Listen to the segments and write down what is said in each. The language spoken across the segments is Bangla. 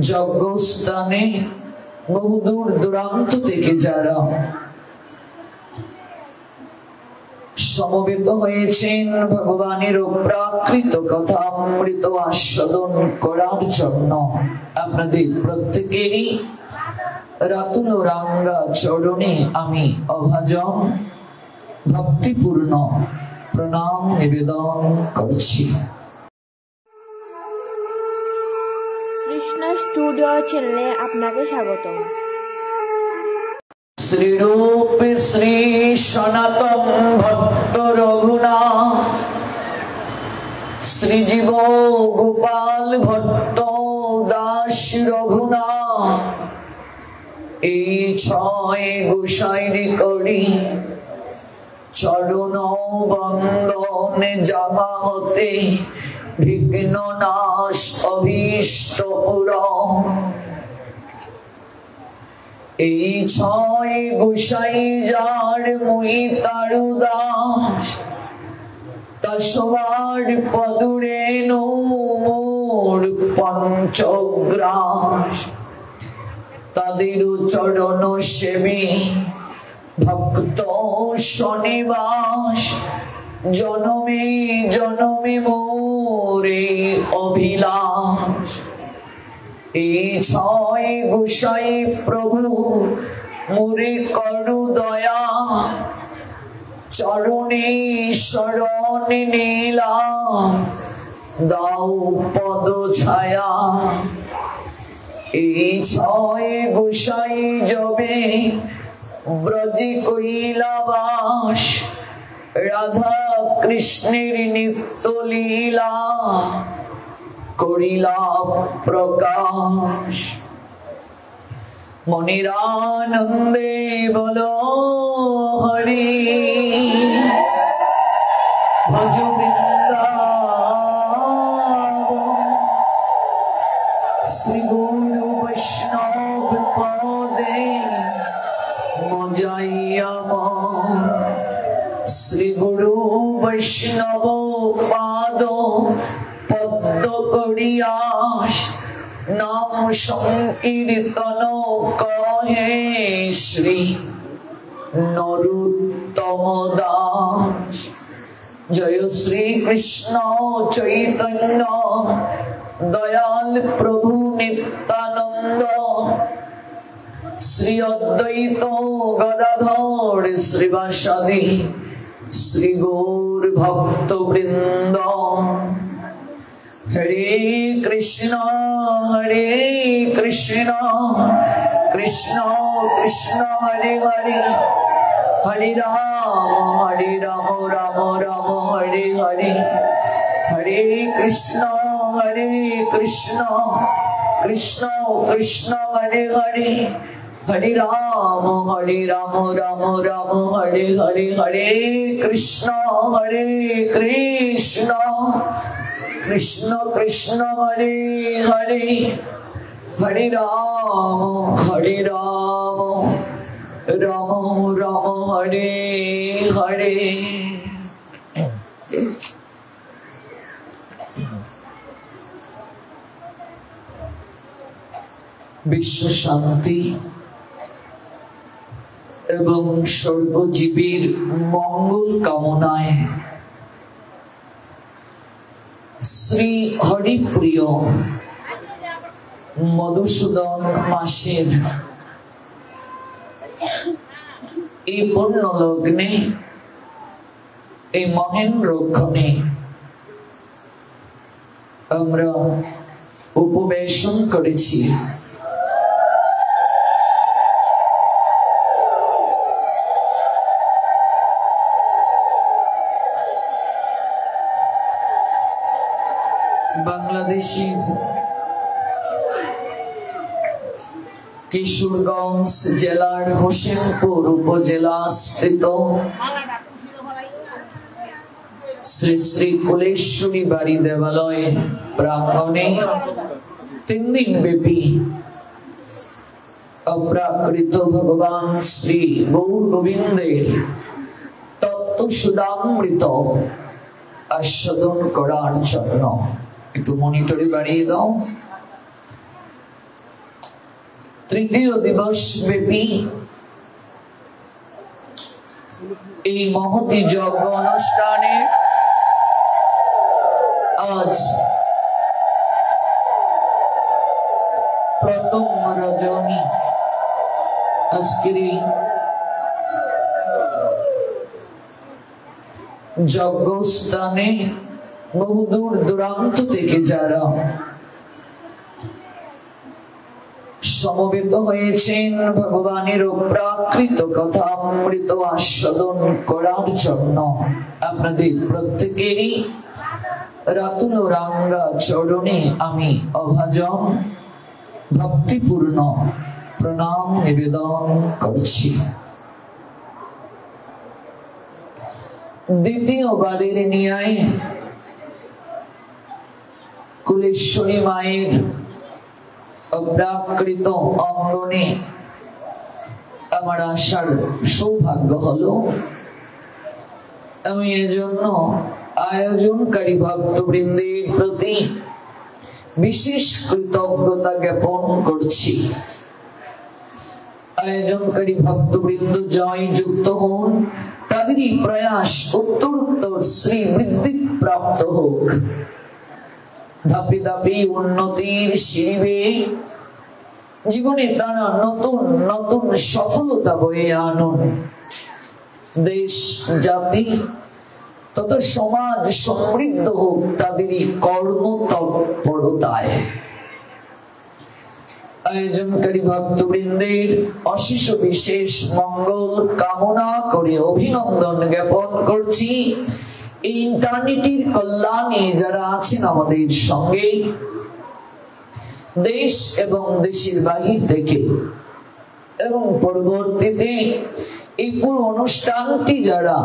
যজ্ঞস্থানে বহুদূর দূরান্ত থেকে যারা সমবেত হয়েছেন ভগবানের প্রাকৃত কথা অমৃত আস্বাদন করার জন্য, আপনাদের প্রত্যেকেরই রাতুল রাঙ্গা চরণে আমি অভাজন ভক্তিপূর্ণ প্রণাম নিবেদন করছি। কৃষ্ণ স্টুডিও চ্যানেলে আপনাকে স্বাগত। শ্রীরূপ শ্রী সনাতন ভক্ত রঘুনাথ শ্রীজীব গোপাল ভট্ট দাস রঘুনাথ এই ছয় গোসাইরি করি চরণ বন্দনে যাহা হতে বিঘ্ন নাশ অভীষ্ট পূরণ। এই ছয় গোসাই যার মুই তারু দাস তসবার পদুরে মোর পঞ্চগ্রাস। তাদের চরণ সেবী ভক্ত শনিবাস জনমে জনমে মোরে অভিলাষ। এই ছয় গোসাই প্রভু মোরে করু দয়া চরণে শরণ নিলাম দাও পদ ছায়া। এই ছয় গোসাই যবে ব্রজে কৈলাবাস রাধা কৃষ্ণের নিত্য লীলা করিলা প্রকাশ। মনের আনন্দে বলো হরি ভজ বৃন্দাবন। শ্রী গুরু বৈষ্ণব পদে মজাইয়া মন। শ্রী গুরু বৈষ্ণব পাদ পদ্ম করিয়াস নাম সংকীর্তন কহে শ্রী নরোত্তম দাস। জয় শ্রী কৃষ্ণ চৈতন্য দয়াল প্রভু নিত্যানন্দ শ্রী অদ্বৈত গদাধর শ্রীবাসাদি শ্রী গৌর ভক্ত বৃন্দ। হরে কৃষ্ণ কৃষ্ণ কৃষ্ণ হরে হরে হরে রাম রাম রাম হরে হরে। হরে কৃষ্ণ কৃষ্ণ কৃষ্ণ কৃষ্ণ হরে হরে হরে রাম রাম রাম হরে হরে। হরে কৃষ্ণ কৃষ্ণ কৃষ্ণ কৃষ্ণ হরে হরে হরে রাম রাম রাম হরে হরে। বিশ্ব শান্তি এবং সর্বজীবের মঙ্গল কামনায় শ্রী হরিপ্রিয় মধুসূদন মাসের এই পূর্ণ লগ্নে এই মহেন্দ্রক্ষণে আমরা উপবেশন করেছি। বাংলাদেশের কিশোরগঞ্জ জেলার হোসেনপুর উপজেলা স্থিত শ্রী শ্রী কুলেশ্বরী বাড়ি দেবালয় প্রাঙ্গণে 3 দিন ব্যাপী অপ্রাকৃত ভগবান শ্রী গৌর গোবিন্দের তত্ত্ব সুধামৃত আস্বাদন করার জন্য একটু মনিটরে বাড়িয়ে দাও। তৃতীয় দিবস ব্যাপী এই মহতি যজ্ঞ অনুষ্ঠানে আজ প্রথম রজনী। আজকের যজ্ঞস্থানে বহু দূর দূরান্ত থেকে যারা সমবেত হয়েছেন ভগবানের প্রাকৃত কথা অমৃত আস্বাদন করার জন্য, আপনাদের প্রত্যেকেরই রাতুল রাঙ্গা চরণে আমি অভাজন ভক্তিপূর্ণ প্রণাম নিবেদন করছি। দ্বিতীয়বারের ন্যায় কুলেশ্বরী মায়ের অপ্রাকৃত অঙ্গনে আমার আসার সৌভাগ্য হলো। আমি এজন্য আয়োজনকারী ভক্তবৃন্দের প্রতি বিশেষ কৃতজ্ঞতা জ্ঞাপন করছি। আয়োজনকারী ভক্তবৃন্দ জয় যুক্ত হন, তাদেরই প্রয়াস উত্তরোত্তর শ্রী বৃদ্ধি প্রাপ্ত হোক। ধাপে ধাপে উন্নতির সিঁড়ি জীবনে তারা নতুন নতুন সফলতা বয়ে আনুন। দেশ জাতি তথা সমাজ সমৃদ্ধ হোক তাদেরই কর্মতৎপরতায়। আয়োজনকারী ভক্তবৃন্দের অশেষ বিশেষ মঙ্গল কামনা করে অভিনন্দন জ্ঞাপন করছি। এই ইন্টারনেটের কল্যাণে যারা আছেন আমাদের সঙ্গে দেশ এবং দেশের বাহির থেকে, এবং পরবর্তীতে এই পুরো অনুষ্ঠানটি যারা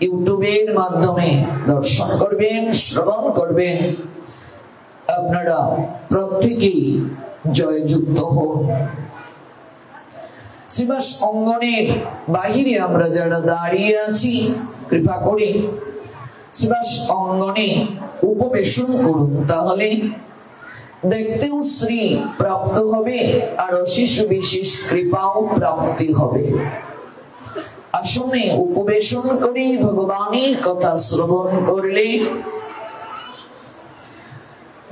ইউটিউবের মাধ্যমে দর্শন করবেন, শ্রবণ করবেন, আপনারা প্রত্যেকেই জয়যুক্ত হন। শ্রীবাস অঙ্গনের বাহিরে আমরা যারা দাঁড়িয়ে আছি, কৃপা করে শ্রীবাস অঙ্গনে উপবেশন করুন, তাহলে দেখতেও শ্রী প্রাপ্ত হবে আর অশেষ বিশেষ কৃপাও প্রাপ্তি হবে। আসনে উপবেশন করে ভগবানের কথা শ্রবণ করলে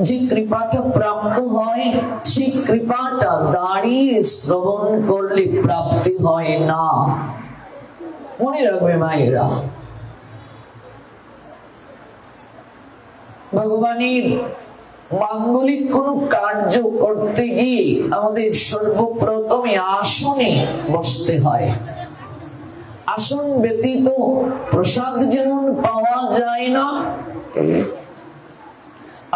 যে কৃপাটা প্রাপ্ত হয়, সেই কৃপাটা দাঁড়িয়ে শ্রবণ করলে প্রাপ্তি হয় না। মনে রাখবে মায়েরা, ভগবানের মাঙ্গলিক কোন কার্য করতে গিয়ে আমাদের সর্বপ্রথমে আসনে বসতে হয়। আসন ব্যতীত প্রসাদ যেমন পাওয়া যায় না,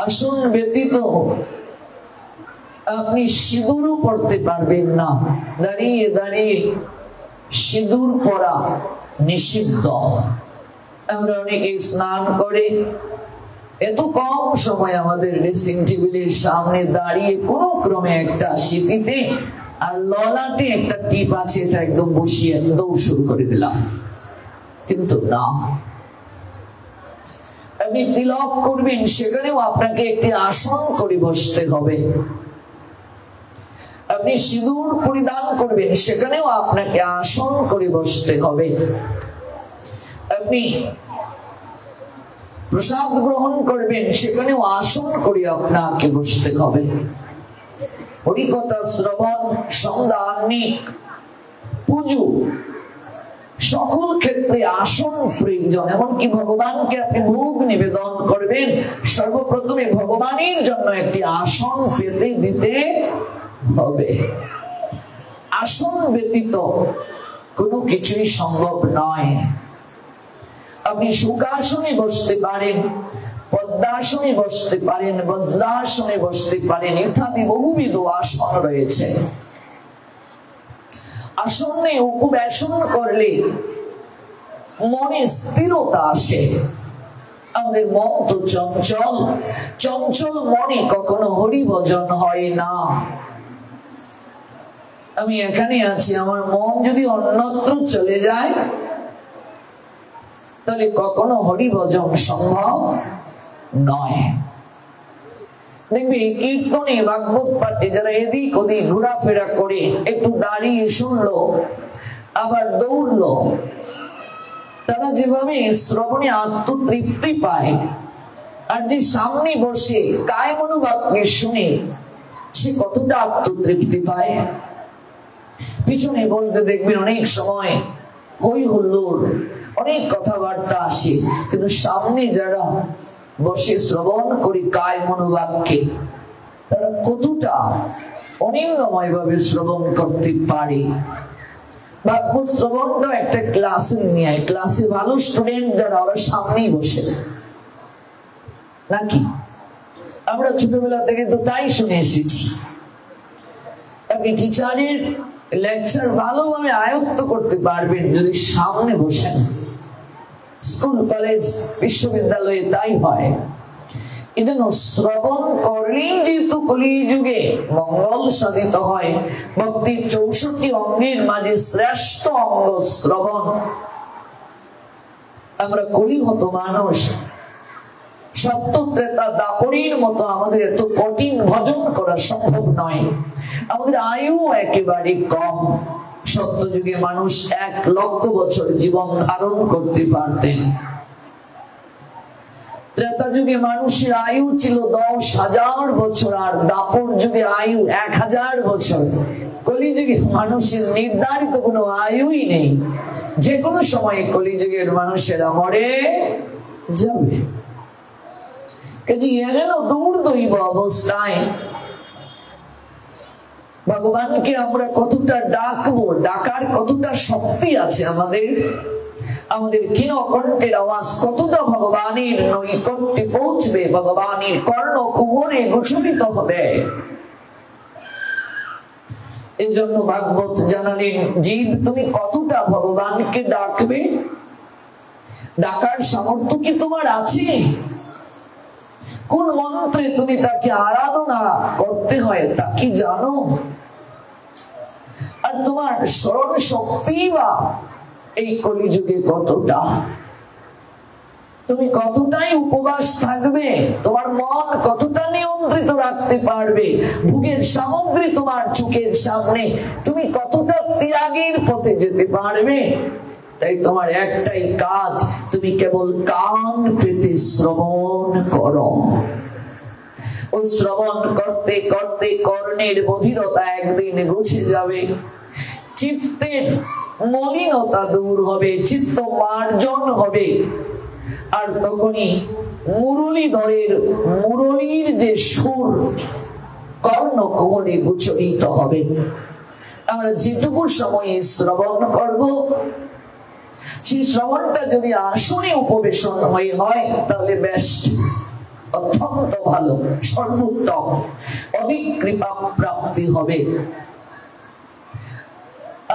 আসন ব্যতীত আপনি সিঁদুরও পড়তে পারবেন না। দাঁড়িয়ে দাঁড়িয়ে সিঁদুর পরা নিষিদ্ধ। আমরা অনেকে স্নান করে এত কম সময় আমাদের ড্রেসিং টেবিলের সামনে দাঁড়িয়ে কোন ক্রমে একটা সিঁথিতে আর ললাটে একটা টিপ আছে, এটা একদম বসিয়ে দৌড় শুরু করে দিলাম। কিন্তু না, আপনি তিলক করবেন, সেখানেও আপনাকে একটি আসন করে বসতে হবে। আপনি সিঁদুর পরিধান করবেন, সেখানেও আপনাকে আসন করে বসতে হবে। আপনি প্রসাদ গ্রহণ করবেন, সেখানেও আসন করে আপনাকে বসতে হবে। হরিকথা শ্রবণ, সন্ধ্যা আহ্নিক, পুজো, সকল ক্ষেত্রে আসন প্রয়োজন। এমনকি ভগবানকে আপনি ভোগ নিবেদন করবেন, সর্বপ্রথমে ভগবানের জন্য একটি আসন পেতে দিতে হবে। আসন ব্যতীত কোনো কিছুই সম্ভব নয়। আপনি সুখাসনে বসতে পারেন, পদ্মাসনে বসতে পারেন, বজ্রাসনে বসতে পারেন, ইত্যাদি বহুবিধ আসন রয়েছে। আসনে উপবেশন করলে মনে স্থিরতা আসে। আমাদের মন তো চঞ্চল, চঞ্চল মনে কখনো হরি ভজন হয় না। আমি এখানে আছি, আমার মন যদি অন্যত্র চলে যায় তাহলে কখনো হরি ভজন সম্ভব নয়। দেখবি কীর্তনে ভাগবত পাঠে যারা এদিক ওদিক ঘোরাফেরা করে একটু দাঁড়িয়ে শুনলো আবার দৌড়লো, তারা যেভাবে শ্রবণে আত্মতৃপ্তি পায়, আর যে সামনে বসে কায় মনোবাক্যে শুনে সে কতটা আত্মতৃপ্তি পায়। পিছনে বলতে দেখবেন অনেক সময় হই হুল্লোড়, অনেক কথাবার্তা আসে, কিন্তু সামনে যারা বসে শ্রবণ করে কায় মনোবাক্যে তারা কতটা অনিন্দময় ভাবে শ্রবণ করতে পারে। ভাগবত শ্রবণটা একটা ক্লাসে নিয়ে, ক্লাসে ভালো স্টুডেন্ট যারা ওরা সামনেই বসে, নাকি আমরা ছোটবেলা থেকে তো তাই শুনে এসেছি। আপনি টিচারের লেকচার ভালোভাবে আয়ত্ত করতে পারবেন যদি সামনে বসেন। স্কুল কলেজ বিশ্ববিদ্যালয়ে তাই হয়। এজন্য শ্রবণ করলেই যেহেতু কলিযুগে মঙ্গল সাধিত হয়, ভক্তির 64 অঙ্গের মাঝে শ্রেষ্ঠ অঙ্গ শ্রবণ। আমরা কলিহত মানুষ, সত্য ত্রেতা দাপরের মতো আমাদের এত কঠিন ভজন করা সম্ভব নয়। আমাদের আয়ু একেবারে কম। সত্যযুগে মানুষ 1 লক্ষ বছর জীবন ধারণ করতে পারতেন। ত্রেতা যুগে মানুষের আয়ু ছিল 10,000 বছর, আর দাপর যুগে আয়ু 1000 বছর। কলিযুগে মানুষের নির্ধারিত কোনো আয়ুই নেই, যে কোনো সময় কলিযুগের মানুষেরা মরে যাবে। দুর্দৈব অবস্থায় ভগবানকে আমরা কতটা ডাকবো, ডাকার কতটা শক্তি আছে আমাদের, আমাদের ক্ষীণ কণ্ঠের আওয়াজ কতটা ভগবানের নৈকট্যে পৌঁছবে, ভগবানের কর্ণ কুহরে গোচরিত হবে। এই জন্য ভাগবত জানালেন, জীব তুমি কতটা ভগবানকে ডাকবে, ডাকার সামর্থ্য কি তোমার আছে? কোন মন্ত্রে তুমি তাকে আরাধনা করতে হয় তা কি জানো? আর তোমার স্মরণ শক্তি বা এই কলিযুগে কতটা? তুমি কতটাই উপবাস থাকবে, তোমার মন কতটা নিয়ন্ত্রিত রাখতে পারবে, ভোগের সামগ্রী তোমার চোখের সামনে, তুমি কতটা ত্যাগের পথে যেতে পারবে? তাই তোমার একটাই কাজ, তুমি কেবল কান পেতে শ্রবণ করো। ওই শ্রবণ করতে করতে কর্ণের বধিরতা একদিন ঘুচে যাবে, চিত্তের মলিনতা দূর হবে, চিত্ত মার্জন হবে, আর তখনই মুরলীর যে সুর কর্ণ কোহরে গোচরিত হবে। আমরা যেটুকু সময়ে শ্রবণ করব, সেই শ্রবণটা যদি আসনে উপবেশন হয় তাহলে বেশ অত্যন্ত ভালো, সর্বোত্তম, অধিক কৃপা প্রাপ্তি হবে।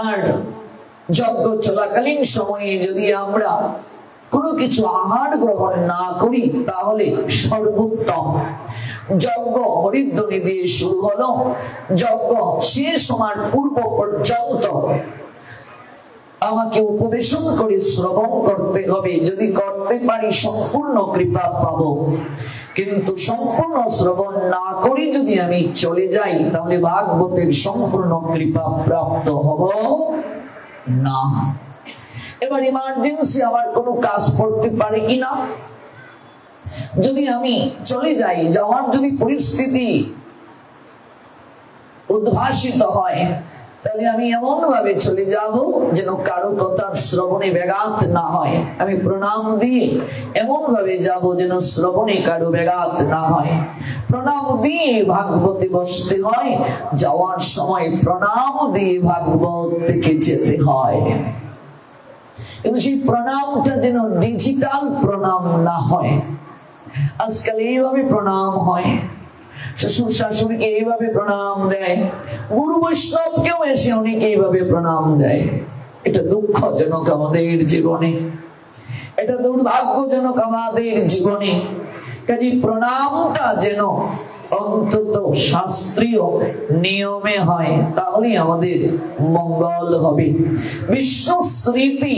আর যজ্ঞ চলাকালীন সময়ে যদি আমরা কোনো কিছু আহার গ্রহণ না করি তাহলে সর্বোত্তম। যজ্ঞ হরিধ্বনি দিয়ে শুরু হলো, যজ্ঞ শেষ হওয়ার পূর্ব পর্যন্ত আমাকে উপবেশন করে শ্রবণ করতে হবে। যদি করতে পারি সম্পূর্ণ কৃপা পাবো, কিন্তু সম্পূর্ণ শ্রবণ না করে যদি আমি চলে যাই তাহলে ভাগবতের সম্পূর্ণ কৃপা প্রাপ্ত হব না। এবার ইমার্জেন্সি আমার কোনো কাজ পড়তে পারে কিনা, যদি আমি চলে যাই, যাওয়ার যদি পরিস্থিতি উদ্ভাসিত হয় তাহলে আমি এমন ভাবে চলে যাব যেন কারো কথার শ্রবণে ব্যাঘাত না হয়। আমি প্রণাম দিয়ে এমন ভাবে যাব যেন শ্রবণে কারো ব্যাঘাত না হয়। প্রণাম দিয়ে ভাগবতে বসতে হয়, যাওয়ার সময় প্রণাম দিয়ে ভাগবত থেকে যেতে হয়। কিন্তু সেই প্রণামটা যেন ডিজিটাল প্রণাম না হয়। আজকাল এইভাবে প্রণাম হয়, শ্বশুর শাশুড়িকে এইভাবে প্রণাম দেয়, গুরু বৈষ্ণবকেও এসে অনেকে এইভাবে প্রণাম দেয়। এটা দুঃখজনক আমাদের জীবনে, এটা দুর্ভাগ্যজনক আমাদের জীবনে। কাজে প্রণামটা যেন অন্তত শাস্ত্রীয় নিয়মে হয়, তাহলেই আমাদের মঙ্গল হবে। বিষ্ণু স্মৃতি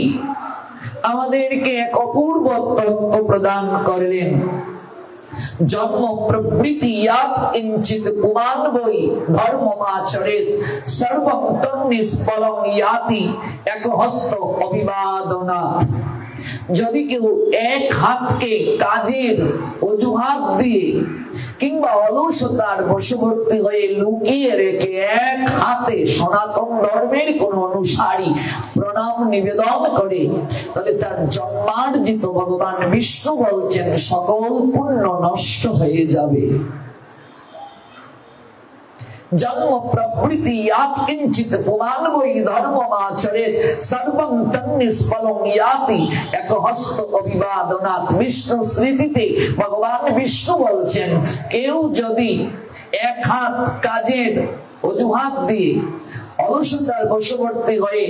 আমাদেরকে এক অপূর্ব তত্ত্ব প্রদান করলেন। जन्म प्रवृत्ति यात किंचित पुमान बई धर्ममाचरेत सर्वं तन्निष्फलं याति एक हस्त अभिवादनात्। यदि केउ एक हाथ के काजेर अजुहात दिए किंबा अलसतार बशवर्ती हये लुकिये रेखे एक हाथे सनातन धर्मेर कोनो अनुसारी प्रणाम निवेदन करे तबे तार जन्मार्जित भगवान विष्णु बोलছেন सकल पुण्य नष्ट हये जाबे। जन्म प्रवृत्ति यात किंचित पुमान बई धर्ममाचरेत सर्वं तन्निष्फलं याति एक हस्त अभिवादनात्। विष्णु स्मृतिते भगवान विष्णु बोलছেন केउ यदि एक हाथ काजेर अजुहात दिए अलसतार बशवर्ती हये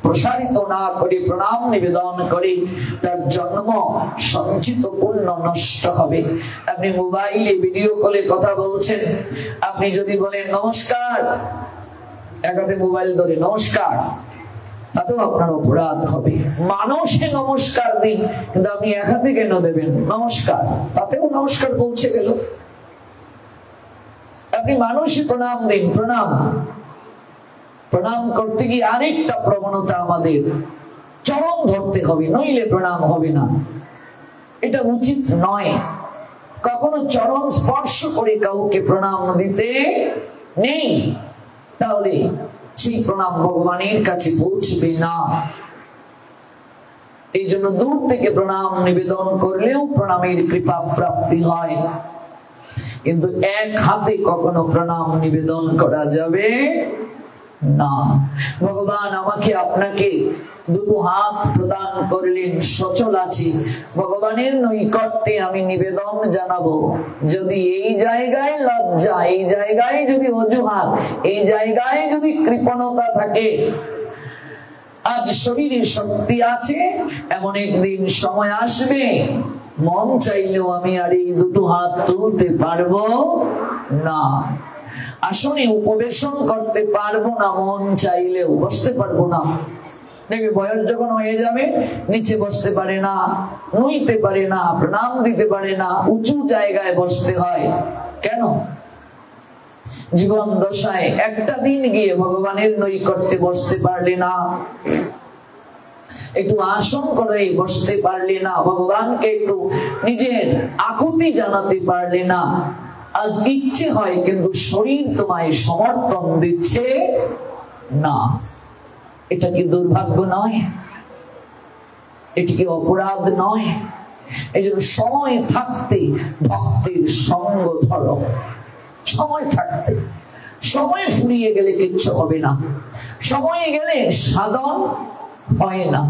प्रसारित ना करे प्रणाम निवेदन करे तार जन्म संचित पुण्य नष्ट हबे। अपनी मोबाइले भिडियो कले कथा बोलছেন আপনি যদি বলেন নমস্কার একাতে মোবাইল ধরে নমস্কার তাতেও আপনার অপরাধ হবে। মানুষে নমস্কার দিন কিন্তু আপনি এক হাতে কেন দেবেন নমস্কার তাতেও নমস্কার পৌঁছে গেল। আপনি মানুষে প্রণাম দিন প্রণাম प्रणाम करते गিয়ে আরেকটা প্রবণতা আমাদের চরণ ধরতে হবে নইলে প্রণাম হবে না। এটা উচিত নয়। কখনো চরণ স্পর্শ করে কাউকে প্রণাম দিতে নেই তাহলে সেই প্রণাম ভগবানের কাছে পৌঁছবে না। এইজন্য দূর থেকে প্রণাম নিবেদন করলেও প্রণামের কৃপা প্রাপ্তি হয় কিন্তু এক হাতে কখনো প্রণাম নিবেদন করা যাবে না। ভগবান আমাকে আপনাকে দুটো হাত প্রদান করলেন সচল আছি ভগবানের নৈকট্যে আমি নিবেদন জানাবো। যদি এই জায়গায় লজ্জা এই জায়গায় যদি অজুহাত এই জায়গায় যদি কৃপণতা থাকে আজ শরীরে শক্তি আছে এমন একদিন সময় আসবে মন চাইলেও আমি আর এই দুটো হাত তুলতে পারবো না। আসনে উপবেশন করতে পারবো না মন চাইলেও বসতে পারবো না। দেখবে বয়স যখন হয়ে যাবে নিচে বসতে পারে না নুইতে পারে না প্রণাম দিতে পারে না উঁচু জায়গায় বসতে হয় কেন? জীবন দশায় একটা দিন গিয়ে ভগবানের নৈকট্যে বসতে পারলে না একটু আসন করে বসতে পারলে না ভগবানকে একটু নিজের আকুতি জানাতে পারলে না। আজ ইচ্ছে হয় কিন্তু শরীর তোমায় সমর্থন দিচ্ছে না। এটা কি দুর্ভাগ্য নয়? এটা কি অপরাধ নয়? এইজন্য সময় থাকতে ভক্তের সঙ্গ ধরো। সময় থাকতে সময় ফুরিয়ে গেলে কিচ্ছু হবে না সময় গেলে সাধন হয় না।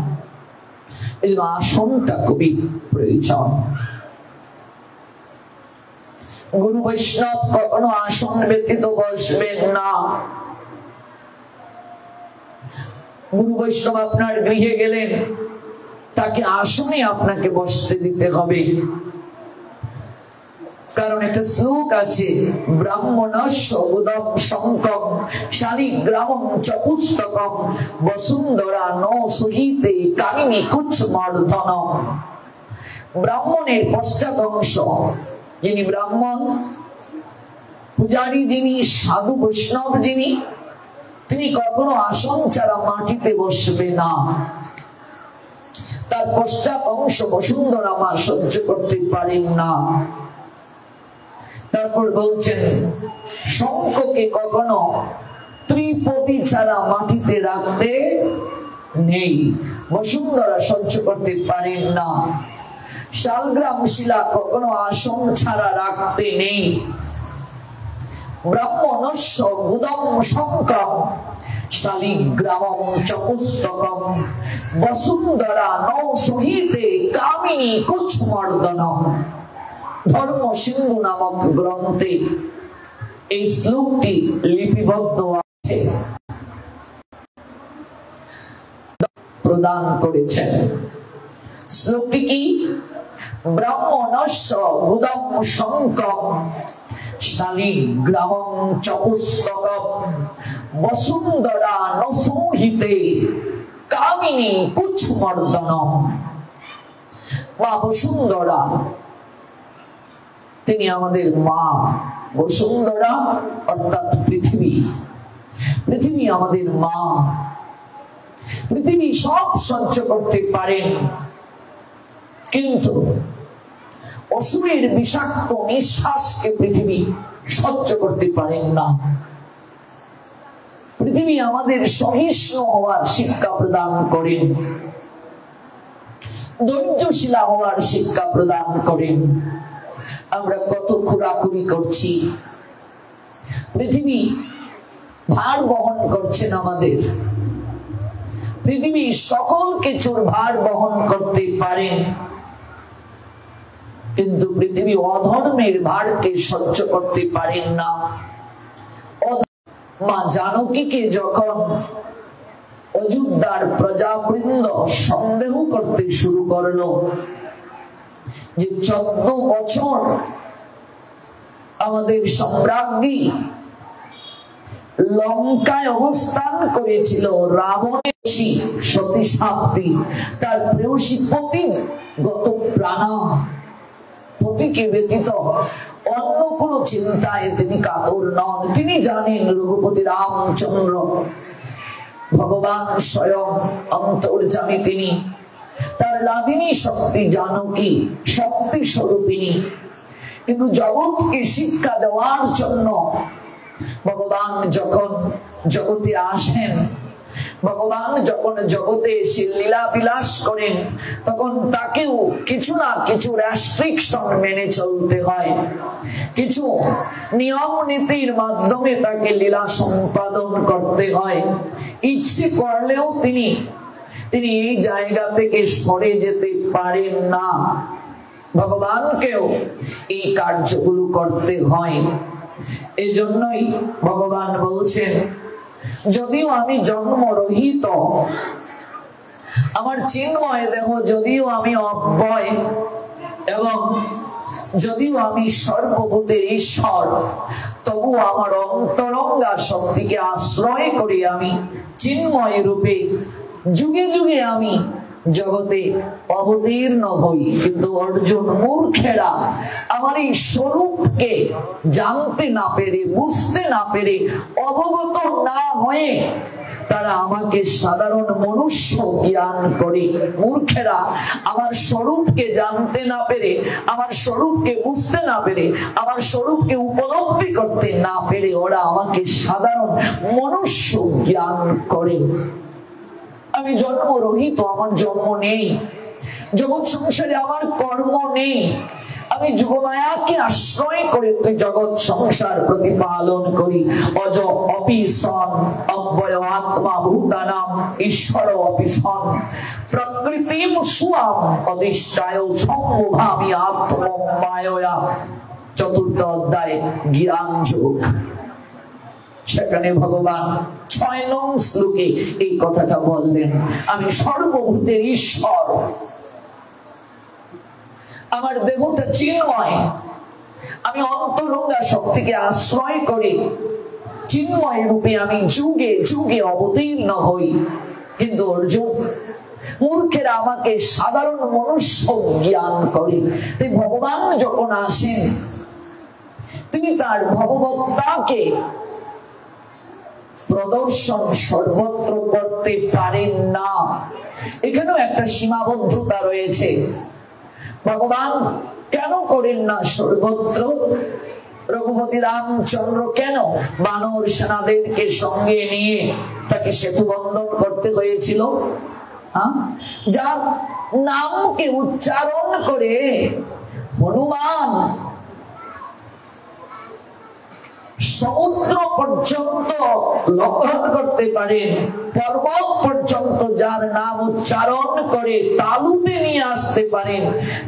এইজন্য আসনটা খুবই প্রয়োজন। গুরু বৈষ্ণব কখনো আসন ব্যতীত বসবেন না। গুরু বৈষ্ণব আপনার গৃহে গেলেন তাকে আসনে আপনাকে বসতে দিতে হবে কারণ একটা শ্লোক আছে ব্রাহ্মণস্য উদম শঙ্কম শালিগ্রামম চ পুস্তকম বসুন্ধরা ন সুহিতে কামিনী কুচ্ছমর্ধন। ব্রাহ্মণের পশ্চাৎ অংশ যিনি ব্রাহ্মণ পূজারী যিনি সাধু বৈষ্ণব যিনি তিনি কখনো আসন ছাড়া মাটিতে বসবে না। তার পশ্চাৎ অংশ বসুন্ধরা মা সহ্য করতে পারেন না। তারপর বলছেন শঙ্খকে কখনো ত্রিপদী ছাড়া মাটিতে রাখতে নেই বসুন্ধরা সহ্য করতে পারেন না। শালগ্রাম শিলা কখনো আসন ছাড়া রাখতে নেই। ব্রাহ্মণস্য গুদম শঙ্কম শালিগ্রামম চ পুস্তকম বসুন্ধরা ন সহিতে কামিনী কুচ্ছমর্দনম। ধর্ম সিন্ধু নামক গ্রন্থে এই শ্লোকটি লিপিবদ্ধ আছে প্রদান করেছেন। শ্লোকটি কি? ব্রাহ্মণস্য গুদম শঙ্কম শালিগ্রামম চ পুস্তকম বসুন্ধরা ন সহিতে কামিনী কুচ্ছমর্দনম। মা বসুন্ধরা তিনি আমাদের মা বসুন্ধরা অর্থাৎ পৃথিবী। পৃথিবী আমাদের মা। পৃথিবী সব সহ্য করতে পারেন, কিন্তু অসুরের বিষাক্ত নিঃশ্বাসকে পৃথিবী সহ্য করতে পারেন না। পৃথিবী আমাদের সহিষ্ণু হওয়ার শিক্ষা প্রদান করেন, ধৈর্যশীলা হওয়ার শিক্ষা প্রদান করেন। আমরা কত খোরাখুরি করছি, পৃথিবী ভার বহন করছেন আমাদের। পৃথিবী সকল কিছুর ভার বহন করতে পারেন, কিন্তু পৃথিবী অধর্মের ভারকে সহ্য করতে পারেন না। মা জানকীকে যখন অযোধ্যার প্রজাবৃন্দ সন্দেহ করতে শুরু করলো যে 14 বছর আমাদের সম্রাজ্ঞী লঙ্কায় অবস্থান করেছিল, রাবণের সতী সাধ্বী, তার প্রেয়সী পতি গত প্রাণা, পতিকে ব্যতীত অন্য কোন চিন্তায় তিনি কাতর নন। তিনি জানেন রঘুপতি রামচন্দ্র ভগবান স্বয়ং অন্তর্যামী, তিনি তার লাদিনী শক্তি জানকী শক্তি স্বরূপিণী। কিন্তু জগৎকে শিক্ষা দেওয়ার জন্য ভগবান যখন জগতে আসেন, ভগবান যখন জগতে এসে লীলা বিলাস করেন, তখন তাকেও কিছু না কিছু রেস্ট্রিকশন মেনে চলতে হয়, কিছু নিয়ম নীতির মাধ্যমে তাকে লীলা সম্পাদন করতে হয়। ইচ্ছে করলেও তিনি এই জায়গা থেকে সরে যেতে পারেন না। ভগবানকেও এই কার্যগুলো করতে হয়। এই জন্যই ভগবান বলছেন, যদিও আমি জন্মরহিত, আমার চিন্ময় দেহ যদিও আমি অব্যয়, এবং যদিও আমি সর্বভূতের ঈশ্বর, তবু আমার অন্তরঙ্গা শক্তিকে আশ্রয় করে আমি চিন্ময় রূপে যুগে যুগে আমি জগতে অবতীর্ণ হই। কিন্তু অর্জুন মূর্খেরা আমার এই স্বরূপকে জানতে না পেরে, বুঝতে না পেরে, অবগত না হয়ে তারা আমাকে সাধারণ মনুষ্য জ্ঞান করে। মূর্খেরা আমার স্বরূপকে জানতে না পেরে, আমার স্বরূপকে বুঝতে না পেরে, আমার স্বরূপকে উপলব্ধি করতে না পেরে ওরা আমাকে সাধারণ মনুষ্য জ্ঞান করে। আমি জন্মরহিত, আমার জন্ম নেই, জগৎ সংসারে আমার কর্ম নেই, আমি যোগমায়াকে আশ্রয় করে জগৎ সংসার প্রতিপালন করি। অজ অপি সন অব্যয় আত্মা ভূতানাম ঈশ্বর অপি সন প্রকৃতিম সুয়াম অধিষ্ঠায় সম্ভাবি আত্মমায়য়া। চতুর্থ অধ্যায় জ্ঞান যোগ, সেখানে ভগবান 6 নং শ্লোকে এই কথাটা বললেন, আমি সর্বভূতের ঈশ্বর, আমার দেহটা চিন্ময়, আমি অন্তরঙ্গা শক্তিকে আশ্রয় করে চিন্ময় রূপে আমি যুগে যুগে অবতীর্ণ হই। কিন্তু অর্জুন মূর্খেরা আমাকে সাধারণ মনুষ্য জ্ঞান করে। তাই ভগবান যখন আসেন, তিনি তার ভগবত্তাকে প্রদর্শন সর্বত্র করতে পারেন না। এখানেও একটা সীমাবদ্ধতা রয়েছে। ভগবান কেন করেন না সর্বত্র? রঘুপতি রামচন্দ্র কেন বানর সেনাদেরকে সঙ্গে নিয়ে তাকে সেতু বন্ধন করতে হয়েছিল? যার নামকে উচ্চারণ করে হনুমান সমুদ্র পর্যন্ত লঙ্ঘন করতে পারেন, পর্বত পর্যন্ত যার নাম উচ্চারণ করে তালুতে নিয়ে আসতে পারেন,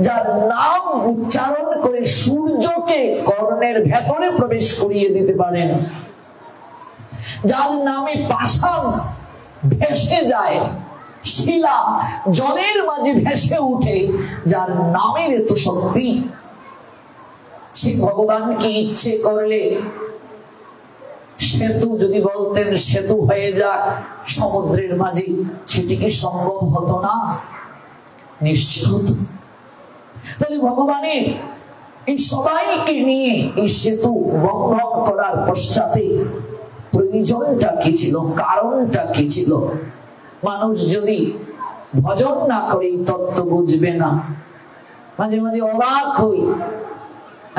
যার নাম উচ্চারণ করে সূর্যকে কর্ণের ভেতরে প্রবেশ করিয়ে দিতে পারেন, যার নামে পাষাণ ভেসে যায়, শিলা জলের মাঝে ভেসে উঠে, যার নামের এত শক্তি, সে ভগবানকে ইচ্ছে করলে সেতু যদি বলতেন সেতু হয়ে যাক সমুদ্রের মাঝে, সেটি কি সম্ভব হতো না? নিশ্চিত হতো। তাহলে ভগবানের এই সবাইকে নিয়ে এই সেতু বন্ধন করার পশ্চাতে প্রয়োজনটা কি ছিল, কারণটা কি ছিল? মানুষ যদি ভজন না করে এই তত্ত্ব বুঝবে না। মাঝে মাঝে অবাক হই,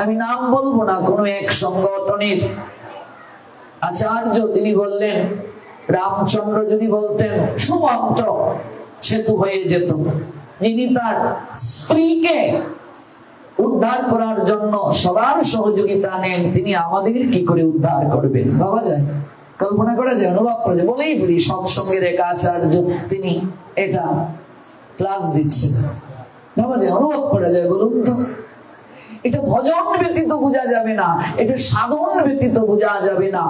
আমি নাম বলবো না, কোন এক সংগঠনের আচার্য তিনি বললেন রামচন্দ্র যদি বলতেন সুমন্ত্র সেতু হয়ে যেত। যিনি তার স্ত্রীকে উদ্ধার করার জন্য সবার সহযোগিতা নেন, তিনি আমাদের কি করে উদ্ধার করবেন? ভাবা যায়, কল্পনা করা যায়, অনুভব করা যায়? বলেই বলি সৎসঙ্গের এক আচার্য তিনি এটা ক্লাস দিচ্ছেন, ভাবা যায়, অনুভব করা যায়? বলুন তো, এটা ভজন ব্যতীত বোঝা যাবে না, এটা সাধন ব্যতীত বোঝা যাবে না।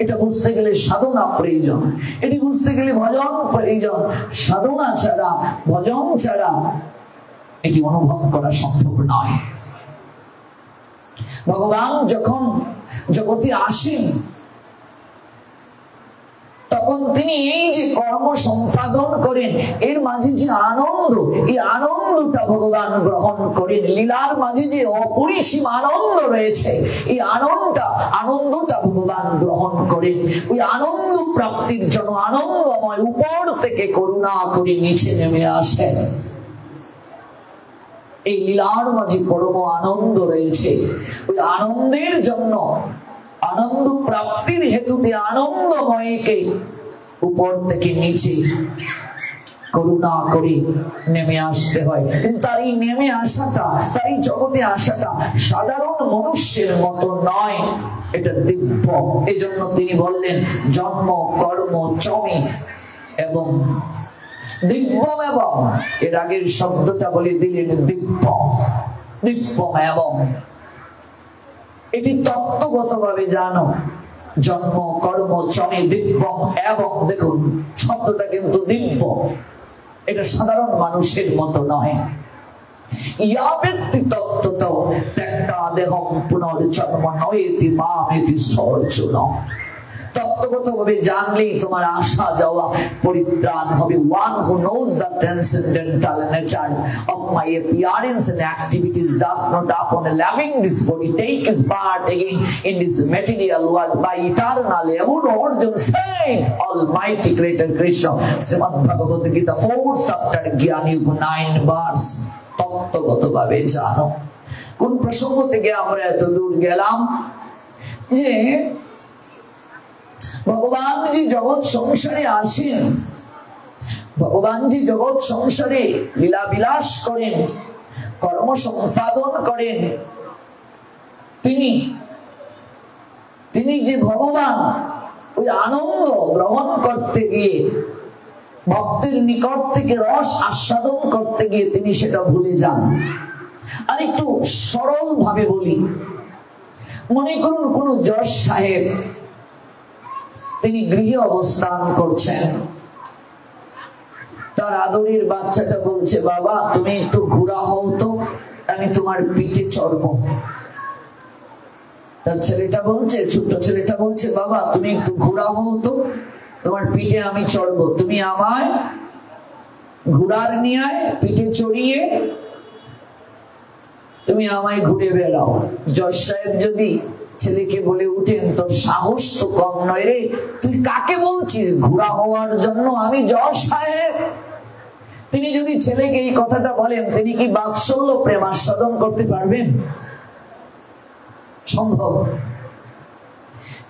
এটা বুঝতে গেলে সাধনা প্রয়োজন, এটি বুঝতে গেলে ভজন প্রয়োজন। সাধনা ছাড়া, ভজন ছাড়া এটি অনুভব করা সম্ভব নয়। ভগবান যখন জগতে আসেন তখন তিনি এই যে কর্ম সম্পাদন করেন, এর মাঝে যে আনন্দ, এই আনন্দটা ভগবান গ্রহণ করেন। লীলার মাঝে যে অপরিসীম আনন্দ রয়েছে, এই আনন্দটা ভগবান গ্রহণ করেন। ওই আনন্দ প্রাপ্তির জন্য আনন্দময় উপর থেকে করুণা করে নিচে নেমে আসেন। এই লীলার মাঝে পরম আনন্দ রয়েছে। ওই আনন্দের জন্য, আনন্দ প্রাপ্তির হেতুতে আনন্দময়কে উপর থেকে নিচে করুণা করে নেমে আসতে হয়। কিন্তু তার এই নেমে আসাটা, তার এই জগতে আসাটা সাধারণ মনুষ্যের মতো নয়, এটা দিব্য। এই জন্য তিনি বললেন জন্ম কর্ম চমে এবং দিব্যম এবং, এর আগের শব্দটা বলে দিলেন দিব্য, দিব্যম এবং। এটি তত্ত্বগত ভাবে জানো, জন্ম কর্ম চমে দিব্যম এবং। দেখুন শব্দটা কিন্তু দিব্য, এটা সাধারণ মানুষের মতো নয়। ইয়া ব্যক্তি তত্ত্বত ত্যক্তা দেহম পুনর্জন্ম নয়েতি মামেতি সর্জুন। তত্ত্বগত ভাবে জানলেই তোমার আসা যাওয়া পরিত্রাণ হবে। One who knows the transcendental nature of my appearance and activities does not upon loving this body take his part again in this material world by eternal ever origin saying Almighty Creator Krishna Srimad Bhagavad Gita 4th chapter Gyani 9 verse। তত্ত্বগত ভাবে জানো। কোন প্রসঙ্গ থেকে আমরা এত দূর গেলাম যে ভগবান জি জগৎ সংসারে আসেন, ভগবান জি জগৎ সংসারে লীলা বিলাস করেন, কর্ম সম্পাদন করেন। তিনি যে ভগবান, ওই আনন্দ গ্রহণ করতে গিয়ে, ভক্তের নিকট থেকে রস আস্বাদন করতে গিয়ে তিনি সেটা ভুলে যান। আর একটু সরল ভাবে বলি, মনে করুন কোন জজ সাহেব তিনি গৃহে অবস্থান করছেন, তার আদরের বাচ্চাটা বলছে বাবা তুমি একটু ঘোরা হও তো, আমি তোমার পিঠে চড়বো। তার ছেলেটা বলছে, ছোট্ট ছেলেটা বলছে বাবা তুমি একটু ঘোরা হও তো, তোমার পিঠে আমি চড়বো, তুমি আমায় ঘোড়ার নিয়ে পিঠে চড়িয়ে তুমি আমায় ঘুরে বেড়াও। জজ সাহেব যদি ছেলেকে বলে উঠেন তোর সাহস তো কম নয় রে, তুই কাকে বলছিস ঘোড়া হওয়ার জন্য? আমি জজ সাহেব। তিনি যদি ছেলেকে এই কথাটা বলেন, তিনি কি বাৎসল্য প্রেম আস্বাদন করতে পারবেন? সম্ভব?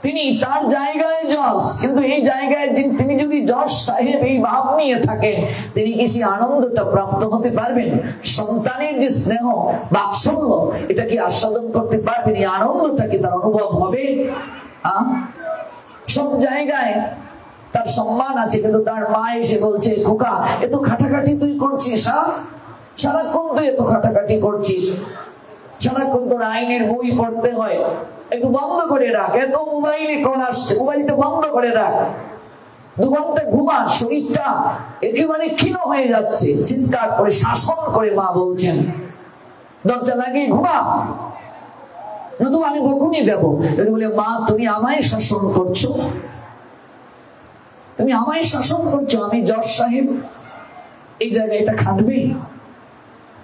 তিনি তার জায়গায় জজ, কিন্তু এই জায়গায় তিনি যদি জজ সাহেব এই ভাব নিয়ে থাকেন, তিনি কি সেই আনন্দটা প্রাপ্ত হতে পারবেন? সন্তানের যে স্নেহ বাৎসল্য, এটা কি আস্বাদন করতে পারবেন? এই আনন্দটা কি তার অনুভব হবে? সব জায়গায় তার সম্মান আছে, কিন্তু তার মা এসে বলছে খোকা এত খাটাখাটি তুই করছিস, সারাক্ষণ তুই এত খাটাখাটি করছিস, সারাক্ষণ তোর আইনের বই পড়তে হয়, একটু বন্ধ করে রাখ, এত মোবাইলে কল আসছে, মোবাইলটা বন্ধ করে রাখ, 2 ঘন্টা ঘুমা, শরীরটা একেবারে ক্ষীণ হয়ে যাচ্ছে। চিৎকার করে শাসন করে মা বলছেন দরজা লাগিয়ে ঘুমা, নতু আমি বকুনি দেবো। যদি বলে মা তুমি আমায় শাসন করছো, তুমি আমায় শাসন করছো, আমি জজ সাহেব, এই জায়গায় এটা খাটবে?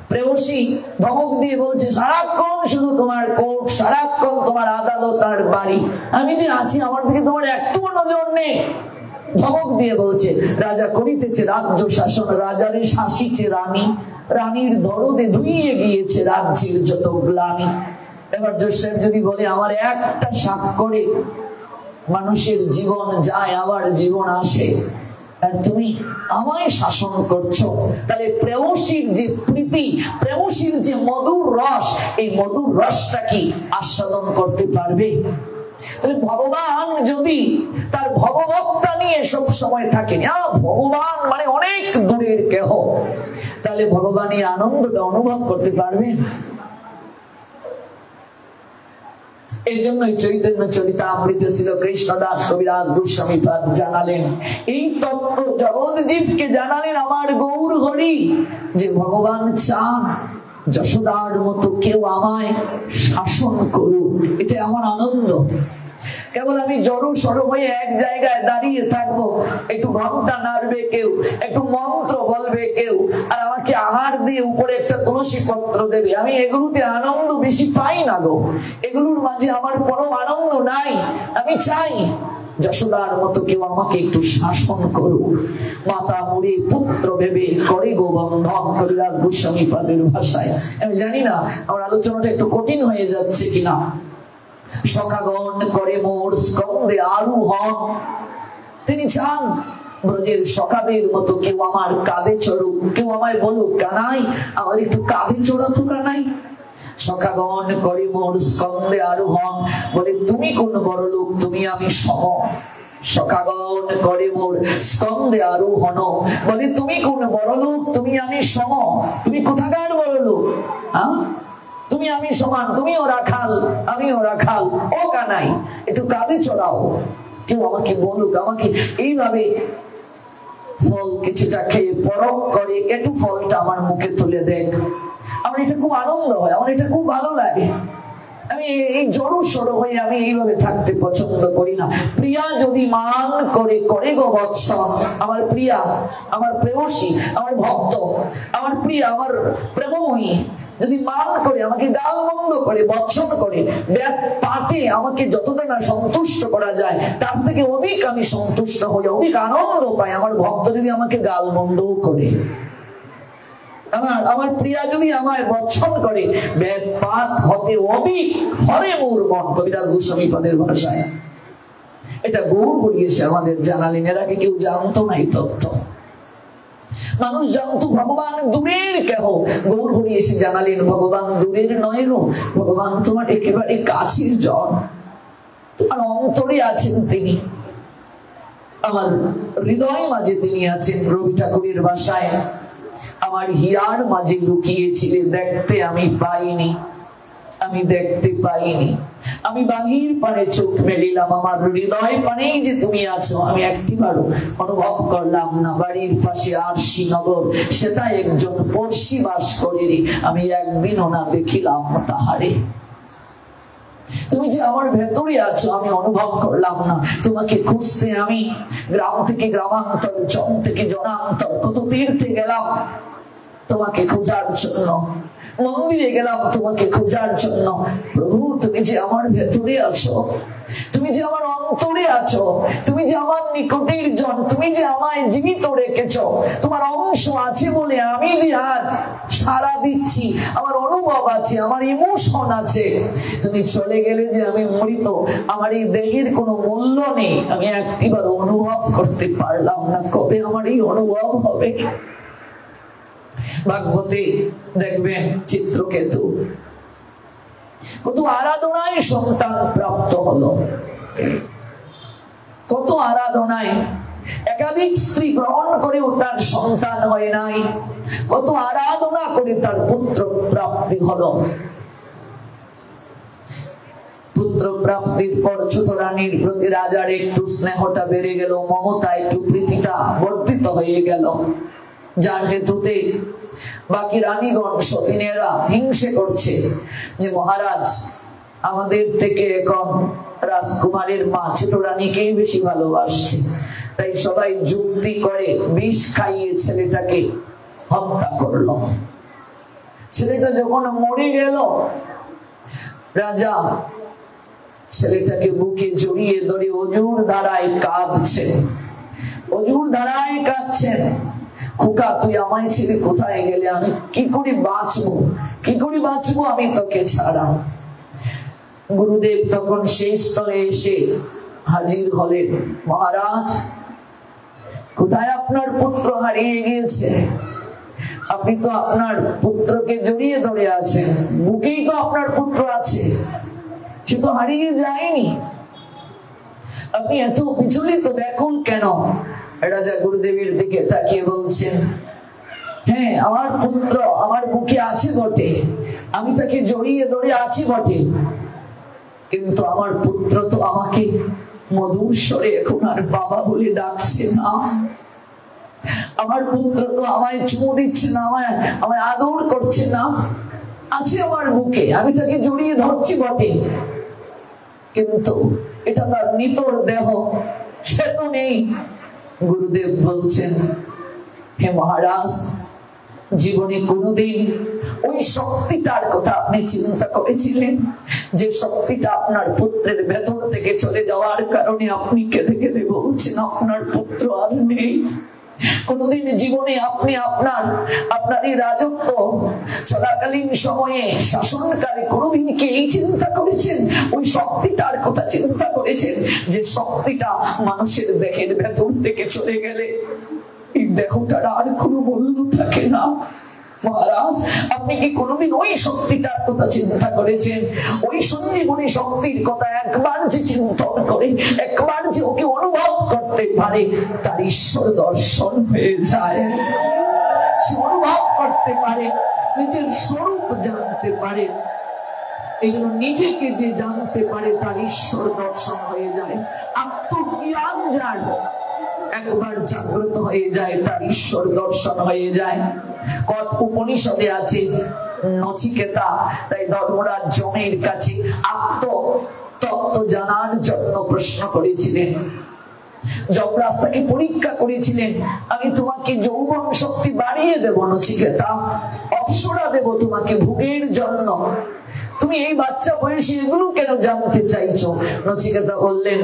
প্রেয়সী ধমক দিয়ে বলছে, সারাক্ষণ শুধু তোমার কোর্ট, সারাক্ষণ তোমার আদালত আর বাড়ি, আমি যে আছি আমার দিকে তোমার একটু নজর নেই। ধমক দিয়ে বলছে, রাজা করিতেছে রাজ্য শাসন, রাজারে শাসিছে রানী, রানীর দরদে ধুইয়ে গিয়েছে রাজ্যের যত গ্লানি। এবার জোসেফ যদি বলে, আমার একটা স্বাক্ষরে মানুষের জীবন যায় আবার জীবন আসে, আর তুমি আমায় শাসন করছো, তাহলে প্রেয়সীর যে প্রীতি, প্রেয়সীর যে মধুর রস, এই মধুর রসটা কি আস্বাদন করতে পারবে? তাহলে ভগবান যদি তার ভগবত্তা নিয়ে সব সময় থাকেন, ভগবান মানে অনেক দূরের কেহ, তাহলে ভগবান এই আনন্দটা অনুভব করতে পারবেন? এই জন্যই চৈতন্য চরিতামৃতে ছিল কৃষ্ণদাস কবিরাজ গোস্বামী পাদ জানালেন এই তত্ত্ব, জগৎজীবকে জানালেন আমার গৌর হরি, যে ভগবান চান যশোদার মতো কেউ আমায় শাসন করুক, এটা আমার আনন্দ। কেবল আমি জড়ো সড়ো হয়ে এক জায়গায় দাঁড়িয়ে থাকবো, একটু ঘন্টা নাড়বে কেউ, একটু মন্ত্র বলবে কেউ, আর আমাকে আহার দিয়ে উপরে একটা তুলসী পত্র দেবে, আমি এগুলোতে আনন্দ বেশি পাই না গো, এগুলোর মাঝে আমার পরম আনন্দ নাই। আমি চাই যশোদার মতো কেউ আমাকে একটু শাসন করুক, মাতা মুড়ে পুত্র ভেবে করে গো বন্ধন, কবিরাজ গোস্বামী পাদের ভাষায়। আমি জানি না আমার আলোচনাটা একটু কঠিন হয়ে যাচ্ছে কিনা। সখাগণ করে মোর স্কন্ধে আরোহণ, তিনি চান ব্রজের সখাদের মতো কেউ আমার কাঁধে চড়ুক, কেউ আমায় বলুক, কানাই আমার একটু কাঁধে চড়াতো কানাই। সখাগণ করে মোর স্কন্ধে আরোহণ, বলে তুমি কোন বড় লোক, তুমি আমি সম। সখাগণ করে মোর স্কন্ধে আরোহণ, বলে তুমি কোন বড় লোক, তুমি আমি সম। তুমি কোথাকার বড় লোক? তুমি আমি সমান, তুমিও রাখাল আমিও রাখাল, ও কানাই একটু কাঁধে চড়াও, কেউ আমাকে বলুক, আমাকে এইভাবে ফল কিছুটা খেয়ে পরক করে একটু ফলটা আমার মুখে তুলে দেন, আমার এটা খুব আনন্দ হয়, আমার এটা খুব ভালো লাগে। আমি এই জড়ো সড়ো হয়ে আমি এইভাবে থাকতে পছন্দ করি না। প্রিয়া যদি মান করে করে গো বৎসন, আমার প্রিয়া, আমার প্রেয়সী, আমার ভক্ত, আমার প্রিয়া, আমার প্রেমময়ী যদি মান করে, আমাকে গাল মন্দ করে, বৎসন করে, ব্যাট পাটে আমাকে যতটা না সন্তুষ্ট করা যায় তার থেকে অধিক আমি সন্তুষ্ট হই, অধিক আনন্দ পাই আমার ভক্ত যদি আমাকে গাল মন্দ করে। আমার প্রিয়া যদি আমায় বৎসন করে, ব্যাট পাট হতে অধিক হরে মোর মন, কবিরাজ গোস্বামী পাদের ভাষায়। এটা গৌর করিয়েছে আমাদের জানালেন, এর আগে কেউ জানতো না এই তত্ত্ব। মানুষ জানতো ভগবান দূরের কেহ, গৌর হরি এসে জানালেন ভগবান দূরের নয় গো, ভগবান তোমার একেবারে কাছের জন, তোমার অন্তরে আছেন তিনি, আমার হৃদয় মাঝে তিনি আছেন। রবি ঠাকুরের ভাষায়, আমার হিয়ার মাঝে লুকিয়েছিলে, দেখতে আমি পাইনি, আমি দেখতে পাইনি, আমি বাহির পানে চোখ মেলিলাম, আমার হৃদয় পানেই যে তুমি আছো আমি একটিবারও অনুভব করলাম না। বাড়ির পাশে আরশি নগর, সেটা একজন পড়শি বাস করে, আমি একদিনও না দেখিলাম তাহারে। তুমি যে আমার ভেতরে আছো আমি অনুভব করলাম না। তোমাকে খুঁজতে আমি গ্রাম থেকে গ্রামান্তর, জন থেকে জনান্তর, কত তীর্থে গেলাম তোমাকে খোঁজার জন্য, মন্দিরে গেলাম তোমাকে খোঁজার জন্য। প্রভু তুমি যে আমার ভেতরে আছো, তুমি যে আমার অন্তরে আছো, তুমি যে আমার নিকটের জন, তুমি যে আমায় জীবিত রেখেছো, তোমার অংশ আছে বলে আমি যে আজ সাড়া দিচ্ছি, আমার অনুভব আছে, আমার ইমোশন আছে। তুমি চলে গেলে যে আমি মৃত, আমার এই দেহের কোনো মূল্য নেই, আমি একটিবার অনুভব করতে পারলাম না। কবে আমার এই অনুভব হবে? ভাগবতে দেখবেন চিত্রকেতু কত আরাধনায় সন্তান প্রাপ্ত হলো, কত আরাধনায় একাধিক স্ত্রী গ্রহণ করেও তার সন্তান হয় নাই, কত আরাধনা করে তার পুত্র প্রাপ্তি হলো। পুত্র প্রাপ্তির পর ছোট রানীর প্রতি রাজার একটু স্নেহটা বেড়ে গেল, মমতা একটু প্রীতিটা বর্ধিত হয়ে গেল, যার হেতুতে বাকি রানীগণ সতীনেরা হিংসে করছে যে মহারাজ আমাদের থেকে এখন রাজকুমারের মা ছোট রানীকেই বেশি ভালোবাসছে, তাই সবাই যুক্তি করে বিষ খাইয়ে ছেলেটাকে হত্যা করলো। ছেলেটা যখন মরে গেল, রাজা ছেলেটাকে বুকে জড়িয়ে ধরে অজুর ধারায় কাঁদছেন, অজুর ধারায় কাঁদছেন। খোকা, তুই আমায় ছেড়ে কোথায় গেলে? আমি কি করে বাঁচবো, কি করে বাঁচবো আমি তোকে ছাড়া? গুরুদেব তখন সেই স্থলে এসে হাজির হলেন। মহারাজ, কোথায় আপনার পুত্র হারিয়ে গিয়েছে? আপনি তো আপনার পুত্রকে জড়িয়ে ধরে আছেন, বুকেই তো আপনার পুত্র আছে, সে তো হারিয়ে যায়নি। আপনি এত বিচলিত ব্যাকুল কেন? রাজা গুরুদেবের দিকে তাকিয়ে বলছেন, হ্যাঁ, আমার পুত্র আমার বুকে আছে বটে, আমি তাকে জড়িয়ে ধরে আছি বটে, কিন্তু আমার পুত্র তো আমাকে মধুর স্বরে এখন আর বাবা বলে ডাকছে না। আমার পুত্র তো আমায় চুমু দিচ্ছে না, আমায় আদর করছে না। আছে আমার বুকে, আমি তাকে জড়িয়ে ধরছি বটে, কিন্তু এটা তার নিতর দেহ, সে তো নেই। গুরুদেব বলছেন, হে মহারাজ, জীবনে কোনোদিন ওই শক্তিটার কথা আপনি চিন্তা করেছিলেন, যে শক্তিটা আপনার পুত্রের ভেতর থেকে চলে যাওয়ার কারণে আপনি কেঁদে কেঁদে বলছেন আপনার পুত্র আর নেই? কোনদিন জীবনে আপনি আপনার এই রাজত্ব চলাকালীন সময়ে শাসনকালে কোনদিন কি এই চিন্তা করেছেন, ওই শক্তিটার কথা চিন্তা করেছেন, যে শক্তিটা মানুষের দেহের ভেতর থেকে চলে গেলে এই দেহটার আর কোনো মূল্য থাকে না? মহারাজ, আপনি কি কোনদিন ওই শক্তিটার কথা চিন্তা করেছেন? ওই সঞ্জীবনী শক্তির কথা একবার যে চিন্তন করে, একবার যে ওকে অনুভব করতে পারে, তার ঈশ্বর দর্শন হয়ে যায়। সে অনুভব করতে পারে, নিজের স্বরূপ জানতে পারে। এই জন্য নিজেকে যে জানতে পারে তার ঈশ্বর দর্শন হয়ে যায়। আত্মজ্ঞান যার একবার জাগ্রত হয়ে যায়, তার ঈশ্বর দর্শন হয়ে যায়। কত উপনিষদে আছে, নচিকেতা তাই ধর্মরাজ যমের কাছে আত্মতত্ত্ব জানার জন্য প্রশ্ন করেছিলেন। যমরাজ তাকে পরীক্ষা করেছিলেন, আমি তোমাকে যৌবন শক্তি বাড়িয়ে দেব নচিকেতা, অপ্সরা দেব তোমাকে ভোগের জন্য, তুমি এই বাচ্চা বয়সে এগুলো কেন জানতে চাইছো? নচিকেতা বললেন,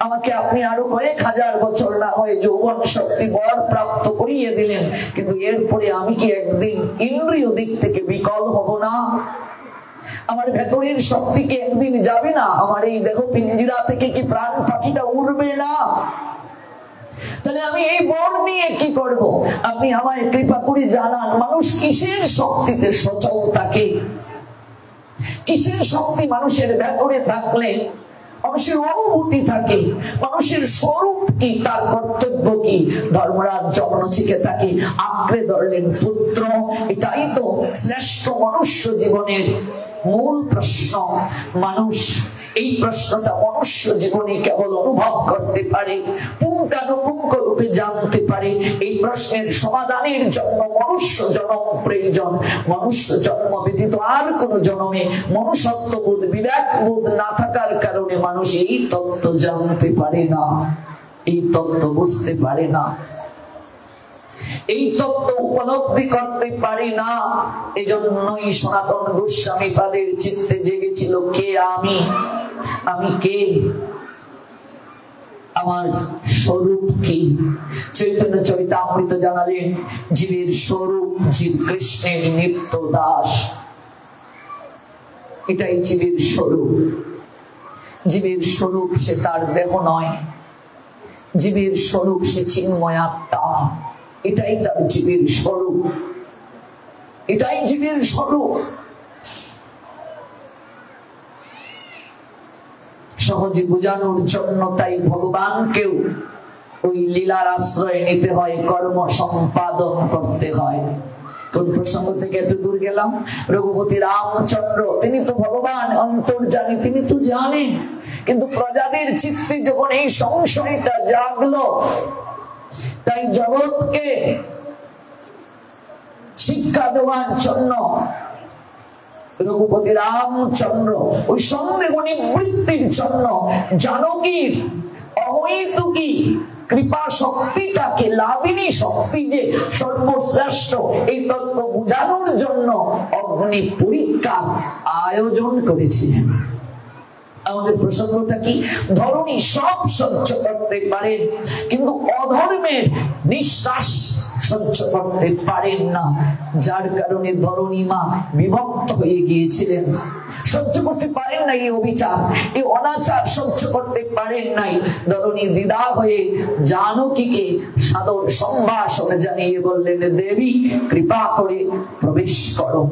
আমাকে আপনি আরো কয়েক হাজার বছর না হয় যৌবন শক্তি বর প্রাপ্ত করিয়ে দিলেন, কিন্তু এরপরে আমি কি একদিন ইন্দ্রিয় দিক থেকে বিকল হব না? আমার ভেতরের শক্তি কি একদিন যাবে না? আমার এই দেহ পিঞ্জিরা থেকে কি প্রাণ পাখিটা উড়বে না? তাহলে আমি এই বর নিয়ে কি করব? আপনি আমায় কৃপা করে জানান, মানুষ কিসের শক্তিতে সচল থাকে? কিসের শক্তি মানুষের ভেতরে থাকলে মানুষের অনুভূতি থাকে? মানুষের স্বরূপ কি, তার কর্তব্য কি? ধর্মরাজ যম নচিকেতাকে আঁকড়ে ধরলেন। পুত্র, এটাই তো শ্রেষ্ঠ মনুষ্য জীবনের মূল প্রশ্ন। মানুষ এই প্রশ্নটা মনুষ্য জীবনে কেবল অনুভব করতে পারে, পুঙ্খানুপুঙ্খ রূপে জানতে পারে। এই প্রশ্নের সমাধানের জন্য মনুষ্য জন্ম প্রয়োজন। মনুষ্য জন্ম ব্যতীত আর কোন জন্মে মনুষ্যত্ববোধ, বিবেকবোধ না থাকার কারণে মানুষ এই তত্ত্ব জানতে পারে না, এই তত্ত্ব বুঝতে পারে না, এই তত্ত্ব উপলব্ধি করতে পারি না। এজন্যই সনাতন গোস্বামী পাদের চিত্তে জেগেছিল, কে আমি? আমি কে? আমার স্বরূপ কি? চৈতন্য চরিতামৃত জানালেন, জীবের স্বরূপ জীব কৃষ্ণের নিত্য দাস। এটাই জীবের স্বরূপ। জীবের স্বরূপ সে তার দেহ নয়, জীবের স্বরূপ সে চিন্ময় আত্মা। এটাই তার জীবের স্বরূপ, এটাই জীবের স্বরূপ। সহজে বোঝানোর জন্য তাই ভগবানকেও ওই লীলার আশ্রয় নিতে হয়, কর্ম সম্পাদন করতে হয়। কোন প্রসঙ্গ থেকে এত দূর গেলাম? রঘুপতি রামচন্দ্র, তিনি তো ভগবান অন্তর্যামী, তিনি তো জানেন, কিন্তু প্রজাদের চিত্তে যখন এই সংশয়টা জাগলো, তাই জগৎকে শিক্ষা দেওয়ার জন্য রঘুপতি রামচন্দ্র ওই সন্দেহ নিবৃত্তির জন্য জানকীর অহৈতুকী কৃপা শক্তিটাকে, লাভিনী শক্তি যে সর্বশ্রেষ্ঠ, এই তত্ত্ব বোঝানোর জন্য অগ্নি পরীক্ষার আয়োজন করেছিলেন। আমাদের প্রসঙ্গটা কি? ধরনী সব সহ্য করতে পারেন, কিন্তু অধর্মের নিঃশ্বাস সহ্য করতে পারেন না, যার কারণে ধরনী মা বিভক্ত হয়ে গিয়েছিলেন। সহ্য করতে পারেন নাই এই অবিচার, এই অনাচার সহ্য করতে পারেন নাই। ধরনী দ্বিধা হয়ে জানকীকে সাদর সম্ভাষণ জানিয়ে বললেন, দেবী কৃপা করে প্রবেশ করো।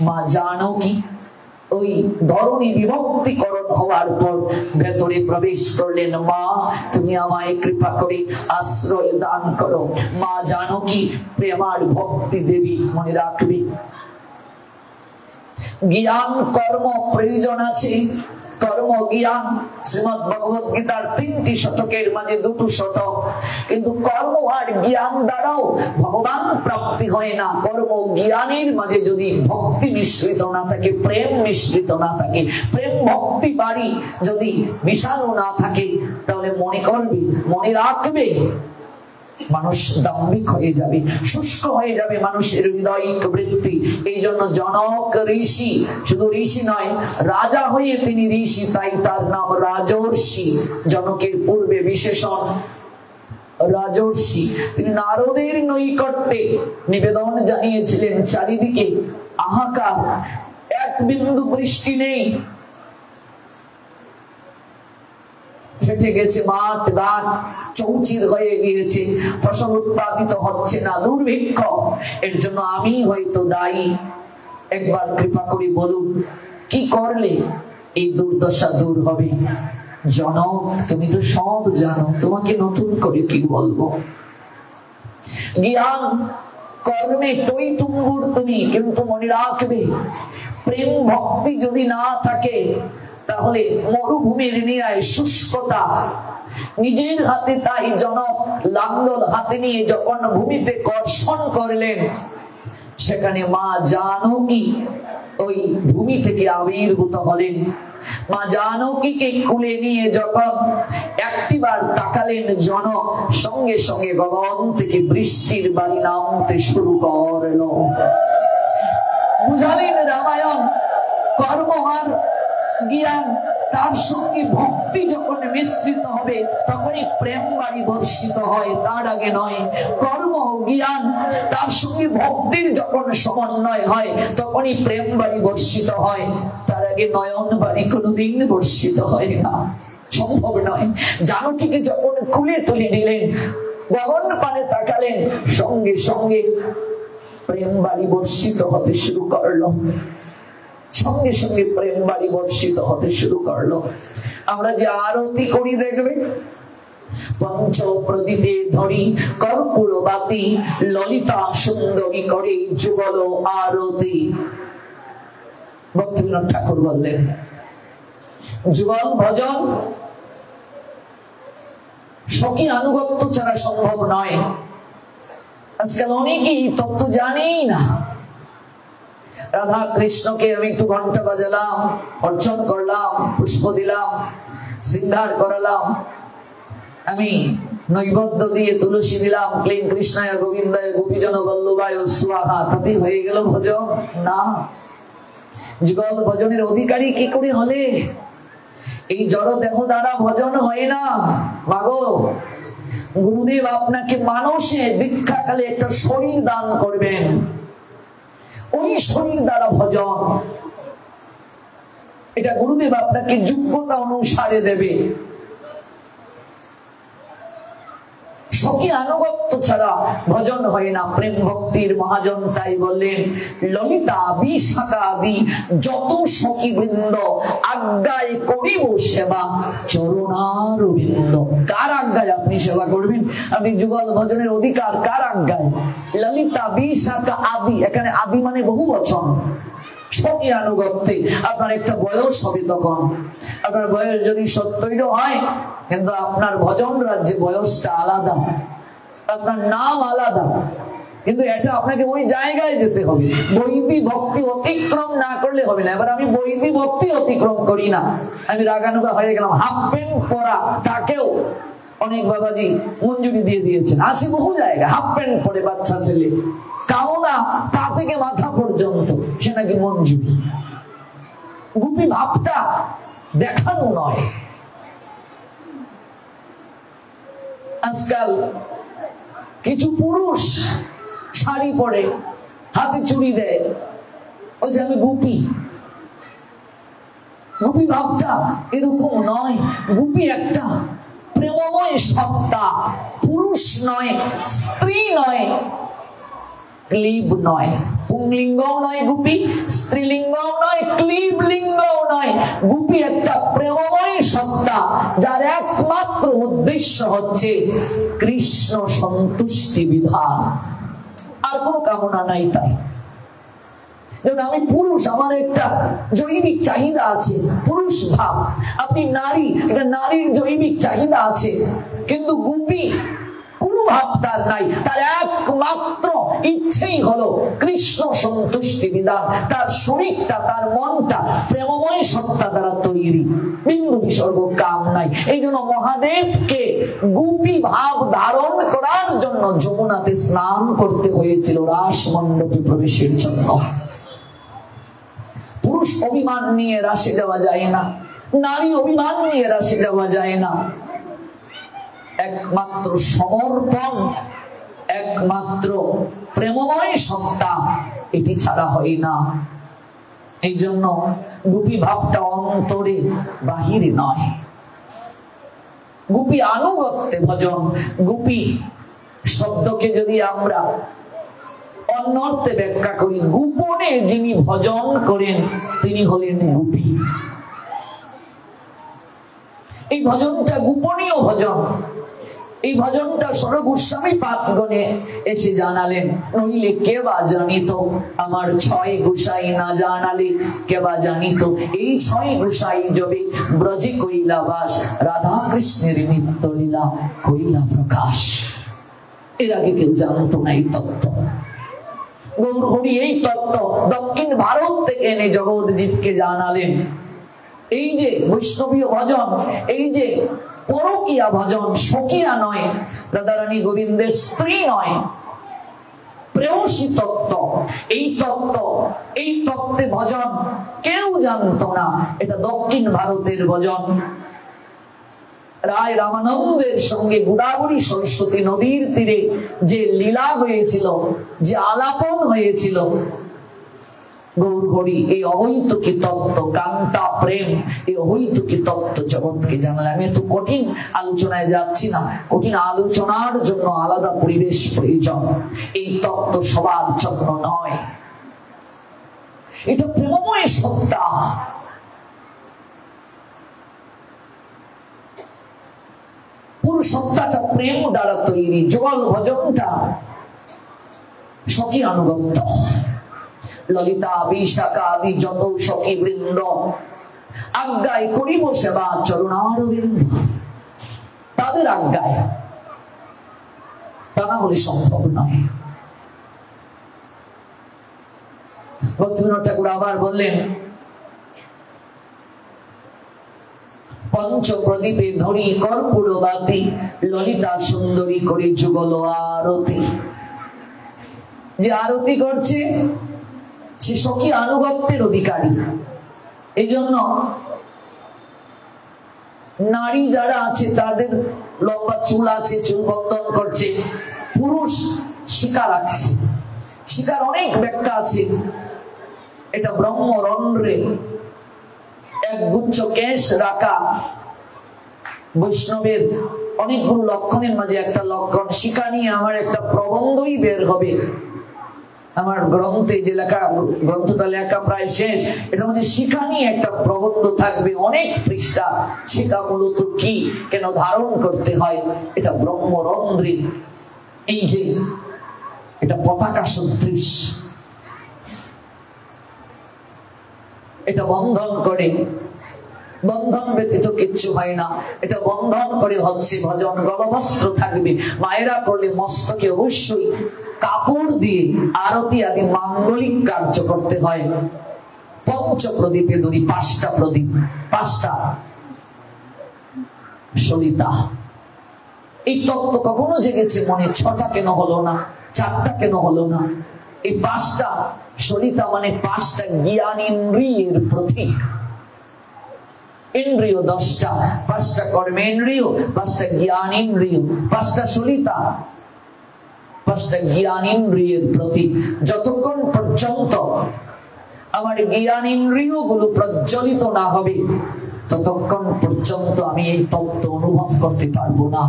মা জানকী ওই ধরনী বিভক্তিকরণ হওয়ার পর ভেতরে প্রবেশ করলেন। মা তুমি আমায় কৃপা করে আশ্রয় দান করো। মা জানকী প্রেমার ভক্তি দেবী, মনে রাখবে। জ্ঞান কর্ম প্রয়োজন আছে। কর্ম জ্ঞান শ্রীমদ ভগবত গীতার 3টি শতকের মাঝে 2টো শতক, কিন্তু কর্ম আর জ্ঞান দ্বারাও ভগবান প্রাপ্তি হয় না। কর্ম জ্ঞানের মাঝে যদি ভক্তি মিশ্রিত না থাকে, প্রেম মিশ্রিত না থাকে, প্রেম ভক্তি বাড়ি যদি মিশানো না থাকে, তাহলে মনে করবে, মনে রাখবে, মানুষ দাম্ভিক হয়ে যাবে, শুষ্ক হয়ে যাবে মানুষের হৃদয়িক বৃত্তি। এই জন্য জনক ঋষি, শুধু ঋষি নয়, রাজা হয়ে তিনি ঋষি, তাই তার নাম রাজর্ষি। জনকের পূর্বে বিশেষণ রাজর্ষি। তিনি নারদের নৈকট্যে নিবেদন জানিয়েছিলেন। চারিদিকে হাহাকার, এক বিন্দু বৃষ্টি নেই, ফেটে গেছে মাঠ ঘাট, চৌচির হয়ে গিয়েছে, ফসল উৎপাদিত হচ্ছে না, দুর্ভিক্ষ। এর জন্য আমি হয়তো দায়ী। একবার কৃপা করে বলুন, কি করলে এই দুর্দশা দূর হবে? জনক তুমি তো সব জানো, তোমাকে নতুন করে কি বলবো? জ্ঞান কর্মে টইটুম্বুর তুমি, কিন্তু মনে রাখবে, প্রেম ভক্তি যদি না থাকে তাহলে মরুভূমির ন্যায় শুষ্কতা। নিজের হাতে তাই জনক লাঙ্গল হাতে নিয়ে যখন ভূমিতে কর্ষণ করলেন, সেখানে মা জানকী ওই ভূমি থেকে আবির্ভূত হলেন। মা জানকীকে কুলে নিয়ে যখন একটিবার তাকালেন জনক, সঙ্গে সঙ্গে গগন থেকে বৃষ্টির বাড়ি নামতে শুরু করলো। বুঝালেন রামায়ণ, কর্ম আর জ্ঞান তার সঙ্গে ভক্তি যখন মিশ্রিত হবে তখনই প্রেম বাড়ি বর্ষিত হয়, তার আগে নয়। কর্ম জ্ঞান তার সঙ্গে ভক্তির যখন সমন্বয় হয় তখনই প্রেম বাড়ি বর্ষিত হয়, তার আগে নয়ন বাড়ি কোনোদিন বর্ষিত হয় না, সম্ভব নয়। জানকীকে যখন খুলে তুলে নিলেন, গগন পানে তাকালেন, সঙ্গে সঙ্গে প্রেম বাড়ি বর্ষিত হতে শুরু করলো। সঙ্গে সঙ্গে প্রেম বাড়ি বর্ষিত হতে শুরু করলো। আমরা যে আরতি করি দেখবে, পঞ্চ প্রদীপে ধরি কর্পূর বাতি, ললিতা সুন্দরী করে যুগল আরতি। ভক্তিবিনোদ ঠাকুর বললেন, যুগল ভজন সখী আনুগত্য ছাড়া সম্ভব নয়। আজকাল অনেকেই তত্ত্ব জানেই না। রাধা কৃষ্ণকে আমি একটু ঘন্টা বাজালাম, অর্চন করলাম, পুষ্প দিলাম, শৃঙ্গার করালাম, আমি নৈবেদ্য দিয়ে তুলসী দিলাম, ক্লীন কৃষ্ণায় গোবিন্দায় গোপীজন বল্লভায় স্বাহা, তাতেই হয়ে গেল ভজন? না। যুগল ভজনের অধিকারী কি করে হলে? এই জড় দেহ দ্বারা ভজন হয় না। মাগো, গুরুদেব আপনাকে মানসে দীক্ষাকালে একটা শরীর দান করবেন, ওই শরীর দ্বারা ভজন, এটা গুরুদেব আপনাকে যোগ্যতা অনুসারে দেবে। সখী আনুগত্য ছাড়া ভজন হয় না। প্রেম ভক্তির মহাজন তাই বললেন, ললিতা বিশাখা আদি যত সখী বৃন্দ আজ্ঞায় করিব সেবা চরণার বৃন্দ। কার আজ্ঞায় আপনি সেবা করবেন? আপনি যুগল ভজনের অধিকার কার আজ্ঞায়? ললিতা বিশাখা আদি, এখানে আদি মানে বহু বচন। সখী আনুগত্যে আপনার একটা বয়স হবে, তখন আপনার বয়স যদি 70 হয়, কিন্তু আপনার ভজন রাজ্যে বয়সটা আলাদা, আপনার নাম আলাদা, কিন্তু এটা আপনাকে ওই জায়গায় যেতে হবে। বৈদিক ভক্তি অতিক্রম না করলে হবে না। এবার আমি বৈদিক ভক্তি অতিক্রম করি না, আমি রাগানুগা হয়ে গেলাম। হাফ প্যান্ট পরা তাকেও অনেক বাবাজি মঞ্জুরি দিয়ে দিয়েছেন, আছে বহু জায়গায়। হাফ প্যান্ট পরে বাচ্চা ছেলে, কামনা পা থেকে মাথা পর্যন্ত পর্যন্ত সে নাকি মঞ্জুরি। গোপী ভাবটা দেখানো নয়। আজকাল কিছু পুরুষ শাড়ি পরে, হাতে চুড়ি দেয়, বলছে আমি গোপী। গোপী ভাবটা এরকম নয়। গোপী একটা প্রেমময় সত্তা, পুরুষ নয়, স্ত্রী নয়, ক্লীব নয়, পুংলিঙ্গও নয় গোপী, স্ত্রীলিঙ্গও নয়, ক্লীব লিঙ্গও নয়। গোপী একটা প্রেমময় সত্তা, যার একমাত্র উদ্দেশ্য হচ্ছে কৃষ্ণ সন্তুষ্টি বিধান, আর কোনো কামনা নাই। তাই আমি পুরুষ, আমার একটা জৈবিক চাহিদা আছে, পুরুষ ভাব। আপনি নারী, এটা নারীর জৈবিক চাহিদা আছে। কিন্তু গোপী কোন ভাব তার নাই, তার একমাত্র ইচ্ছেই হলো কৃষ্ণ সন্তুষ্টি বিধান। তার শরীরটা, তার মনটা প্রেমময় সত্তা দ্বারা তৈরি, বিন্দু বিসর্গ কাম নাই। এই জন্য মহাদেবকে গোপী ভাব ধারণ করার জন্য যমুনাতে স্নান করতে হয়েছিল রাস মণ্ডপে প্রবেশের জন্য। পুরুষ অভিমান নিয়ে রাসে যাওয়া যায় না, নারী অভিমান নিয়ে রাসে যাওয়া যায় না। একমাত্র সমর্পণ, একমাত্র প্রেমময় সত্তা, এটি ছাড়া হয় না। এই জন্য গোপী ভাবটা অন্তরে বাহিরে নয়। গোপী আনুগত্যে ভজন। গোপী শব্দকে যদি আমরা অন্য অর্থে ব্যাখ্যা করি, গোপনে যিনি ভজন করেন তিনি হলেন গোপী। এই ভজনটা গোপনীয় ভজন। এই ভজনটা সর গোস্বামী পাঠগণে এসে জানালেন, নইলে কে বা জানিত, আমার ছয় গোসাই না জানালে কে বা জানিত। এই ছয় গোসাই যবে ব্রজে কইলা বাস, রাধা কৃষ্ণের নিত্য লীলা কইলা প্রকাশ। এর আগে কেউ জানতো না এই তত্ত্ব। গৌর হরি এই তত্ত্ব দক্ষিণ ভারত থেকে এনে জগৎজিৎকে জানালেন। এই যে বৈষ্ণবীয় ভজন, এই যে পরকীয়া ভজন, সখীয়া নয়, রাধারানী গোবিন্দের স্ত্রী নয়, প্রেয়সী তত্ত্ব, এই তত্ত্ব, এই তত্ত্বে ভজন কেউ জানতো না। এটা দক্ষিণ ভারতের ভজন। রায় রামানন্দের সঙ্গে গোদাবরী সরস্বতী নদীর তীরে যে লীলা হয়েছিল, যে আলাপন হয়েছিল, গৌর হরি এই অহৈতুকী তত্ত্ব, কান্তা প্রেম, এই অহৈতুকী তত্ত্ব জগৎকে জানালে। আমি একটু কঠিন আলোচনায় যাচ্ছি না, কঠিন আলোচনার জন্য আলাদা পরিবেশ প্রয়োজন। এই তত্ত্ব সবার জন্য নয়, এটা প্রেমময় সত্তা। পুরো সত্তাটা প্রেম দ্বারা তৈরি। যুগল ভজনটা সখী আনুগত্য। ললিতা বিশাখা আদি যত সখী বৃন্দ আজ্ঞায় করিব সেবা চরণারবিন্দ, তাদের আজ্ঞায়, তা না হলে সম্ভব নয়। ভক্তিবিনোদ ঠাকুর আবার বললেন, পঞ্চ প্রদীপে ধরি কর্পূর বাতি, ললিতা সুন্দরী করে যুগল আরতি। যে আরতি করছে সে সখী আনুগত্যের অধিকারী। এই জন্য নারী যারা আছে তাদের লম্বা চুল আছে, চুল বন্ধন করছে। পুরুষ শিকার রাখছে। শিকার অনেক ব্যাখ্যা আছে। এটা ব্রহ্মরন্ধ্রে এক গুচ্ছ কেশ রাখা, বৈষ্ণবের অনেকগুলো লক্ষণের মাঝে একটা লক্ষণ। শিকা নিয়ে আমার একটা প্রবন্ধই বের হবে। আমার গ্রন্থে যে লেখা, গ্রন্থটা লেখা প্রায় শেষ, এটার মধ্যে শিখা নিয়ে একটা প্রবন্ধ থাকবে, অনেক পৃষ্ঠা। শিখা মূলত কি, কেন ধারণ করতে হয়, এটা ব্রহ্মরন্ধ্রে, এই যে এটা পতাকা সদৃশ, এটা বন্ধন করে। বন্ধন ব্যতীত কিচ্ছু হয় না। এটা বন্ধন করে হচ্ছে ভজন। গলবস্ত্র থাকবে। মায়েরা করলে মস্তকে অবশ্যই কাপড় দিয়ে আরতি আদি মাঙ্গলিক কার্য করতে হয়। পঞ্চ প্রদীপে ধরি, 5টা প্রদীপ, 5টা সলিতা। এই তত্ত্ব কখনো জেগেছে মনে, 6টা কেন হলো না, 4টা কেন হলো না? এই 5টা সলিতা মানে পাঁচটা জ্ঞান ইন্দ্রিয়ের প্রতীক। ইন্দ্রিয় 10টা, 5টা কর্মেন্দ্রিয়, 5টা জ্ঞান ইন্দ্রিয়, 5টা সলিতা, 5টা জ্ঞান ইন্দ্রিয়ের প্রতীক। যতক্ষণ পর্যন্ত আমার জ্ঞান ইন্দ্রিয় গুলো প্রজ্বলিত না হবে ততক্ষণ পর্যন্ত আমি এই তত্ত্ব অনুভব করতে পারবো না।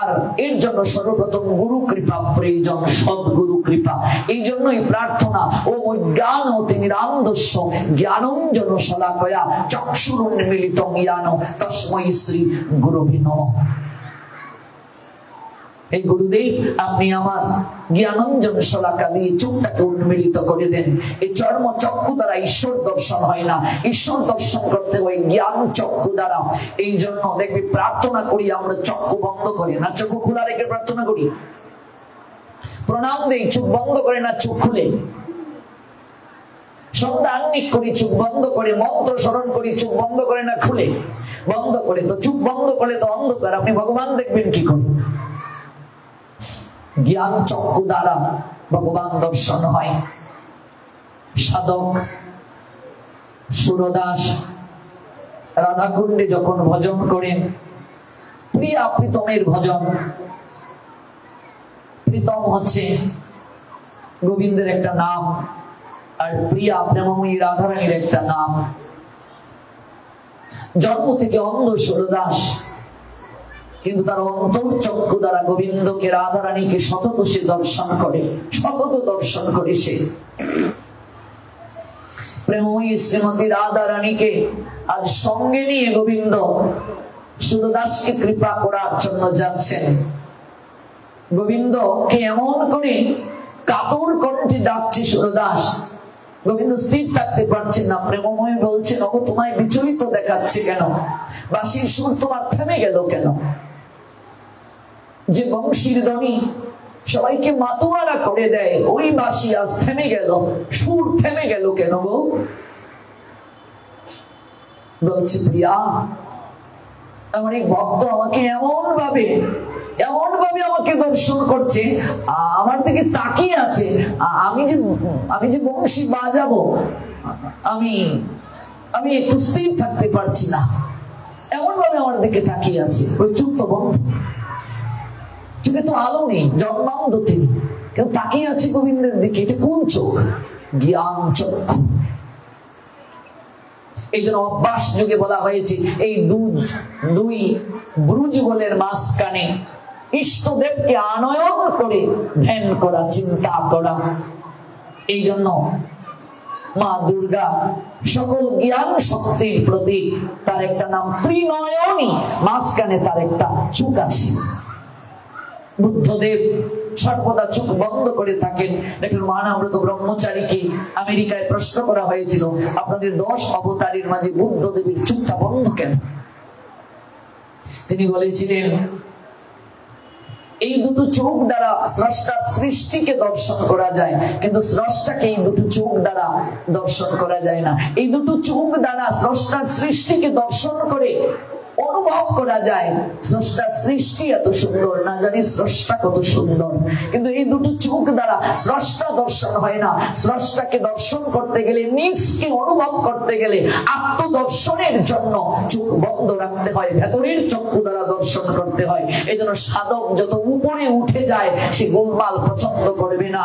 আর এর জন্য সর্বপ্রথম গুরু কৃপা প্রয়োজন, সদ্গুরু কৃপা। এই জন্যই প্রার্থনা ও জ্ঞান তিমিরান্ধস্য জ্ঞানঞ্জন শলাকয়া চক্ষুরুন্মিলিতং জ্ঞান তস্मै শ্রী গুরুবে নমঃ। এই গুরুদেব আপনি আমার জ্ঞানঞ্জন শলাকা দিয়ে চোখটাকে উন্মিলিত করে দেন। এই চর্ম চক্ষু দ্বারা ঈশ্বর দর্শন হয় না, ঈশ্বর দর্শন করতে হয় জ্ঞান চক্ষু দ্বারা। এই জন্য দেখবি প্রার্থনা করি আমরা চক্ষু বন্ধ করি না, চক্ষু খোলা রেখে প্রার্থনা করি। প্রণাম দেই চোখ বন্ধ করে না, চোখ খুলে। সন্ধ্যা আহ্নিক করি চোখ বন্ধ করে, মন্ত্র স্মরণ করি চোখ বন্ধ করে না খুলে। বন্ধ করে তো চোখ বন্ধ করে তো অন্ধকার, আপনি ভগবান দেখবেন কি করে? জ্ঞান চক্ষু দ্বারা ভগবান দর্শন হয়। সাধক সুরদাস রাধাকুণ্ডে যখন ভজন করেন, প্রিয়া প্রীতমের ভজন, প্রীতম হচ্ছে গোবিন্দের একটা নাম, আর প্রিয়া প্রেমময়ী রাধারানীর একটা নাম। জন্ম থেকে অন্ধ সুরদাস, কিন্তু তার অন্তর চক্ষু দ্বারা গোবিন্দকে রাধারানীকে সতত সে দর্শন করে, সতত দর্শন করে। সে প্রেমময়ী শ্রীমতী রাধারানীকে আজ সঙ্গে নিয়ে গোবিন্দ সুরদাসকে কৃপা করার জন্য যাচ্ছেন। গোবিন্দকে এমন করে কাতর কণ্ঠে ডাকছে সুরদাস, গোবিন্দ স্থির থাকতে পারছেন না। প্রেমময়ী বলছেন, ওগো তোমায় বিচলিত দেখাচ্ছে কেন? বাঁশির সুর তোমার থেমে গেল কেন? যে বংশীর ধ্বনি সবাইকে মাতোয়ারা করে দেয়, ওই বাঁশি আজ থেমে গেল, সুর থেমে গেল কেন গো? বলছে, প্রিয়া আমার এক ভক্ত আমাকে এমন ভাবে আমাকে দর্শন করছে, আমার দিকে তাকিয়ে আছে, আমি যে বংশী বাজাবো, আমি একটু স্থির থাকতে পারছি না, এমন ভাবে আমার দিকে তাকিয়ে আছে। ওই চোখ তো বন্ধ, চোখে তো আলো নেই, জন্মান্ধ তিনি, কেউ তাকিয়ে আছে গোবিন্দের দিকে। এটা কোন চোখ? জ্ঞান চক্ষু। এই জন্য অভ্যাস যুগে বলা হয়েছে এই দুই ব্রুজগলের মাঝখানে ইষ্টদেবকে আনয়ন করে ধ্যান করা, চিন্তা করা। এই জন্য মা দুর্গা সকল জ্ঞান শক্তির প্রতীক, তার একটা নাম ত্রিনয়নী, মাঝখানে তার একটা চোখ আছে। বুদ্ধদেব সর্বদা চোখ বন্ধ করে থাকেন। ডক্টর মহানামৃত ব্রহ্মচারীকে আমেরিকায় প্রশ্ন করা হয়েছিল, আপনাদের 10 অবতারের মাঝে বুদ্ধদেবের চোখটা বন্ধ কেন? তিনি বলেছিলেন, এই দুটো চোখ দ্বারা স্রষ্টার সৃষ্টিকে দর্শন করা যায়, কিন্তু স্রষ্টাকে এই দুটো চোখ দ্বারা দর্শন করা যায় না। এই দুটো চোখ দ্বারা স্রষ্টার সৃষ্টিকে দর্শন করে অনুভব করা যায় স্রষ্টার সৃষ্টি এত সুন্দর, না জানি স্রষ্টা কত সুন্দর। কিন্তু এই দুটো চোখ দ্বারা স্রষ্টা দর্শন হয় না। স্রষ্টাকে দর্শন করতে গেলে, নিজকে অনুভব করতে গেলে, আত্মদর্শনের জন্য চোখ বন্ধ রাখতে হয়, ভেতরের চক্ষু দ্বারা দর্শন করতে হয়। এই জন্য সাধক যত উপরে উঠে যায়, সে গোলমাল পছন্দ করবে না,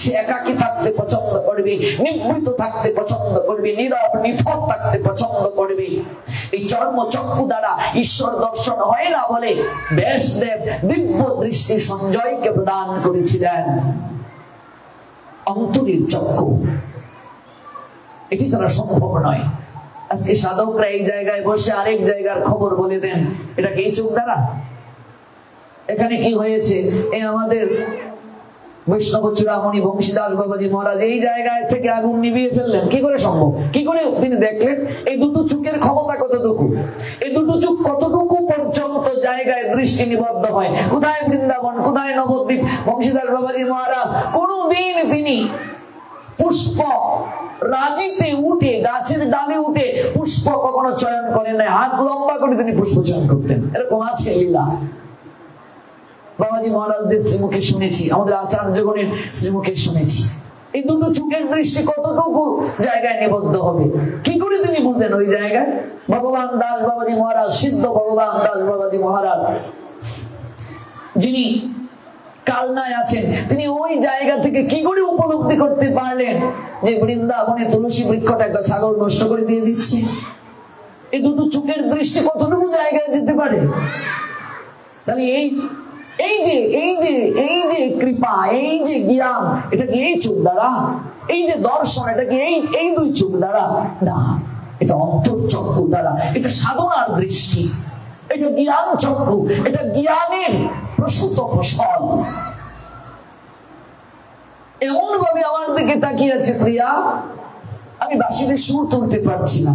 সে একাকী থাকতে পছন্দ করবে, নিবৃত থাকতে পছন্দ করবে, নীরব নিথর থাকতে পছন্দ করবে। এই চর্ম চক্ষু দ্বারা ঈশ্বর দর্শন হয় না বলে ব্যাসদেব দিব্য দৃষ্টি সঞ্জয়কে প্রদান করেছিলেন। অন্তরের চক্ষু, এটি তারা সম্ভব নয়। আজকে সাধকরা এই জায়গায় বসে আরেক জায়গার খবর বলে দেন, এটা কি চোখ দ্বারা? এখানে কি হয়েছে? এই আমাদের বৈষ্ণব চূড়ামণি বংশীদাস বাবাজি মহারাজ এই জায়গায় থেকে আগুন নিভিয়ে ফেললেন, কি করে সম্ভব? কি করে তিনি দেখলেন? এই দুটো চোখের ক্ষমতা কতটুকু, এই দুটো চোখ কতটুকু পর্যন্ত জায়গায় দৃষ্টি নিবদ্ধ হয়। কোথায় বৃন্দাবন, কোথায় নবদ্বীপ? বংশীদাস বাবাজি মহারাজ কোনদিন তিনি পুষ্প রাজিতে উঠে, গাছের ডালে উঠে পুষ্প কখনো চয়ন করেন নাই। হাত লম্বা করে তিনি পুষ্প চয়ন করতেন, এরকম আছে লীলা। বাবাজি মহারাজদের শ্রীমুখে শুনেছি, আমাদের আচার্যগণের শ্রীমুখে শুনেছি। এই দুটো চোখের দৃষ্টি কতটুকু জায়গায় নিবদ্ধ হবে, কি করে তিনি বুঝলেন ওই জায়গায়? ভগবান দাস বাবাজি মহারাজ, সিদ্ধ ভগবান দাস বাবাজি মহারাজ, যিনি কালনায় আছেন, তিনি ওই জায়গা থেকে কি করে উপলব্ধি করতে পারলেন যে বৃন্দাবনে তুলসী বৃক্ষটা একটা ছাগল নষ্ট করে দিয়ে দিচ্ছে? এই দুটো চোখের দৃষ্টি কতটুকু জায়গায় যেতে পারে? তাহলে এই যে কৃপা, এই যে জ্ঞান, এটা কি এই চোখ দ্বারা? এই যে দর্শন, এটা কি এই দুই চোখ দ্বারা? না, এটা অন্তর্চক্ষু দ্বারা, এটা সাধনার দৃষ্টি, এটা জ্ঞান চক্ষু, এটা জ্ঞানের প্রসূত ফসল। এমন ভাবে আমার দিকে তাকিয়ে আছে প্রিয়া, আমি বাঁশিতে সুর তুলতে পারছি না।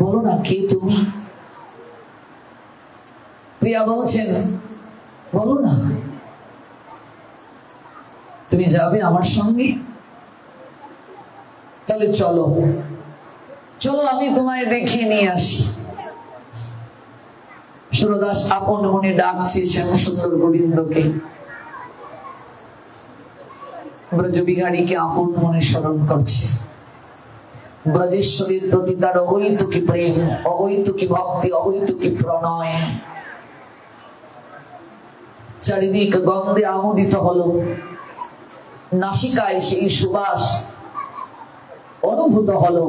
বলো না কে তুমি? প্রিয়া বলছেন, বলো না তুমি যাবে আমার সঙ্গে? তাহলে চলো চলো, আমি তোমায় দেখিয়ে নিয়ে আসি। সুরদাস আপন মনে ডাকছে শ্যাম সুন্দর গোবিন্দকে, ব্রজবিহারীকে আপন মনে স্মরণ করছে। ব্রজেশ্বরীর প্রতি তার অহৈতুকী প্রেম, অহৈতুকী ভক্তি, অহৈতুকী প্রণয় চারিদিক গন্ধে আমোদিত হলো। নাসিকায় সেই সুবাস অনুভূত হলো।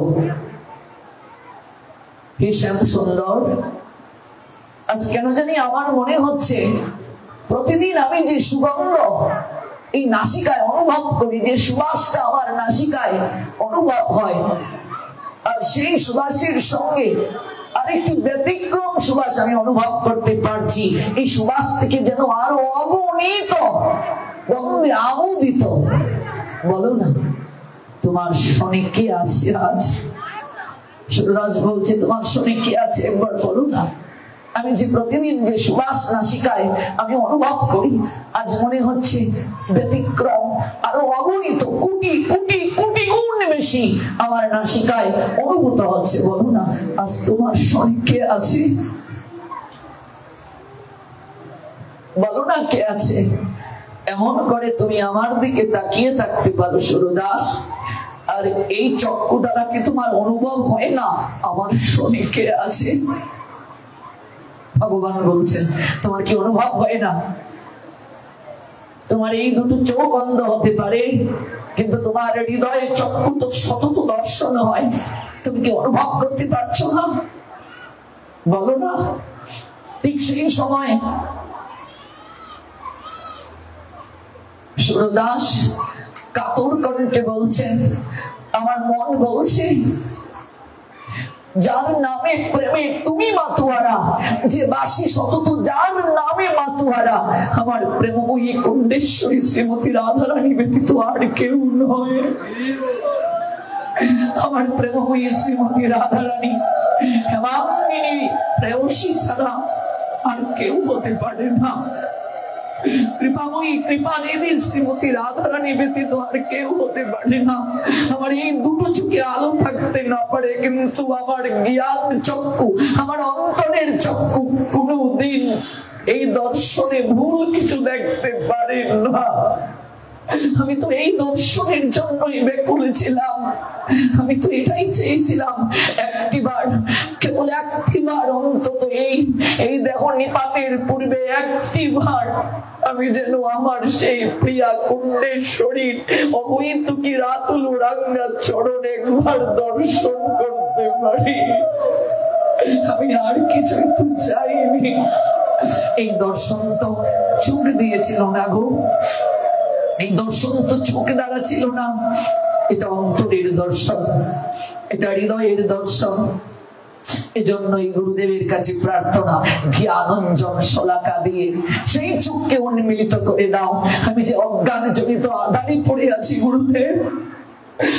হে শ্যাম সুন্দর, আজ কেন জানি আমার মনে হচ্ছে প্রতিদিন আমি যে সুগন্ধ এই নাসিকায় অনুভব করি, যে সুবাসটা আমার নাসিকায় অনুভব হয়, আর সেই সুবাসের সঙ্গে আরেকটি ব্যতিক্রম সুবাস আমি অনুভব করতে পারছি। এই সুবাস থেকে যেন আরো অগণিত গন্ধে আমোদিত। বলো না তোমার শোনে কে আছে আজ? সুররাজ বলছে, তোমার শোনে কে আছে একবার বলো না। আমি যে প্রতিদিন যে সুবাস নাসিকায় আমি অনুভব করি, আজ মনে হচ্ছে ব্যতিক্রম, আরো অগণিত কোটি কোটি কোটি গুণ বেশি আমার নাসিকায় অনুভূত হচ্ছে। বলো না আজ তোমার শোনে কে আছে? বলো না কে আছে? এমন করে তুমি আমার দিকে তাকিয়ে থাকতে পারো সুরদাস, আর এই চক্ষু দ্বারা কি তোমার অনুভব হয় না আমার শোনে কে আছে? ভগবান বলছেন, তোমার কি অনুভব হয় না? তোমার এই দুটো চোখ অন্ধ হতে পারে, কিন্তু তোমার হৃদয়ে চক্ষু তো সতত দর্শন হয়। তুমি কি অনুভব করতে পারছো না? বলো না। ঠিক সেই সময় সুরদাস কাতর কণ্ঠে বলছেন, আমার মন বলছে, যার নামে প্রেমে তুমি মাতুয়ারা, যে বাসি সতত যার নামে মাতুয়ারা, আমার প্রেমময়ী কুণ্ডেশ্বরী শ্রীমতী রাধারানী ব্যতীত আর কেউ নয়। আমার প্রেমময়ী শ্রীমতী রাধারানী হেমাঙ্গিনী প্রেয়সী ছাড়া আর কেউ হতে পারে না। কৃপাময়ী কৃপানিধি শ্রীমতী রাধারানী ব্যতীত আর কেউ হতে পারে না। আমার এই দুটো চোখে আলো থাকতে না পারে, কিন্তু আমার জ্ঞান চক্ষু, আমার অন্তরের চক্ষু কোনদিন এই দর্শনে ভুল কিছু দেখতে পারে না। আমি তো এই দর্শনের জন্যই ব্যাকুল ছিলাম। আমি তো এটাই চেয়েছিলাম, একটিবার, কেবল একটিবার অন্তত এই দেহ নিপাতের পূর্বে একটিবার আমি যেন আমার সেই প্রিয়া কুণ্ডেশ্বরীর অবৈতুকী রাতুল রাঙ্গা চরণ একবার দর্শন করতে পারি। আমি আর কিছুই তো চাইনি। এই দর্শন তো চোখ দিয়েছিল না গো, এই দর্শন তো চোখ দ্বারা ছিল না, এটা অন্তরের দর্শন, এটা হৃদয়ের দর্শন। এজন্যই গুরুদেবের কাছে প্রার্থনা, জ্ঞানঞ্জন শলাকা দিয়ে সেই চোখকে উন্মিলিত করে দাও। আমি যে অজ্ঞান জনিত আধারে পড়ে আছি গুরুদেব,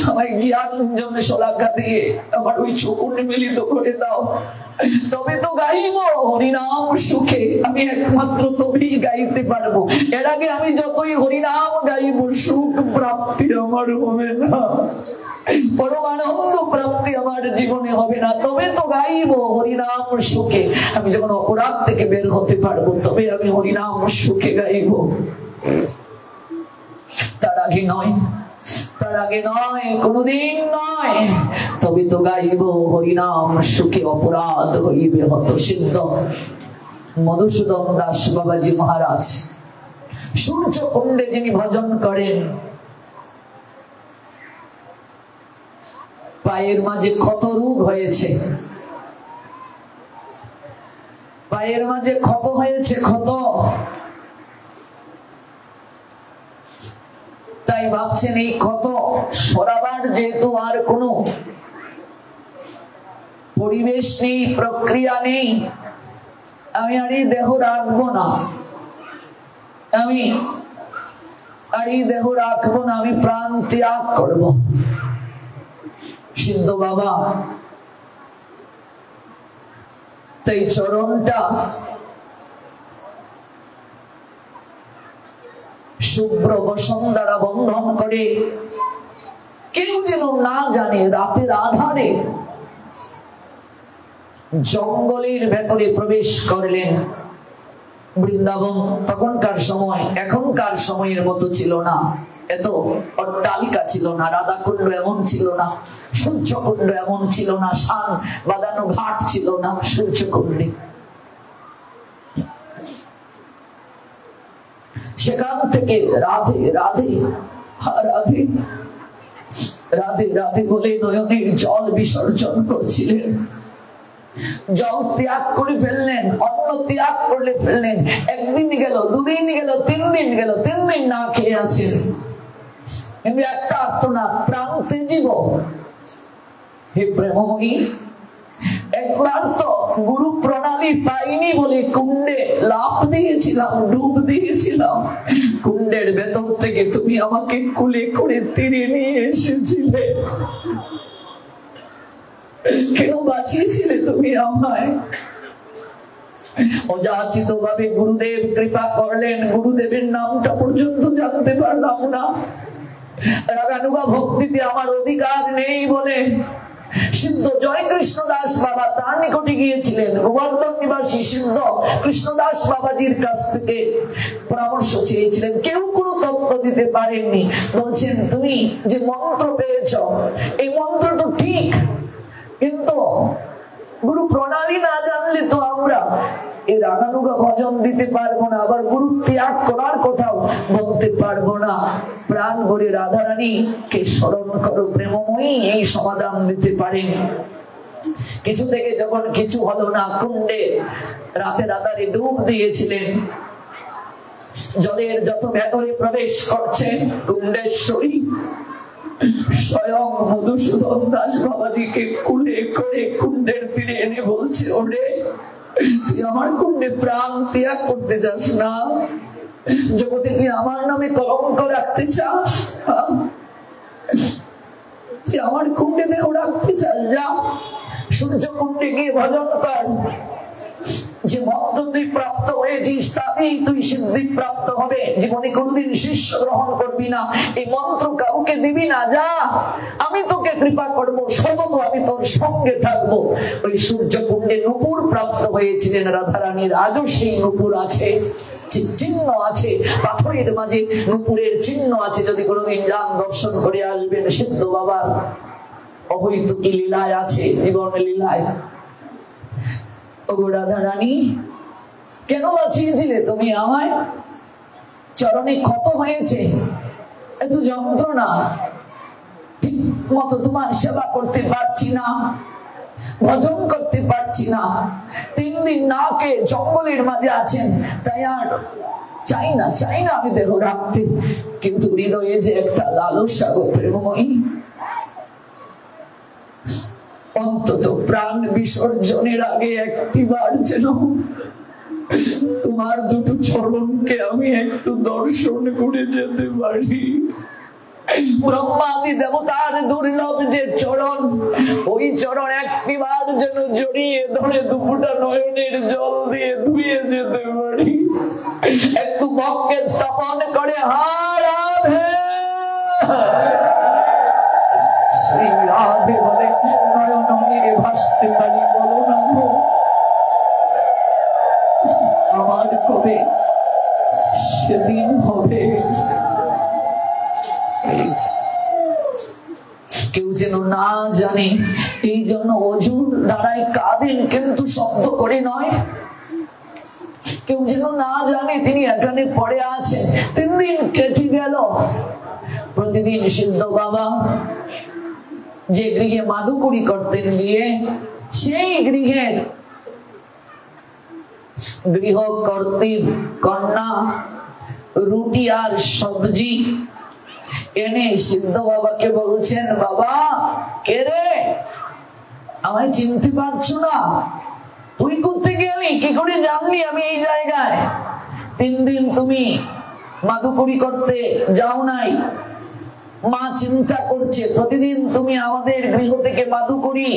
আমায় জ্ঞানঞ্জন শলাকা দিয়ে আমার ওই চোখ উন্মিলিত করে দাও। তবে তো গাইব হরিনাম সুখে, আমি একমাত্র তবেই গাইতে পারবো। এর আগে আমি যতই হরিনাম গাইব সুখ প্রাপ্তি আমার হবে না। পরমানন্দ প্রাপ্তি আমার জীবনে হবে না, তবে তো গাইব হরিনাম সুখে। আমি যখন অপরাধ থেকে বের হতে পারবো তবে আমি হরিনাম সুখে গাইব, তার আগে নয়, তার আগে নয়, কোনদিন নয়। তবে তো গাইব হরিনাম সুখে, অপরাধ হইবে হত সিদ্ধ। মধুসূদন দাস বাবাজি মহারাজ সূর্য কুণ্ডে যিনি ভজন করেন, পায়ের মাঝে ক্ষত রোগ হয়েছে, পায়ের মাঝে ক্ষত হয়েছে, ক্ষত। তাই ভাবছেন এই ক্ষত সরাবার যেহেতু আর কোনো পরিবেশ নেই, প্রক্রিয়া নেই, আমি আর এই দেহ রাখবো না, আমি আর এই দেহ রাখবো না, আমি প্রাণ ত্যাগ করব। সিদ্ধ বাবা তাই চরণটা শুভ্র বসন দ্বারা বন্ধন করে, কেউ যেন না জানে, রাতের আধারে জঙ্গলের ভেতরে প্রবেশ করলেন। বৃন্দাবন তখনকার সময় এখনকার সময়ের মতো ছিল না, এত অট্টালিকা ছিল না, রাধাকুণ্ড এমন ছিল না, সূর্যকুণ্ড এমন ছিল না, শান বাঁধানো ঘাট ছিল না সূর্যকুণ্ডে। সেখান থেকে রাধে রাধে রাধে রাধে রাধে বলে নয়নের জল বিসর্জন করছিলেন। জল ত্যাগ করে ফেললেন, অন্ন ত্যাগ করে ফেললেন। একদিন গেল, দুদিন গেল, 3 দিন গেল, 3 দিন না খেয়ে আছেন। কিন্তু একটা আর্তনাদ, প্রাণ তেজিব। হে প্রেমময়ী, একবার তো গুরু প্রণালী পাইনি বলে কুণ্ডে লাফ দিয়েছিলাম, ডুব দিয়েছিলাম। কুণ্ডের ভেতর থেকে তুমি আমাকে কুলে করে তীরে নিয়ে এসেছিলে, কেন বাঁচিয়েছিলে তুমি আমায়? অযাচিত ভাবে গুরুদেব কৃপা করলেন, গুরুদেবের নামটা পর্যন্ত জানতে পারলাম না। রাগানুগা ভক্তিতে আমার অধিকার নেই বলে সিদ্ধ জয় কৃষ্ণদাস বাবা তার নিকটে গিয়েছিলেন। গোবর্ধন নিবাসী সিদ্ধ কৃষ্ণদাস বাবাজির কাছ থেকে পরামর্শ চেয়েছিলেন, কেউ কোনো তত্ত্ব দিতে পারেননি। বলছেন, তুমি যে মন্ত্র পেয়েছ এই মন্ত্র তো ঠিক, কিন্তু গুরু প্রণালী না জানলে তো আমরা এই রাগানুগা ভজন দিতে পারবো না, আবার গুরু ত্যাগ করার কথাও বলতে পারবো না। প্রাণ ভরে রাধারানী কে স্মরণ করো, প্রেমময়ী এই সমাধান দিতে পারেন। কিছু থেকে যখন কিছু হলো না, কুণ্ডে রাতে রাতারে ডুব দিয়েছিলেন। জলের যত ভেতরে প্রবেশ করছেন কুণ্ডেশ্বরী স্বয়ং মধুসূদন দাস বাবাজিকে কুলে করে কুণ্ডের তীরে এনে বলছে, ওরে তুই আমার কুণ্ডে প্রাণ ত্যাগ করতে চাস না? জগতে তুই আমার নামে কলঙ্ক রাখতে চাস? তুই আমার কুণ্ডে দেহ রাখতে চাস? যা সূর্য কুণ্ডে গিয়ে ভজন কর। যে মন্ত্র তুই প্রাপ্ত হয়েছিস তাতেই তুই সিদ্ধি প্রাপ্ত হবে। জীবনে কোনোদিন শিষ্য গ্রহণ করবি না, এই মন্ত্র কাউকে দিবি না। যা, আমি তোকে কৃপা করবো, সতত আমি তোর সঙ্গে থাকবো। ওই সূর্য কুণ্ডে নূপুর প্রাপ্ত হয়েছিলেন রাধারানীর, আজও সেই নূপুর আছে, চিহ্ন আছে, পাথরের মাঝে নূপুরের চিহ্ন আছে। যদি কোনোদিন যান দর্শন করে আসবেন। সিদ্ধ বাবার অবৈতুকী লীলায় আছে, জীবন লীলায়। ওগো রাধারানী, কেন বাঁচিয়েছিলে তুমি আমায়? চরণে ক্ষত হয়েছে, এত যন্ত্রণা, ঠিক মতো তোমার সেবা করতে পারছি না, ভজন করতে পারছি না। 3 দিন না খেয়ে জঙ্গলের মাঝে আছেন, তাই আর চাই না আমি দেহ রাখতে। কিন্তু হৃদয়ে যে একটা লালসা গো প্রেমময়ী, অন্তত প্রাণ বিসর্জনের আগে একটিবার যেন তোমার দুটো চরণকে আমি একটু দর্শন করে যেতে পারি। ব্রহ্মাদি দেবতার দুর্লভ যে চরণ, ওই চরণ একটিবার যেন জড়িয়ে ধরে দুপুটা নয়নের জল দিয়ে ধুয়ে যেতে পারি। একটু বক্ষে স্থাপন করে হা রাধে শ্রী আসতে পারি বলো না গো। আমার কবে সেদিন হবে? কেউ যেন না জানে, এই জন্য অজুর দ্বারাই কাঁদেন, কিন্তু শব্দ করে নয়। কেউ যেন না জানে তিনি এখানে পড়ে আছেন। 3 দিন কেটে গেল। প্রতিদিন সিদ্ধ বাবা যে গৃহে মাদুকুরি করতেন গিয়ে, সেই গৃহের গৃহকর্ত্রীর কন্যা রুটি আর সবজি এনে সিদ্ধ বাবাকে বলছেন, বাবা কে রে, আমায় চিনতে পারছো না? তুই কোথা গেলি? কি করে জানলি আমি এই জায়গায়? 3 দিন তুমি মাদুকুরি করতে যাও নাই, মা চিন্তা করছে প্রতিদিন তুমি আমাদের গৃহ থেকে মাদুকুরি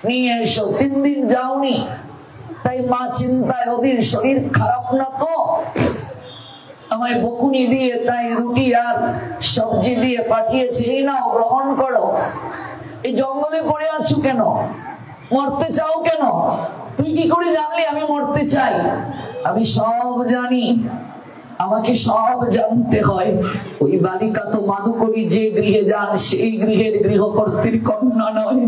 নিয়ে এসো, 3 দিন যাওনি, তাই মা চিন্তায় ওদের শরীর খারাপ না তো, আমায় বকুনি দিয়ে তাই রুটি আর সবজি দিয়ে পাঠিয়েছে, এই নাও গ্রহণ করো। এই জঙ্গলে পড়ে আছো কেন? মরতে চাও কেন? তুই কি করে জানলি আমি মরতে চাই? আমি সব জানি, আমাকে সব জানতে হয়। ওই বালিকা তো মাদুকরি যে গৃহে যান, সেই গৃহের গৃহকর্ত্রীর কন্যা নয়,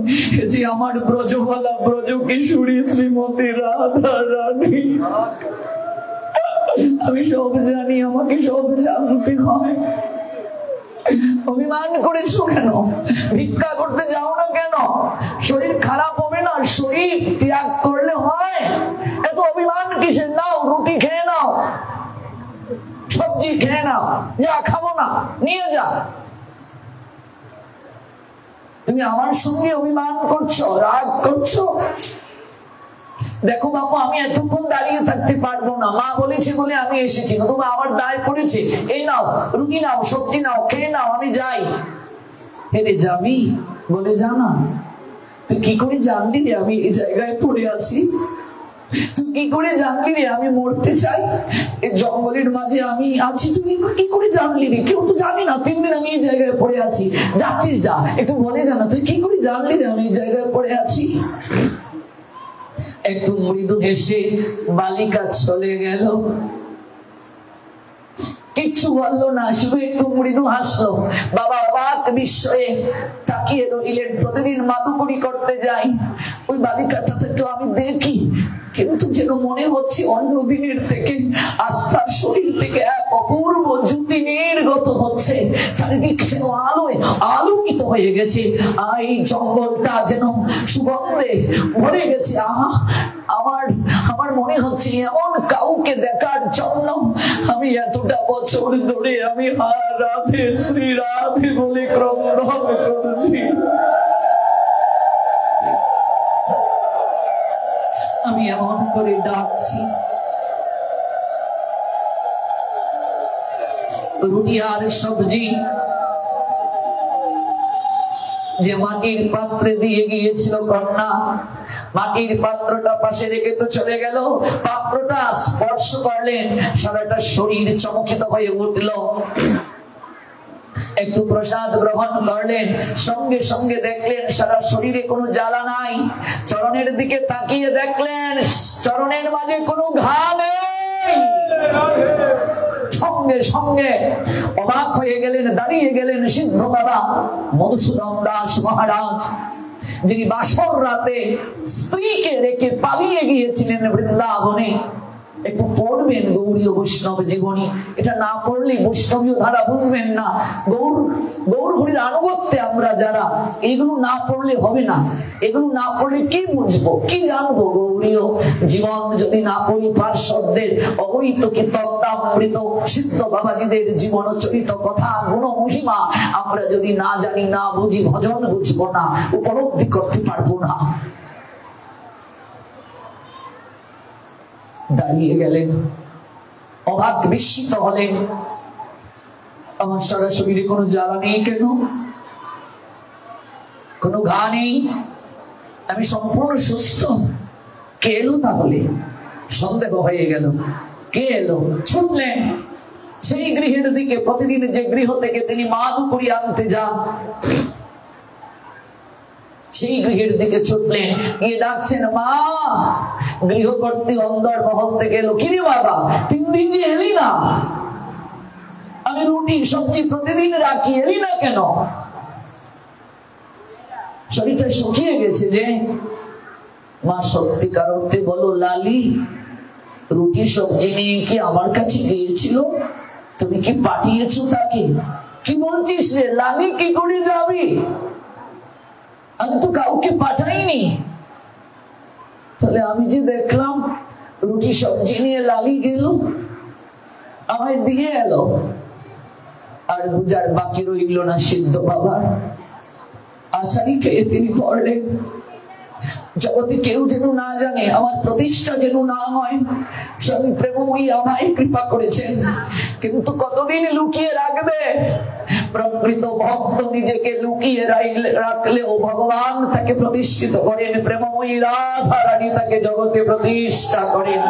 যে আমার ব্রজবালা ব্রজ কিশোরী শ্রীমতী রাধা রানী। আমি সব জানি, আমাকে সব জানতে হয়। অভিমান করেছো কেন? ভিক্ষা করতে যাও না কেন? শরীর খারাপ হবে না? শরীর ত্যাগ করলে হয়? এত অভিমান কিসের? নাও রুটি খেয়ে নাও, সবজি খেয়ে নাও। যা খাবো না, নিয়ে যা। তুমি আমার সঙ্গে অভিমান করছো, রাগ করছো? দেখো বাবু, আমি এতক্ষণ দাঁড়িয়ে থাকতে পারবো না, মা বলেছে বলে আমি এসেছি, নতুবা আমার দায় পড়েছে। এই নাও রুটি নাও, সবজি নাও, খেয়ে নাও, আমি যাই। হেরে যাবি বলে জানা? তুই কি করে জানলি রে আমি এই জায়গায় পড়ে আছি? তুই কি করে জানলি রে আমি মরতে চাই? এই জঙ্গলের মাঝে আমি আছি, তুই কি করে জানলি রে? কেউ তো জানি না 3 দিন আমি এই জায়গায় পড়ে আছি। যাচ্ছিস যা, একটু বলে জানা, তুই কি করে জানলি রে আমি এই জায়গায় পড়ে আছি? একটু মৃদু হেসে বালিকা চলে গেল, কিচ্ছু বললো না, শুধু একটু মৃদু হাসলো। বাবা অবাক বিস্ময়ে তাকিয়ে রইলেন। প্রতিদিন মাদুকুরি করতে যাই, ওই বালিকাটা থেকে আমি দেখি, কিন্তু যেন মনে হচ্ছে অন্য দিনের থেকে আস্থার শরীর থেকে এক অপূর্ব জ্যোতি নির্গত হচ্ছে। চারিদিক যেন আলোয় আলোকিত হয়ে গেছে। এই জঙ্গলটা যেন সুগন্ধে ভরে গেছে। আমার মনে হচ্ছে এমন কাউকে দেখার জন্য আমি এতটা বছর ধরে আমি রাধে শ্রী রাধে বলে ক্রন্দন করছি। আমি এমন করে ডাকছি, রুটি আর সবজি যে মাটির পাত্রে দিয়ে গিয়েছিল কন্যা, মাটির পাত্রটা পাশে রেখে তো চলে গেল। পাত্রটা স্পর্শ করলেন, সারাটা শরীর চমকিত হয়ে উঠল। একটু প্রসাদ গ্রহণ করলেন, সঙ্গে সঙ্গে দেখলেন সারা শরীরে কোনো জ্বালা নাই। চরণের দিকে তাকিয়ে দেখলেন চরণের মাঝে কোনো ঘা নেই। সঙ্গে সঙ্গে অবাক হয়ে গেলেন, দাঁড়িয়ে গেলেন সিদ্ধ বাবা মধুসূদন দাস মহারাজ, যিনি বাসর রাতে স্ত্রীকে রেখে পালিয়ে গিয়েছিলেন বৃন্দাবনে। একটু পড়বেন গৌরীয় বৈষ্ণব জীবনী, এটা না পড়লে বৈষ্ণবীয় ধারা বুঝবেন না। গৌর হরির আনুগত্যে আমরা যারা, এগুলো না পড়লে হবে না। এগুলো না পড়লে কি বুঝবো, কি জানবো? গৌরীয় জীবন যদি না পড়ি, পার্শ্বদের অবৈতকী তত্ত্বামৃত সিদ্ধ বাবাজিদের জীবন চরিত কথা গুণ মহিমা আমরা যদি না জানি, না বুঝি, ভজন বুঝবো না, উপলব্ধি করতে পারবো না। দাঁড়িয়ে গেলেন, অবাক বিস্মিত হলেন, আমার সারা শরীরে কোনো জ্বালা নেই কেন? কোনো ঘা নেই, আমি সম্পূর্ণ সুস্থ। কে এলো তাহলে? সন্দেহ হয়ে গেল, কে এলো? ছুটলেন সেই গৃহের দিকে, প্রতিদিন যে গৃহ থেকে তিনি মাদুকুরি আনতে যান। সেই গৃহের দিকে ছুটলেন, গিয়ে ডাকছেন, মা। গৃহকর্ত্রী অন্দর মহল থেকে এলো, কিরে বাবা 3 দিন যে এলি না, আমি রুটি সবজি প্রতিদিন রাখি, এলি না কেন? শরীরটা শুকিয়ে গেছে যে। মা সত্যিকার অর্থে বলো, লালি রুটি সবজি নিয়ে কি আমার কাছে গিয়েছিল? তুমি কি পাঠিয়েছো তাকে? কি বলছিস রে লালি, কি করে যাবি? আমি তো কাউকে পাঠাইনি। তাহলে আমি যে দেখলাম রুটি সবজি নিয়ে লালি গেল, আমায় দিয়ে এলো, আর বুঝার বাকি রইল না সিদ্ধ বাবার। আচারি খেয়ে তিনি পড়লেন, জগতে কেউ যেন না জানে, আমার প্রতিষ্ঠা যেন না হয়। স্বামী প্রেমময়ী আমায় কৃপা করেছেন, কিন্তু কতদিন লুকিয়ে রাখবে? প্রকৃত ভক্ত নিজেকে লুকিয়ে রাখলেও ভগবান তাকে প্রতিষ্ঠিত করেন। প্রেমময়ী রাধা রানী তাকে জগতে প্রতিষ্ঠা করেন।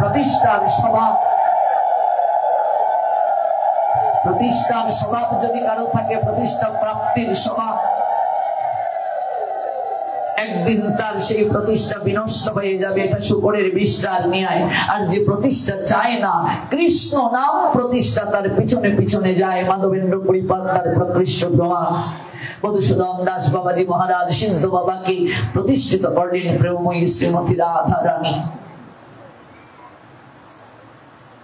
প্রতিষ্ঠার স্বভাব যদি কারো থাকে, প্রতিষ্ঠা প্রাপ্তির স্বভাব, একদিন তার সেই প্রতিষ্ঠা বিনষ্ট হয়ে যাবে, এটা শুকরের বিশ্বাস ন্যায়। আর যে প্রতিষ্ঠা চায় না, কৃষ্ণ নাম প্রতিষ্ঠা, তার পিছনে পিছনে যায়। মাধবেন্দ্র পরিপাল তার প্রকৃষ্ট প্রমাণ। মধুসূদন দাস বাবাজি মহারাজ সিদ্ধ বাবাকে প্রতিষ্ঠিত করলেন প্রেমময়ী শ্রীমতী রাধা রানী।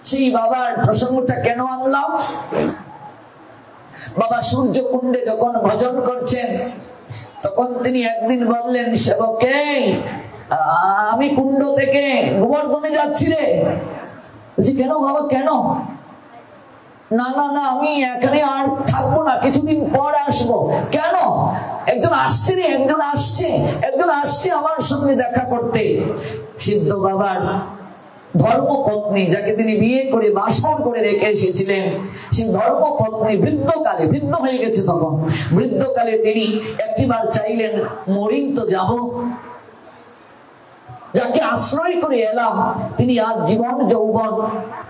সেই বাবার প্রসঙ্গটা কেন আনলাম? বাবা সূর্য কুণ্ডে যখন ভজন করছেন, তখন তিনি একদিন বললেন, সেবকে আমি কুণ্ড থেকে গোবর্ধনে যাচ্ছি রে। বলছি, কেন বাবা কেন? না না না, আমি এখানে আর থাকবো না, কিছুদিন পর আসবো। কেন? একজন আসছে রে, একজন আসছে আমার সঙ্গে দেখা করতে। সিদ্ধ বাবার ধর্মপত্নী, যাকে তিনি বিয়ে করে বাসন করে রেখে এসেছিলেন, সেই ধর্মপত্নী বৃদ্ধ হয়ে গেছে। তখন বৃদ্ধকালে তিনি একটিবার চাইলেন, মরেই তো যাব, যাকে আশ্রয় করে এলাম তিনি আজ জীবন যৌবন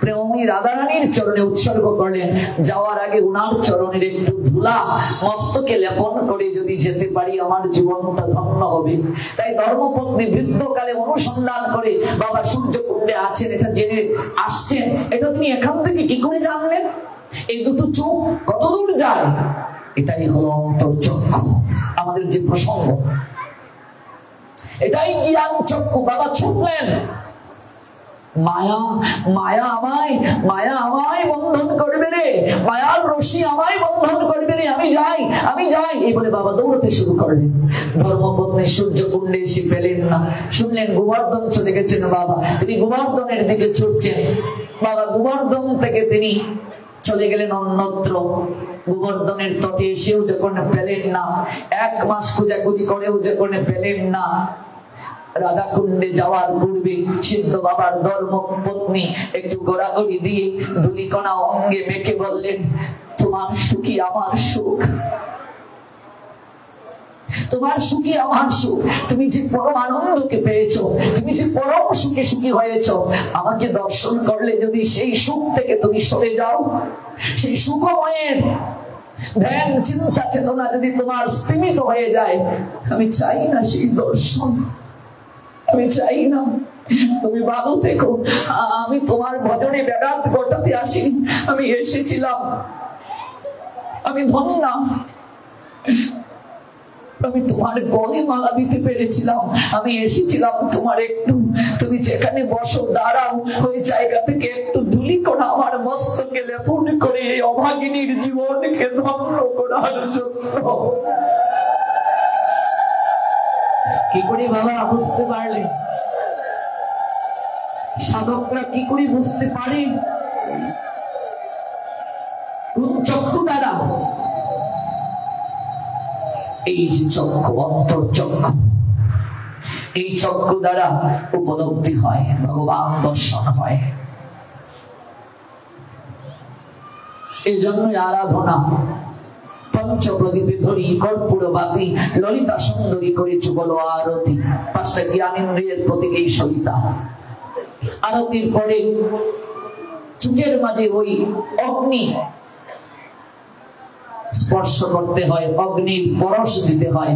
প্রেমময়ী রাধারানীর চরণে উৎসর্গ করলেন। যাওয়ার আগে উনার চরণের একটু ধুলা মস্তকে লেপন করে যদি যেতে পারি, আমার জীবনটা ধন্য হবে। তাই ধর্মপত্নী বৃদ্ধকালে অনুসন্ধান করে বাবা সূর্যকুণ্ডে আছেন এটা জেনে আসছেন। এটা তিনি এখান থেকে কি করে জানলেন? এই দুটো চোখ কত দূর যায়, এটাই হলো অন্তর্চক্ষু। আমাদের যে প্রসঙ্গ, এটাই জ্ঞান চক্ষু। বাবা ছুটলেন, মায়া আমায় বন্ধন করবে রে, মায়ার রশি আমায় বন্ধন করবে রে, আমি যাই এই বলে বাবা দৌড়তে শুরু করলেন। ধর্মপত্নী সূর্যকুণ্ডে এসে পেলেন না, শুনলেন গোবর্ধন চলে গেছেন বাবা। তিনি গোবর্ধনের দিকে ছুটছেন। বাবা গোবর্ধন থেকে তিনি চলে গেলেন অন্যত্র। গোবর্ধনের তটে এসেও যখন পেলেন না, 1 মাস খোঁজাখুঁজি করেও যখন পেলেন না, রাধাকুণ্ডে যাওয়ার পূর্বে সিদ্ধ বাবার ধর্মপত্নী একটু গোড়াগড়ি দিয়ে ধুলিকণা অঙ্গে মেখে বললেন, তোমার সুখী আমার সুখ, তোমার সুখী আমার সুখ। তুমি যে পরম আনন্দকে পেয়েছো, তুমি যে পরম সুখী হয়েছো, আমাকে দর্শন করলে যদি সেই সুখ থেকে তুমি সরে যাও, সেই সুখময়ের ধ্যান চিন্তা চেতনা যদি তোমার সীমিত হয়ে যায়, আমি চাই না সেই দর্শন, আমি চাই না। তুমি ভালো থেকো, আমি তোমার ভজনে ব্যাঘাত ঘটাতে আসি। আমি এসেছিলাম, আমি ধন্য, আমি তোমার গলে মালা দিতে পেরেছিলাম। আমি এসেছিলাম তোমার একটু, তুমি যেখানে বসো দাঁড়াও, ওই জায়গা থেকে একটু ধুলিকণা আমার মস্তকে লেপন করে এই অভাগিনীর জীবনকে ধন্য করার জন্য। কি করে বাবা বুঝতে পারলেন? সাধকরা কি করে বুঝতে পারেন? কোন চক্ষু দ্বারা? এই যে চক্ষু, অন্তর্চক্ষু, এই চক্ষু দ্বারা উপলব্ধি হয়, ভগবান দর্শন হয়। এই জন্যই আরাধনা, পঞ্চপ্রদীপে ধরি কর্পূর বাতি, ললিতা সুন্দরী করে যুগল আরতি। 5টা জ্ঞানেন্দ্রিয়ের প্রতীক এই সলিতা। আরতির পরে চোখের মাঝে ওই অগ্নি স্পর্শ করতে হয়, অগ্নির পরশ দিতে হয়।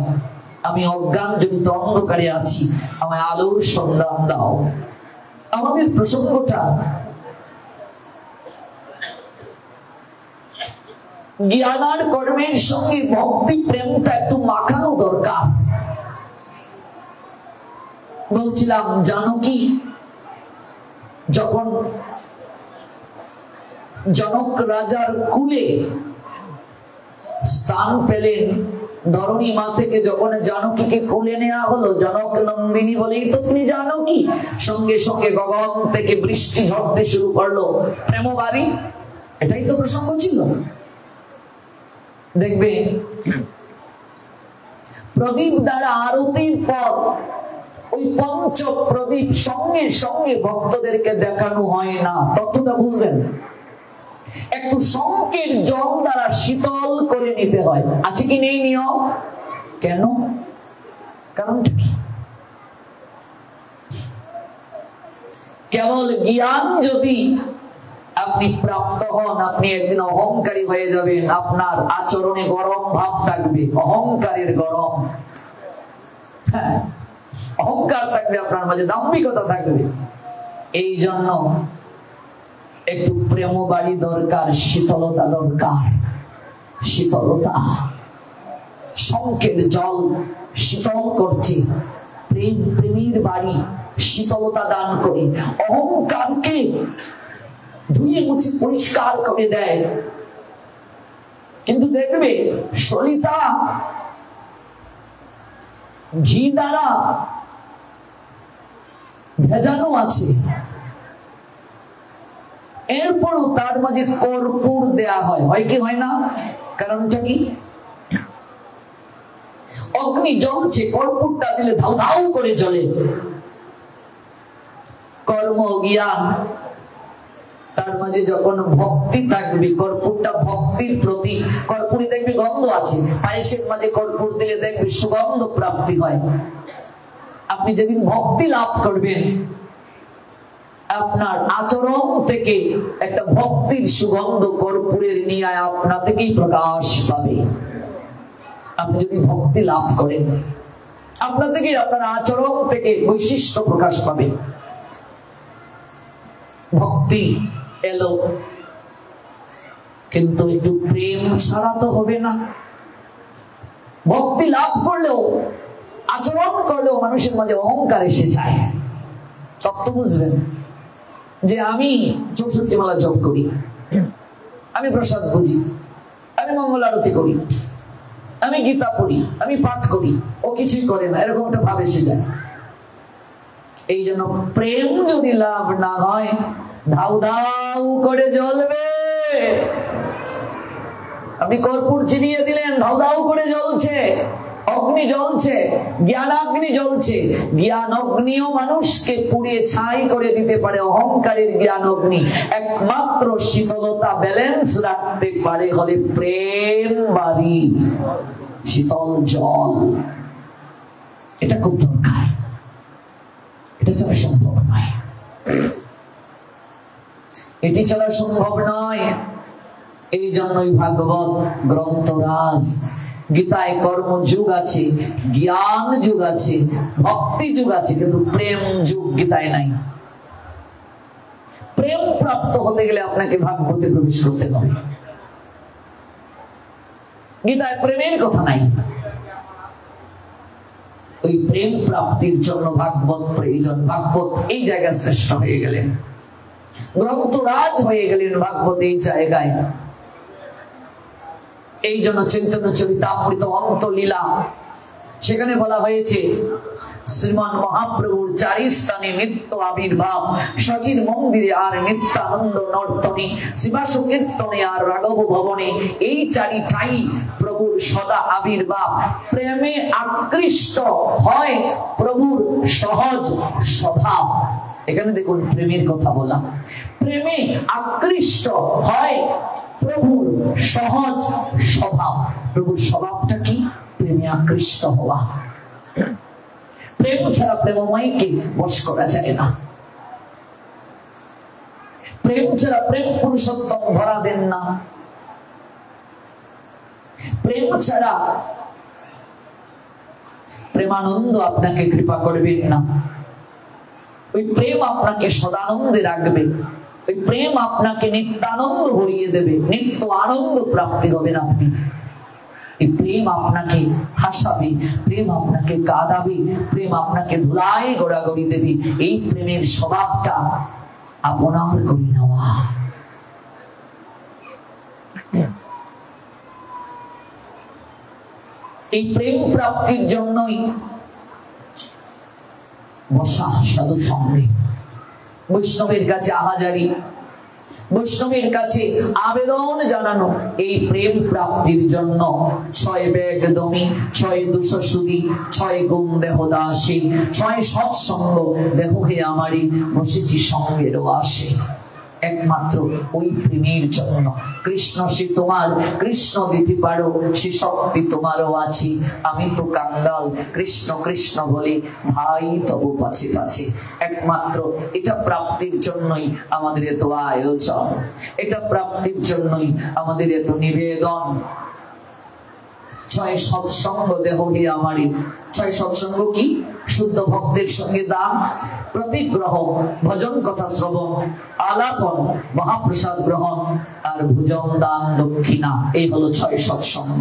আমি অজ্ঞান জনিত অন্ধকারে আছি, আমায় আলোর সন্ধান দাও। আমাদের প্রসঙ্গটা জ্ঞান আর কর্মের সঙ্গে ভক্তি প্রেমটা একটু মাখানো দরকার। বলছিলাম জানকী যখন জনক রাজার কুলে স্থান পেলেন, ধরণী মা থেকে যখন জানকীকে কোলে নেওয়া হলো, জনক নন্দিনী বলেই তো তুমি জানকী, সঙ্গে সঙ্গে গগন থেকে বৃষ্টি ঝরতে শুরু করলো, প্রেমবাড়ি। এটাই তো প্রসঙ্গ ছিল। দেখবে প্রদীপ দ্বারা আরতির পর ওই পঞ্চ প্রদীপ সঙ্গে সঙ্গে ভক্তদেরকে দেখানো হয় না, ততটা বুঝলেন। একটু শঙ্কের জল দ্বারা শীতল করে নিতে হয়। আছে কি নেই নিয়ম? কেন? কারণটা কি? কেবল জ্ঞান যদি আপনি প্রাপ্ত হন, আপনি একদিন অহংকারী হয়ে যাবেন, আপনার আচরণে গরম ভাব থাকবে, অহংকারের গরম। হ্যাঁ, অহংকার থাকবে আপনার মাঝে, দাম্ভিকতা থাকবে। এই জন্য একটু প্রেম বাড়ি দরকার, শীতলতা দরকার। শীতলতা, শঙ্কের জল শীতল করছে, প্রেম প্রেমের বাড়ি শীতলতা দান করে, অহংকারকে ধুয়ে মুছে পরিষ্কার করে দেয়। কিন্তু দেখবে সলিতা ঘি দ্বারা ভেজানো আছে, এরপরও তার মাঝে কর্পূর দেয়া হয়, হয় কি হয় না? কারণটা কি? অগ্নি জ্বলছে, কর্পূরটা দিলে ধাউ ধাউ করে জ্বলে। কর্ম জ্ঞান, তার মাঝে যখন ভক্তি থাকবে, কর্পূরটা ভক্তির প্রতি। কর্পূরে দেখবে গন্ধ আছে, পায়েসের মাঝে কর্পূর দিলে দেখবে সুগন্ধ প্রাপ্তি হয়। আপনি যেদিন ভক্তি লাভ করবেন, আপনার আচরণ থেকে একটা ভক্তির সুগন্ধ কর্পূরের নিয়ে আপনা থেকেই প্রকাশ পাবে। আপনি যদি ভক্তি লাভ করেন, আপনা থেকেই আপনার আচরণ থেকে বৈশিষ্ট্য প্রকাশ পাবে। ভক্তি এলো, কিন্তু একটু প্রেম ছাড়া তো হবে না। ভক্তি লাভ করলেও, আচরণ করলেও মানুষের মাঝে অহংকার এসে যায়। তত্ত্ব বুঝবেন যে আমি 64 মালা জপ করি, আমি প্রসাদ বুঝি, আমি মঙ্গল আরতি করি, আমি গীতা পড়ি, আমি পাঠ করি, ও কিছুই করে না, এরকম একটা ভাব এসে যায়। এই জন্য প্রেম যদি লাভ না হয়, ধাউ ধাউ করে জ্বলবে। আপনি কর্পূর চিনিয়ে দিলেন, ধাউ ধাউ করে জ্বলছে, অগ্নি জ্বলছে, জ্ঞানাগ্নি জ্বলছে। জ্ঞান অগ্নিও মানুষকে পুড়িয়ে ছাই করে দিতে পারে। অহংকারের জ্ঞান অগ্নি একমাত্র শীতলতা ব্যালেন্স রাখতে পারে হলে প্রেম বাড়ি, শীতল জল। এটা খুব দরকার, এটা ছাড়া সম্ভব নয়, এটি ছাড়া সম্ভব নয়। এই জন্যই ভাগবত গ্রন্থরাজ, গীতায় কর্ম যুগ আছে, জ্ঞান যুগ আছে, ভক্তি যুগ আছে, কিন্তু প্রেম যুগ গীতায় নাই। প্রেম প্রাপ্ত হতে গেলে আপনাকে ভাগবতে প্রবেশ করতে হবে। গীতায় প্রেমের কথা নাই। ওই প্রেম প্রাপ্তির জন্য ভাগবত প্রয়োজন। ভাগবত এই জায়গায় শ্রেষ্ঠ হয়ে গেলেন, গ্রন্থরাজ হয়ে গেলেন ভাগবত এই জায়গায়। এই জন্য চৈতন্য চরিতামৃত অন্তলীলা, সেখানে বলা হয়েছে শ্রীমান মহাপ্রভুর 4 স্থানে নিত্য আবির্ভাব, সচির মন্দিরে আর নিত্যানন্দ নর্তনে, শিবাস কীর্তনে আর রাঘব ভবনে, এই 4টাই প্রভুর সদা আবির্ভাব। প্রেমে আকৃষ্ট হয় প্রভুর সহজ স্বভাব। এখানে দেখুন প্রেমের কথা বলা, প্রেমে আকৃষ্ট হয় প্রভুর সহজ স্বভাব। প্রভুর স্বভাবটা কি? প্রেমে আকৃষ্ট হওয়া। প্রেম ছাড়া প্রেমময়কে বশ করা যায় না। প্রেম ছাড়া প্রেম পুরুষোত্তম ধরা দেন না। প্রেম ছাড়া প্রেমানন্দ আপনাকে কৃপা করবেন না। ওই প্রেম আপনাকে সদানন্দে রাখবে, ওই প্রেম আপনাকে নিত্যানন্দ ভরিয়ে দেবে, নিত্য আনন্দ প্রাপ্তি হবেন আপনি। এই প্রেম আপনাকে হাসাবে, প্রেম আপনাকে কাঁদাবে, প্রেম আপনাকে ধুলায় গোড়াগড়ি দেবে। এই প্রেমের স্বভাবটা আপনার করে নেওয়া। এই প্রেম প্রাপ্তির জন্যই বসা সাধু সঙ্গে, বৈষ্ণবের কাছে আহাজারি, বৈষ্ণবের কাছে আবেদন জানানো এই প্রেম প্রাপ্তির জন্য। 6 ব্যাগ দমি, 6 দুঃসুদি, 6 গুণ দেহ দাসী, 6 সৎসঙ্গ দেহ হে আমারই, বসেছি সঙ্গেরও আসে। একমাত্র ওই প্রেমের জন্য। কৃষ্ণ সে তোমার, কৃষ্ণ দিতে পারো, সে শক্তি তোমারও আছে। আমি তো কাঙ্গাল, কৃষ্ণ কৃষ্ণ বলে ভাই তবু পাছে পাছে। একমাত্র এটা প্রাপ্তির জন্যই আমাদের এত আয়োজন, এটা প্রাপ্তির জন্যই আমাদের এত নিবেদন। 6 সৎসঙ্গ দেহ হে আমারই। 6 সৎসঙ্গ কি? শুদ্ধ ভক্তের সঙ্গে দান, প্রতিগ্রহ, ভজন কথা শ্রবণ, আলাপন, মহাপ্রসাদ গ্রহণ আর ভোজন দান দক্ষিণা। এই হলো 6 সৎসঙ্গ।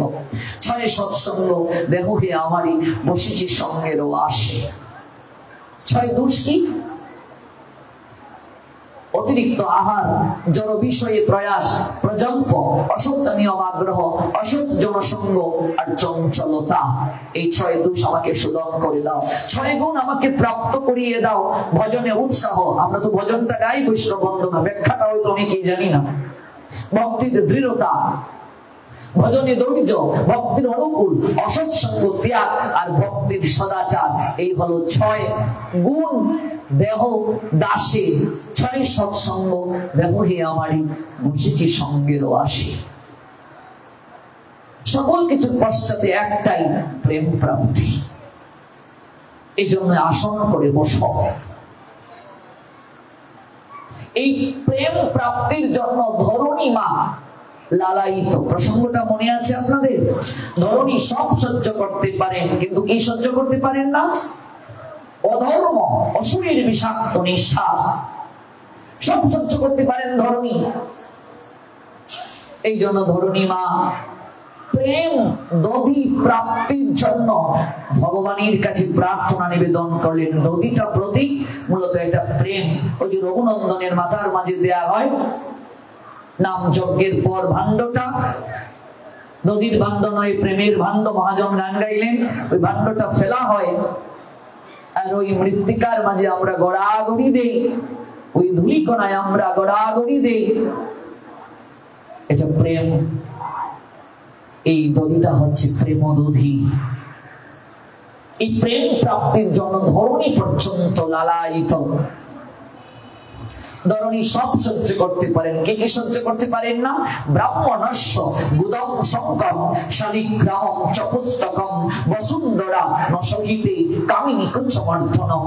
6 সৎসঙ্গ দেহ হে আমারই, বসেছি সঙ্গেরও আসে। 6 দোষ কি? অতিরিক্ত আহার, জড় বিষয়ে প্রয়াস, প্রজল্প, অসত্য নিয়ম আগ্রহ, অসৎ জনসঙ্গ আর চঞ্চলতা। এই 6 দোষ আমাকে শোধন করে দাও। 6 গুণ আমাকে প্রাপ্ত করিয়ে দাও। ভজনে উৎসাহ, আমরা তো ভজনটা গাই বৈষ্ণব বন্দনা, ব্যাখ্যাটা হয়তো অনেকেই জানি না। ভক্তিতে দৃঢ়তা, ভজনে ধৈর্য, ভক্তির অনুকূল, অসৎসঙ্গ ত্যাগ আর ভক্তির সদাচার। এই হলো 6 গুণ দেহ দাসে, 6 সৎসঙ্গ দেহ হে আমারই, বসেছি সঙ্গেরও আসে। সকল কিছুর পশ্চাতে একটাই, প্রেম প্রাপ্তি। এই জন্য আসন করে বসো। এই প্রেম প্রাপ্তির জন্য ধরণী মা লালায়িত। প্রসঙ্গটা মনে আছে আপনাদের? ধরণী সব সহ্য করতে পারেন, কিন্তু কি সহ্য করতে পারেন না? অধর্ম, অসুরের বিষাক্ত নিঃশ্বাস সব সহ্য করতে পারেন ধরণী। এই জন্য ধরণী মা প্রেম দধি প্রাপ্তির জন্য ভগবানের কাছে প্রার্থনা নিবেদন করলেন। দধিটা প্রতীক, মূলত একটা প্রেম। ওই যে রঘুনন্দনের মাথার মাঝে দেয়া হয় নাম যজ্ঞের পর ভাণ্ডটা, দধির ভাণ্ড নয়, প্রেমের ভাণ্ড। মহাজন গান গাইলেন, ওই ভাণ্ডটা ফেলা হয় আর ওই মৃত্তিকার মাঝে আমরা গড়াগড়ি দেই, ওই ধূলিকণায় আমরা গড়াগড়ি দেই। এটা প্রেম। এই দধিটা হচ্ছে প্রেম দধি। এই প্রেম প্রাপ্তির জন্য ধরণী পর্যন্ত লালায়িত। ধরণী সব সহ্য করতে পারেন। কে কে সহ্য করতে পারেন না? ব্রাহ্মণস্য গুদম সংকম শালিগ্রামম চপুস্তকম বসুন্ধরা নসহিতে কামিনী কুঞ্চমর্ধনম।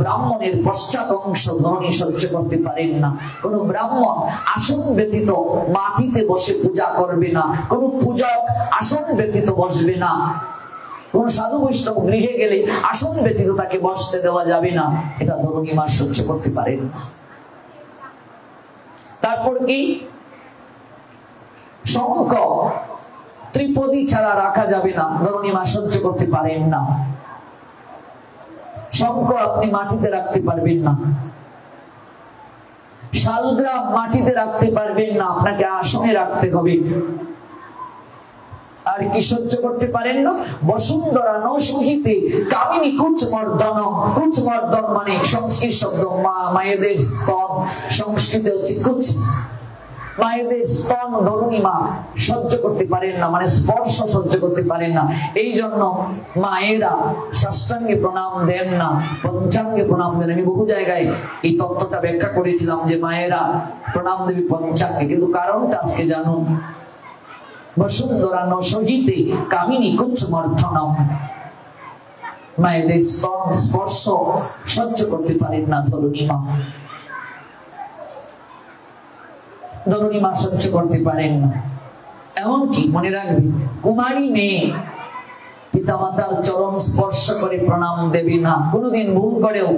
ব্রাহ্মণের পশ্চাৎ অংশ ধরণী সহ্য করতে পারেন না। কোন ব্রাহ্মণ আসন ব্যতীত মাটিতে বসে পূজা করবে না, কোন পূজক আসন ব্যতীত বসবে না, কোন সাধু বৈষ্ণব গৃহে গেলে আসন ব্যতীত তাকে বসতে দেওয়া যাবে না। এটা ধরণী মা সহ্য করতে পারেন না। তারপর কি? শঙ্খ ত্রিপদী ছাড়া রাখা যাবে না, ধরণী মা সহ্য করতে পারেন না। শঙ্খ আপনি মাটিতে রাখতে পারবেন না, শালগ্রাম মাটিতে রাখতে পারবেন না, আপনাকে আসনে রাখতে হবে। আর কি সহ্য করতে পারেন না? বসুন্ধরা নসহিতে কামিনী কুচমর্দন। কুচমর্দন মানে সংস্কৃত শব্দ, মায়েদের স্তন, সংস্কৃতে হচ্ছে কুচ। মায়েদের স্তন ধরণী মা সহ্য করতে পারেন না, মানে স্পর্শ সহ্য করতে পারেন না। এই জন্য মায়েরা সাষ্টাঙ্গে প্রণাম দেন না, পঞ্চাঙ্গে প্রণাম দেন। আমি বহু জায়গায় এই তত্ত্বটা ব্যাখ্যা করেছিলাম যে মায়েরা প্রণাম দেবে পঞ্চাঙ্গে, কিন্তু কারণটা আজকে জানুন। বসুন্ধরা নসহিতে কামিনী কুঞ্চমর্ধনম। মায়েদের স্তন স্পর্শ সহ্য করতে পারেন না ধরণী মা। ধরণী মা সহ্য করতে পারেন না। এমনকি মনে রাখবে, কুমারী মেয়ে পিতামাতার চরণ স্পর্শ করে প্রণাম দেবে না। কোনোদিন ভুল করেও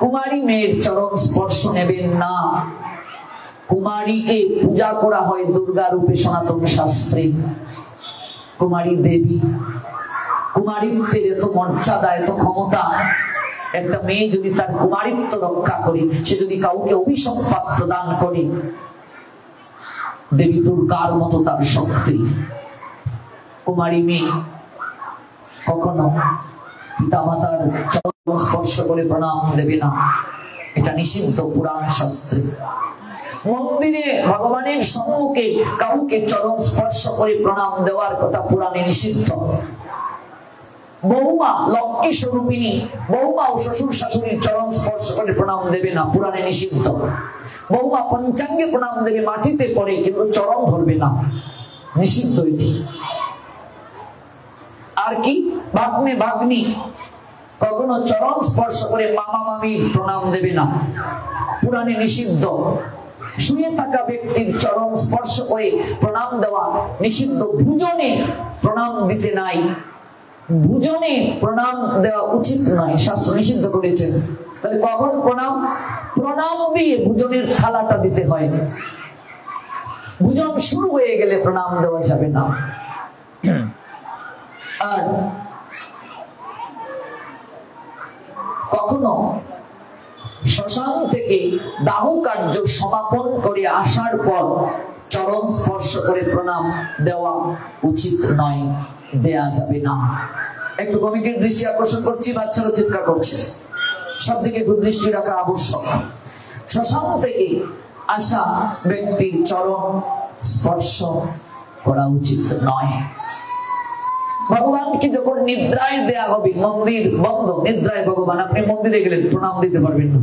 কুমারী মেয়ের চরণ স্পর্শ নেবেন না। কুমারীকে পূজা করা হয় দুর্গা রূপে সনাতন শাস্ত্রে। কুমারী দেবী, কুমারীত্বের এত মর্যাদা, এত ক্ষমতা। একটা মেয়ে যদি তার কুমারিত্ব রক্ষা করে, সে যদি কাউকে অভিসম্পাদ প্রদান করে, দেবী দুর্গার মতো তার শক্তি। কুমারী মেয়ে কখনো পিতামাতার চরণ স্পর্শ করে প্রণাম দেবে না, এটা নিষিদ্ধ পুরাণ শাস্ত্রে। মন্দিরে ভগবানের সম্মুখে কাউকে চরণ স্পর্শ করে প্রণাম দেওয়ার কথা পুরাণে নিষিদ্ধ। বৌমা লক্ষ্মী স্বরূপিণী, বৌমা ও শ্বশুর শাশুড়ির চরণ স্পর্শ করে প্রণাম দেবে না, পুরাণে নিষিদ্ধ। বৌমা পঞ্চাঙ্গে প্রণাম দেবে, মাটিতে পড়ে, কিন্তু চরণ ধরবে না, নিষিদ্ধ এটি। আর কি ভাগ্নে ভাগ্নি কখনো চরণ স্পর্শ করে মামা মামি প্রণাম দেবে না, পুরাণে নিষিদ্ধ। শুয়ে থাকা ব্যক্তির চরণ স্পর্শ করে প্রণাম দেওয়া নিষিদ্ধ। ভুজনে প্রণাম দিতে নাই, ভুজনে প্রণাম দেওয়া উচিত নয়, শাস্ত্র নিষিদ্ধ করেছেন। তাহলে কখন প্রণাম? প্রণাম দিয়ে ভুজনের থালাটা দিতে হয়। ভুজন শুরু হয়ে গেলে প্রণাম দেওয়া যাবে না। আর কখনো শ্মশান থেকে দাহ কার্য সমাপন করে আসার পর চরণ স্পর্শ করে প্রণাম দেওয়া উচিত নয়, দেয়া যাবে না। একটু কমিটির দৃষ্টি আকর্ষণ করছি, বাচ্চারা চিৎকার করছে, সব দিকে দৃষ্টি রাখা আবশ্যক। শ্মশান থেকে আসা ব্যক্তির চরণ স্পর্শ করা উচিত নয়। ভগবানকে যখন নিদ্রায় দেয়া হবে, মন্দির বন্ধ, নিদ্রায় ভগবান, আপনি মন্দিরে গেলেন, প্রণাম দিতে পারবেন না,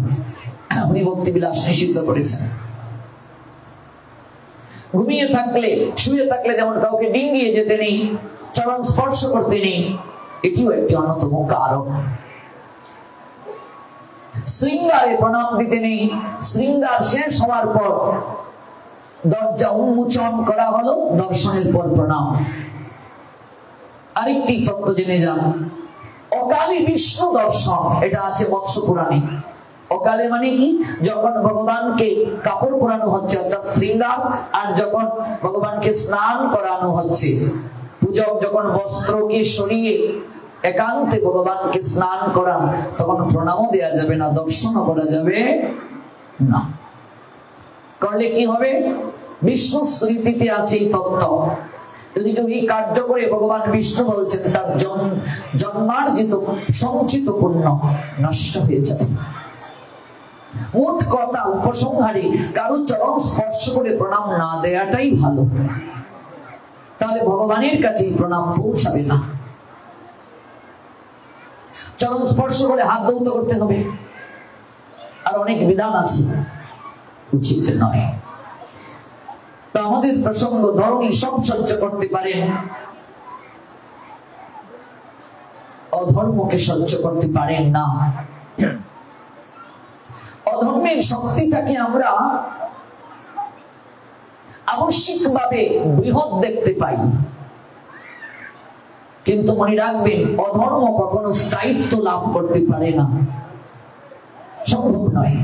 আপনি ভক্তি বিলাস নিষিদ্ধ করেছেন। ঘুমিয়ে থাকলে, শুয়ে থাকলে যেমন কাউকে ডিঙ্গিয়ে যেতে নেই, চরণ স্পর্শ করতে নেই, এটিও একটি অন্যতম কারণ। শৃঙ্গারে প্রণাম দিতে নেই, শৃঙ্গার শেষ হওয়ার পর দরজা উন্মোচন করা হলো, দর্শনের পর প্রণাম। আরেকটি তত্ত্ব জেনে যান, অকালে বিষ্ণু দর্শন, এটা আছে মৎস্য পুরাণে। অকালে মানে কি? যখন ভগবানকে কাপড় পরানো হচ্ছে অর্থাৎ শৃঙ্গার, আর যখন ভগবানকে স্নান করানো হচ্ছে, পূজক যখন বস্ত্রকে সরিয়ে একান্তে ভগবানকে স্নান করান, তখন প্রণামও দেওয়া যাবে না, দর্শনও করা যাবে না। করলে কি হবে? বিষ্ণু স্মৃতিতে আছে এই তত্ত্ব। যদি কেউ এই কার্য করে, ভগবান বিষ্ণু বলছেন তার জন্মার্জিত সঞ্চিত পুণ্য নষ্ট হয়ে যাবে। মোট কথা, উপসংহারে কারো চরণ স্পর্শ করে প্রণাম না দেয়াটাই ভালো, তাহলে ভগবানের কাছে প্রণাম পৌঁছাবে না। চরণ স্পর্শ করে হাত ধৌত করতে হবে, আর অনেক বিধান আছে, উচিত নয়। তো আমাদের প্রসঙ্গ, ধর্মী সব সহ্য করতে পারেন, অধর্মকে সহ্য করতে পারেন না। অধর্মের শক্তিটাকে আমরা আবশ্যিকভাবে বৃহৎ দেখতে পাই, কিন্তু মনে রাখবেন, অধর্ম কখনো স্থায়িত্ব লাভ করতে পারে না, সম্ভব নয়।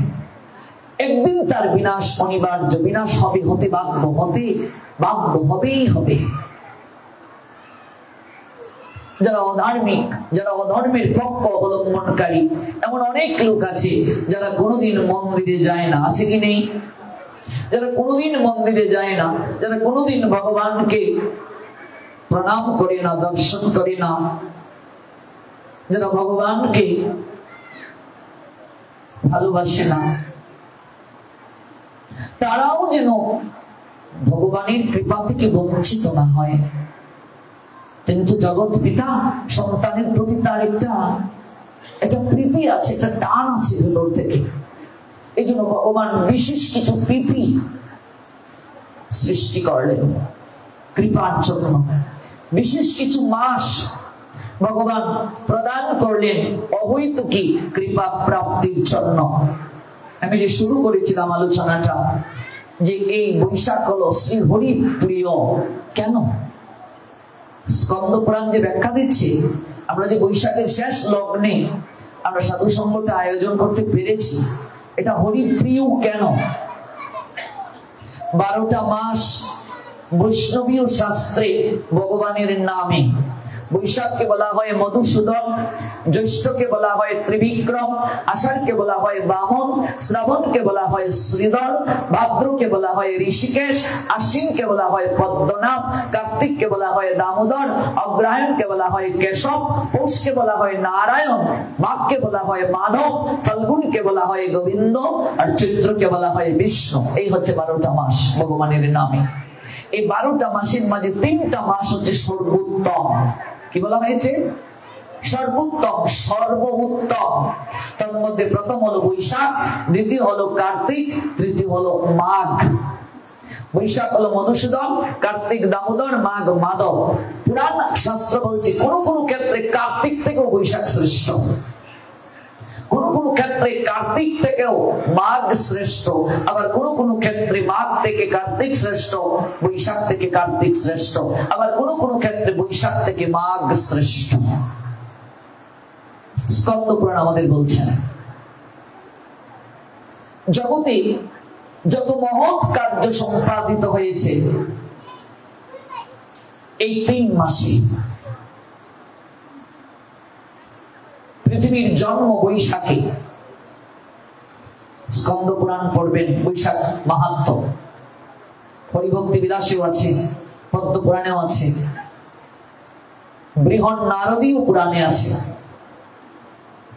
একদিন তার বিনাশ অনিবার্য, বিনাশ হবে, হতে বাধ্য, হবেই হবে। যারা অধার্মিক, যারা অধর্মের পক্ষ অবলম্বনকারী, এমন অনেক লোক আছে যারা কোনোদিন মন্দিরে যায় না, আছে কি নেই? যারা কোনোদিন মন্দিরে যায় না, যারা কোনোদিন ভগবানকে প্রণাম করে না, দর্শন করে না, যারা ভগবানকে ভালোবাসে না, তারাও যেন ভগবানের কৃপা থেকে বঞ্চিত না হয়। কিন্তু জগৎ পিতা, সন্তানের প্রতি তার একটা প্রীতি আছে, একটা টান আছে ভেতর থেকে। এই জন্য ভগবান বিশেষ কিছু তিথি সৃষ্টি করলেন কৃপার জন্য, বিশেষ কিছু মাস ভগবান প্রদান করলেন অহৈতুকী কৃপা প্রাপ্তির জন্য। আমি যে শুরু করেছিলাম আলোচনাটা, যে এই বৈশাখ হলো শ্রী হরি প্রিয়। কেন? স্কন্দ পুরাণ যে ব্যাখ্যা দিচ্ছে, আমরা যে বৈশাখের শেষ লগ্নে আমরা সাধু সঙ্গটা আয়োজন করতে পেরেছি, এটা হরিপ্রিয় কেন? 12টা মাস বৈষ্ণবীয় শাস্ত্রে ভগবানের নামে। বৈশাখকে বলা হয় মধুসূদন, জ্যৈষ্ঠকে বলা হয় ত্রিবিক্রম, আষাঢ়কে বলা হয় বামন, শ্রাবণকে বলা হয় শ্রীধর, ভাদ্রকে বলা হয় ঋষিকেশ, আশ্বিনকে বলা হয় পদ্মনাভ, কার্তিককে বলা হয় দামোদর, অগ্রহায়ণকে বলা হয় কেশব, পৌষকে বলা হয় নারায়ণ, মাঘকে বলা হয় মাধব, ফাল্গুনকে বলা হয় গোবিন্দ, আর চৈত্রকে বলা হয় বিষ্ণু। এই হচ্ছে 12টা মাস ভগবানের নামে। এই 12টা মাসের মাঝে 3টা মাস হচ্ছে সর্বোত্তম। কি বলা হয়েছে? সর্বোত্তম, সর্বোত্তম। তার মধ্যে প্রথম হলো বৈশাখ, দ্বিতীয় হলো কার্তিক, তৃতীয় হলো মাঘ। বৈশাখ হলো মধুসূদন, কার্তিক দামোদর, মাঘ মাধব। পুরাণ শাস্ত্র বলছে কোন কোন ক্ষেত্রে কার্তিক থেকেও বৈশাখ শ্রেষ্ঠ, কোন কোন ক্ষেত্রে কার্তিক থেকেও মাঘ শ্রেষ্ঠ, আবার কোন কোন ক্ষেত্রে মাঘ থেকে কার্তিক শ্রেষ্ঠ, বৈশাখ থেকে কার্তিক শ্রেষ্ঠ, আবার কোন কোন ক্ষেত্রে বৈশাখ থেকে মাঘ শ্রেষ্ঠ। স্কন্দ পুরাণ আমাদের বলছেন জগতে যত মহৎ কার্য সম্পাদিত হয়েছে এই 3 মাসে। পৃথিবীর জন্ম বৈশাখে। স্কন্দ পুরাণ পড়বেন, বৈশাখ মাহাত্ম্য হরিভক্তি বিলাসেও আছে, পদ্ম পুরাণেও আছে, বৃহৎ নারদীয় পুরাণে আছে।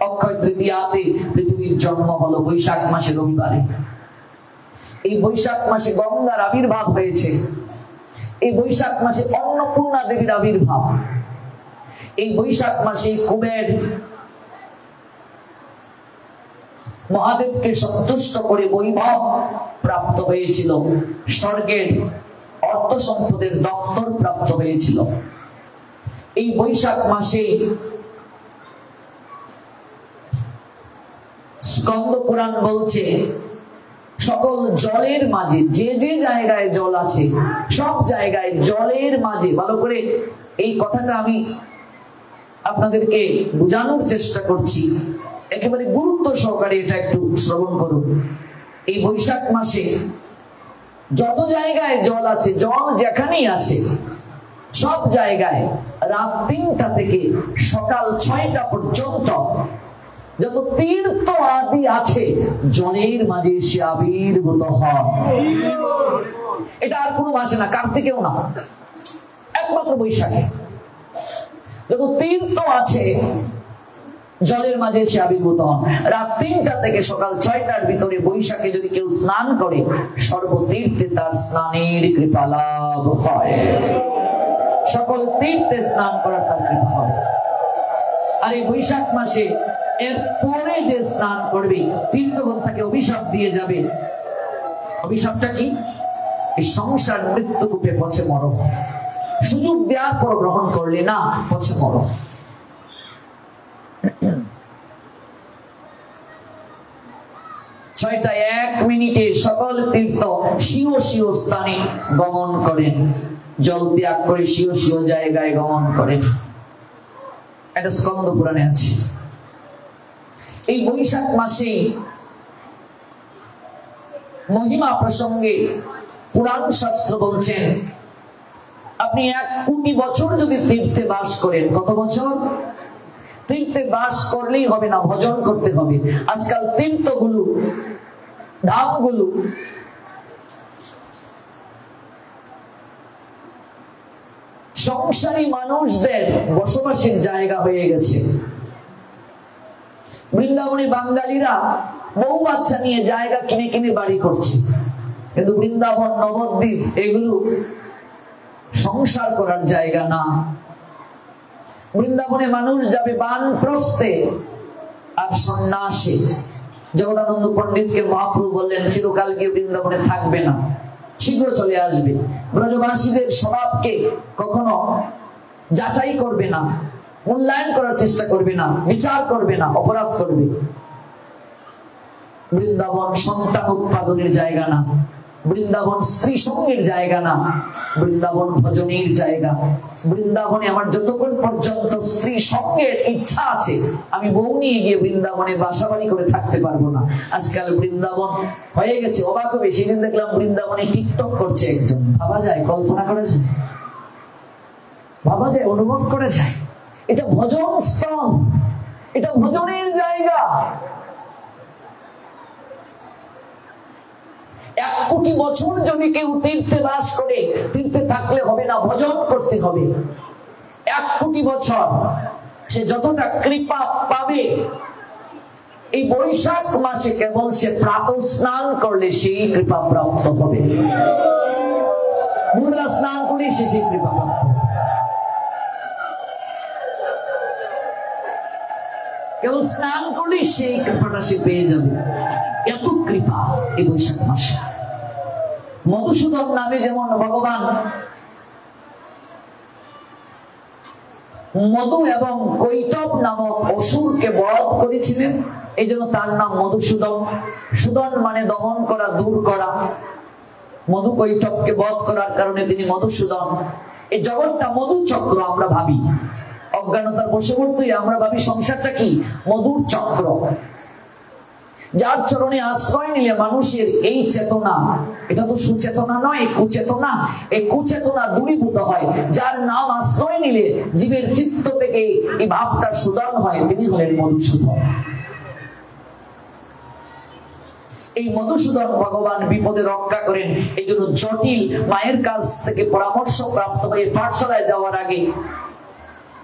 অক্ষয় তৃতীয়াতে পৃথিবীর জন্ম হলো বৈশাখ মাসে রবিবারে। এই বৈশাখ মাসে গঙ্গার আবির্ভাব হয়েছে, এই বৈশাখ মাসে অন্নপূর্ণা দেবীর আবির্ভাব, এই বৈশাখ মাসে কুবের মহাদেবকে সন্তুষ্ট করে বৈভব প্রাপ্ত হয়েছিল, স্বর্গের অর্থ সম্পদের দপ্তর প্রাপ্ত হয়েছিল। এই বৈশাখ মাসে স্কন্দ পুরাণ বলছে সকল জলের মাঝে, যে যে জায়গায় জল আছে সব জায়গায় জলের মাঝে, ভালো করে এই কথাটা আমি আপনাদেরকে বোঝানোর চেষ্টা করছি, একেবারে গুরুত্ব সহকারে এটা একটু শ্রবণ করুন। এই বৈশাখ মাসে যত জায়গায় জল আছে, জল যেখানেই আছে সব জায়গায় রাত 3টা থেকে সকাল 6টা পর্যন্ত যত তীর্থ আদি আছে জলের মাঝে সে আবির্ভূত হয়। এটা আর কোনো মাসে না, কার্তিকেও না, একমাত্র বৈশাখে। যত তীর্থ আছে জলের মাঝে সে আবির্ভূত হন। রাত 3টা থেকে সকাল 6টার ভিতরে বৈশাখে যদি কেউ স্নান করে সর্বতীর্থে তার স্নানের কৃপা লাভ হয়, সকল তীর্থে স্নান করার তার কৃপা হয়। আর এই বৈশাখ মাসে এর পরে যে স্নান করবে তীর্থগণ তাকে অভিশাপ দিয়ে যাবে। অভিশাপটা কি? এই সংসার মৃত্যু রূপে পচে মরো, সুযোগ দেওয়ার পর গ্রহণ করলে না, পচে মরো। 6:01 সকল তীর্থ স্বীয় স্বীয় স্থানে গমন করেন, জল ত্যাগ করে স্বীয় স্বীয় জায়গায় গমন করেন। এটা স্কন্দ পুরাণে আছে। এই বৈশাখ মাসে মহিমা প্রসঙ্গে পুরাণ শাস্ত্র বলছেন আপনি 1 কোটি বছর যদি তীর্থে বাস করেন, কত বছর? তীর্থে বাস করলেই হবে না, ভজন করতে হবে। আজকাল তীর্থগুলো, ধামগুলো সংসারী মানুষদের বসবাসের জায়গা হয়ে গেছে। বৃন্দাবনে বাঙালিরা বহু বাচ্চা নিয়ে জায়গা কিনে কিনে বাড়ি করছে, কিন্তু বৃন্দাবন, নবদ্বীপ এগুলো সংসার করার জায়গা না। বৃন্দাবনে মানুষ যাবে বানপ্রস্থে আর সন্ন্যাসে। জগদানন্দ পণ্ডিতকে মহাপ্রভু বললেন চিরকাল গিয়ে বৃন্দাবনে থাকবে না, শীঘ্র চলে আসবে। ব্রজবাসীদের স্বভাবকে কখনো যাচাই করবে না, মূল্যায়ন করার চেষ্টা করবে না, বিচার করবে না, অপরাধ করবে। বৃন্দাবন সন্তান উৎপাদনের জায়গা না, বৃন্দাবন স্ত্রী সঙ্গের জায়গা না, বৃন্দাবন ভজনের জায়গা। বৃন্দাবনে আমার যতক্ষণ পর্যন্ত স্ত্রী সঙ্গের ইচ্ছা আছে, আমি বউ নিয়ে গিয়ে বৃন্দাবনে বাসা বাড়ি করে থাকতে পারবো না। আজকাল বৃন্দাবন হয়ে গেছে, অবাক হবে, সেদিন দেখলাম বৃন্দাবনে টিকটক করছে একজন। ভাবা যায়, কল্পনা করা যায়, ভাবা যায়, অনুভব করা যায়। এটা ভজন স্থল, এটা ভজনের জায়গা। 1 কোটি বছর যদি কেউ তীর্থে বাস করে, তীর্থে থাকলে হবে না, ভজন করতে হবে। 1 কোটি বছর সে যতটা কৃপা পাবে, এই বৈশাখ মাসে কেবল সে প্রাতঃ স্নান করলে সেই কৃপা প্রাপ্ত হবে। ভোরবেলা স্নান করলে সে সেই কৃপা প্রাপ্ত হবে। কেবল স্নান করলে সেই কৃপাটা সে পেয়ে যাবে। এত কৃপা এই বৈশাখ মাসে। মধুসূদন নামে যেমন ভগবান মধু এবং কৈটব নামক অসুরকে বধ করেছিলেন, এই জন্য তার নাম মধুসূদন। সুদন মানে দমন করা, দূর করা। মধু কৈটবকে বধ করার কারণে তিনি মধুসূদন। এই জগৎটা মধু চক্র আমরা ভাবি, অজ্ঞানতার বশবর্তী আমরা ভাবি সংসারটা কি মধুর চক্র। যার চরণে আশ্রয় নিলে মানুষের এই চেতনা, এটা তো সুচেতনা নয়, কুচেতনা, এই কুচেতনা দূরীভূত হয়। যার নাম আশ্রয় নিলে জীবের চিত্ত থেকে এই ভাবটা সুদর্ণ হয়, তিনি হলেন মধুসূদন। এই মধুসূদন ভগবান বিপদে রক্ষা করেন। এই জন্য জটিল মায়ের কাছ থেকে পরামর্শ প্রাপ্ত হয়ে পাঠশালায় যাওয়ার আগে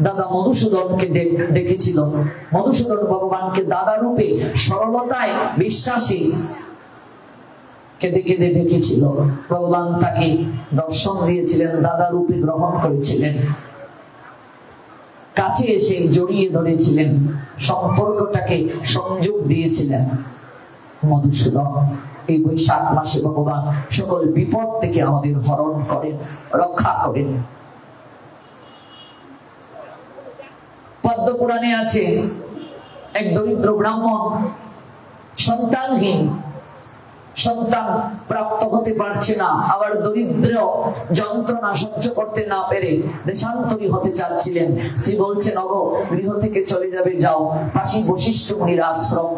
দাদা মধুসূদনকে ডেকেছিল। মধুসূদন ভগবানকে দাদা রূপে সরলতায় বিশ্বাসী কেঁদে কেঁদে ডেকেছিল। ভগবান তাকে দর্শন দিয়েছিলেন, দাদা রূপে গ্রহণ করেছিলেন, কাছে এসে জড়িয়ে ধরেছিলেন, সম্পর্কটাকে সংযোগ দিয়েছিলেন। মধুসূদন এই বৈশাখ মাসে ভগবান সকল বিপদ থেকে আমাদের হরণ করেন, রক্ষা করেন। পদ্ম পুরাণে আছে, এক দরিদ্র ব্রাহ্মণ সন্তানহীন, সন্তান প্রাপ্ত হতে পারছে না, আবার দরিদ্র যন্ত্রণা সহ্য করতে না পেরে দেশান্তরী হতে চাচ্ছিলেন। স্ত্রী বলছেন, ওগো গৃহ থেকে চলে যাবে, যাও পাশে বশিষ্ঠ মুনির আশ্রম,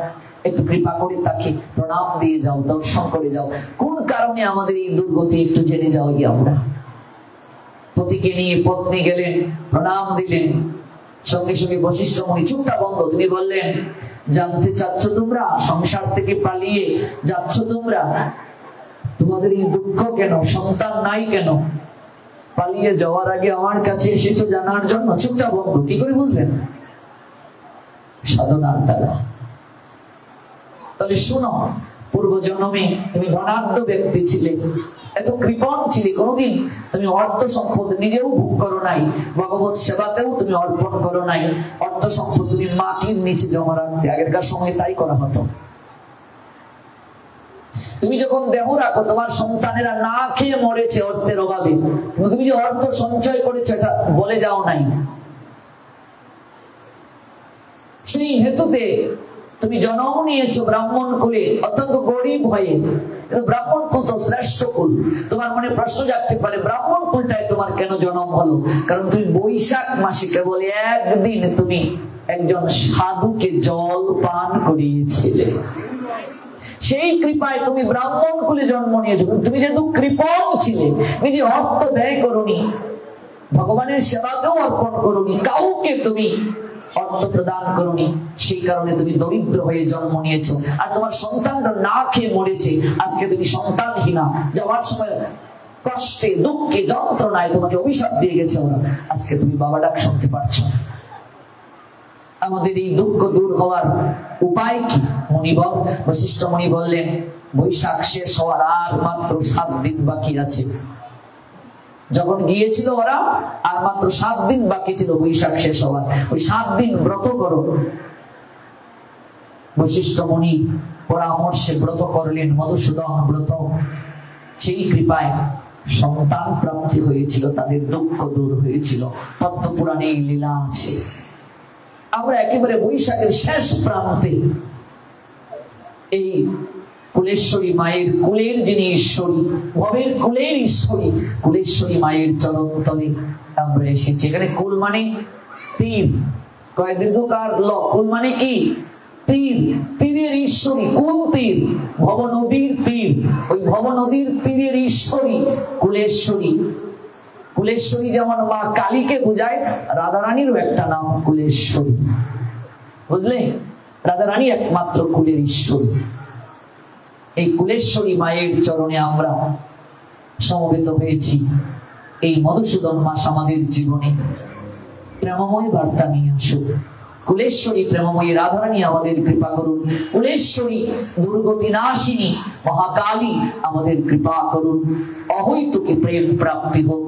একটু কৃপা করে তাকে প্রণাম দিয়ে যাও, দর্শন করে যাও। কোন কারণে আমাদের এই দুর্গতি একটু জেনে যাও। আমরা পতিকে নিয়ে পত্নী গেলেন, প্রণাম দিলেন। সঙ্গে সঙ্গে বশিষ্ঠ মুনি চুপটা বন্ধ। তিনি বললেন, জানতে চাচ্ছ তোমরা, সংসার থেকে পালিয়ে যাচ্ছ তোমরা, তোমাদের এই দুঃখ কেন, সন্তান নাই কেন? পালিয়ে যাওয়ার আগে আমার কাছে এসেছো জানার জন্য? চুপটা বন্ধ। কি করে বুঝলেন? সাধনার দ্বারা। তাহলে শুনো, পূর্ব জন্মে তুমি ধনাঢ্য ব্যক্তি ছিলে, এত কৃপণ ছিলে, কোনোদিন তুমি অর্থ সম্পদ নিজেও ভোগ করো নাই, ভগবত সেবাতেও তুমি অর্পণ করো নাই। অর্থ সম্পদ তুমি মাটির নিচে জমা রাখতে, আগেরকার সময় তাই করা হতো। তুমি যখন দেহ রাখো, তোমার সন্তানেরা না খেয়ে মরেছে অর্থের অভাবে, কিন্তু তুমি যে অর্থ সঞ্চয় করেছো এটা বলে যাও নাই। সেই হেতুতে তুমি জন্ম নিয়েছো ব্রাহ্মণ কুলে, অত্যন্ত গরিব হয়ে। ব্রাহ্মণ কুল তো শ্রেষ্ঠ কুল। তোমার মনে প্রশ্ন জাগতে পারে, ব্রাহ্মণ কুলটায় তোমার কেন জন্ম হলো? কারণ তুমি বৈশাখ মাসে কেবল একদিন তুমি একজন সাধুকে জল পান করিয়েছিলে, সেই কৃপায় তুমি ব্রাহ্মণ কুলে জন্ম নিয়েছো। তুমি যেহেতু কৃপণ ছিলে, নিজে অর্থ ব্যয় করোনি, ভগবানের সেবাকেও অর্পণ করোনি, কাউকে তুমি অর্থ প্রদান করোনি, সেই কারণে তুমি দরিদ্র হয়ে জন্ম নিয়েছো। আর তোমার সন্তানরা না খেয়ে মরেছে। আজকে তুমি সন্তানহীনা, যাওয়ার সময় কষ্টে, দুঃখে, যন্ত্রণায় তোমাকে অভিশাপ দিয়ে গেছে ওরা। আজকে তুমি বাবা ডাক শুনতে পারছো। আমাদের এই দুঃখ দূর হওয়ার উপায় কি? মুনিবর বশিষ্ঠ মুনি বললেন, বৈশাখ শেষ হওয়ার আর মাত্র 7 দিন বাকি আছে। যখন গিয়েছিল ওরা, আর মাত্র 7 দিন বাকি ছিল বৈশাখ শেষ হওয়ার। ওই 7 দিন ব্রত করো। বশিষ্ঠ মুনি পরামর্শে ব্রত করলেন, মধুসূদন ব্রত। সেই কৃপায় সন্তান প্রাপ্তি হয়েছিল, তাদের দুঃখ দূর হয়েছিল। পদ্ম পুরাণে এই লীলা আছে। আমরা একেবারে বৈশাখের শেষ প্রান্তে এই কুলেশ্বরী মায়ের কুলের যিনি ঈশ্বরী, ভবের কুলের ঈশ্বরী কুলেশ্বরী মায়ের চরণ তলে আমরা এসেছি। এখানে কুল মানে তীর, কয় দীর্ঘকার ল, কুল মানে কি তীর, তীরের ঈশ্বরী। কোন তীর? ভব নদীর তীর, ওই ভব নদীর তীরের ঈশ্বরী কুলেশ্বরী। কুলেশ্বরী যেমন মা কালীকে বোঝায়, রাধারানীরও একটা নাম কুলেশ্বরী, বুঝলে? রাধারানী একমাত্র কুলের ঈশ্বরী। এই কুলেশ্বরী মায়ের চরণে আমরা সমবেত হয়েছি। এই মধুসূদন মাস আমাদের জীবনে প্রেমময় বার্তা নিয়ে আসুক। কুলেশ্বরী প্রেমময়ী রাধারানী আমাদের কৃপা করুন। কুলেশ্বরী দুর্গতি নাশিনী মহাকালী আমাদের কৃপা করুন। অহৈতুকী প্রেম প্রাপ্তি হোক,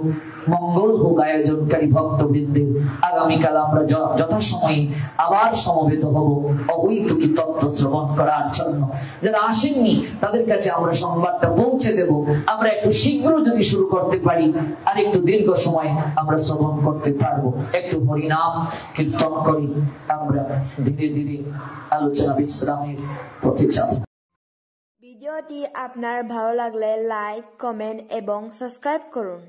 মঙ্গল হোক আয়োজনকারী ভক্তবৃন্দের। আগামীকাল আমরা যথাসময়ে আবার সমবেত হব অহৈতুকী তত্ত্ব শ্রবণ করার জন্য। যারা আসেননি তাদের কাছে আমরা সংবাদটা পৌঁছে দেব। আমরা একটু শীঘ্র যদি শুরু করতে পারি, আর একটু দীর্ঘ সময় আমরা শ্রবণ করতে পারবো। একটু হরিনাম কীর্তন করি, আমরা ধীরে ধীরে আলোচনা বিশ্রামের পথে যাব। ভিডিওটি আপনার ভালো লাগলে লাইক, কমেন্ট এবং সাবস্ক্রাইব করুন।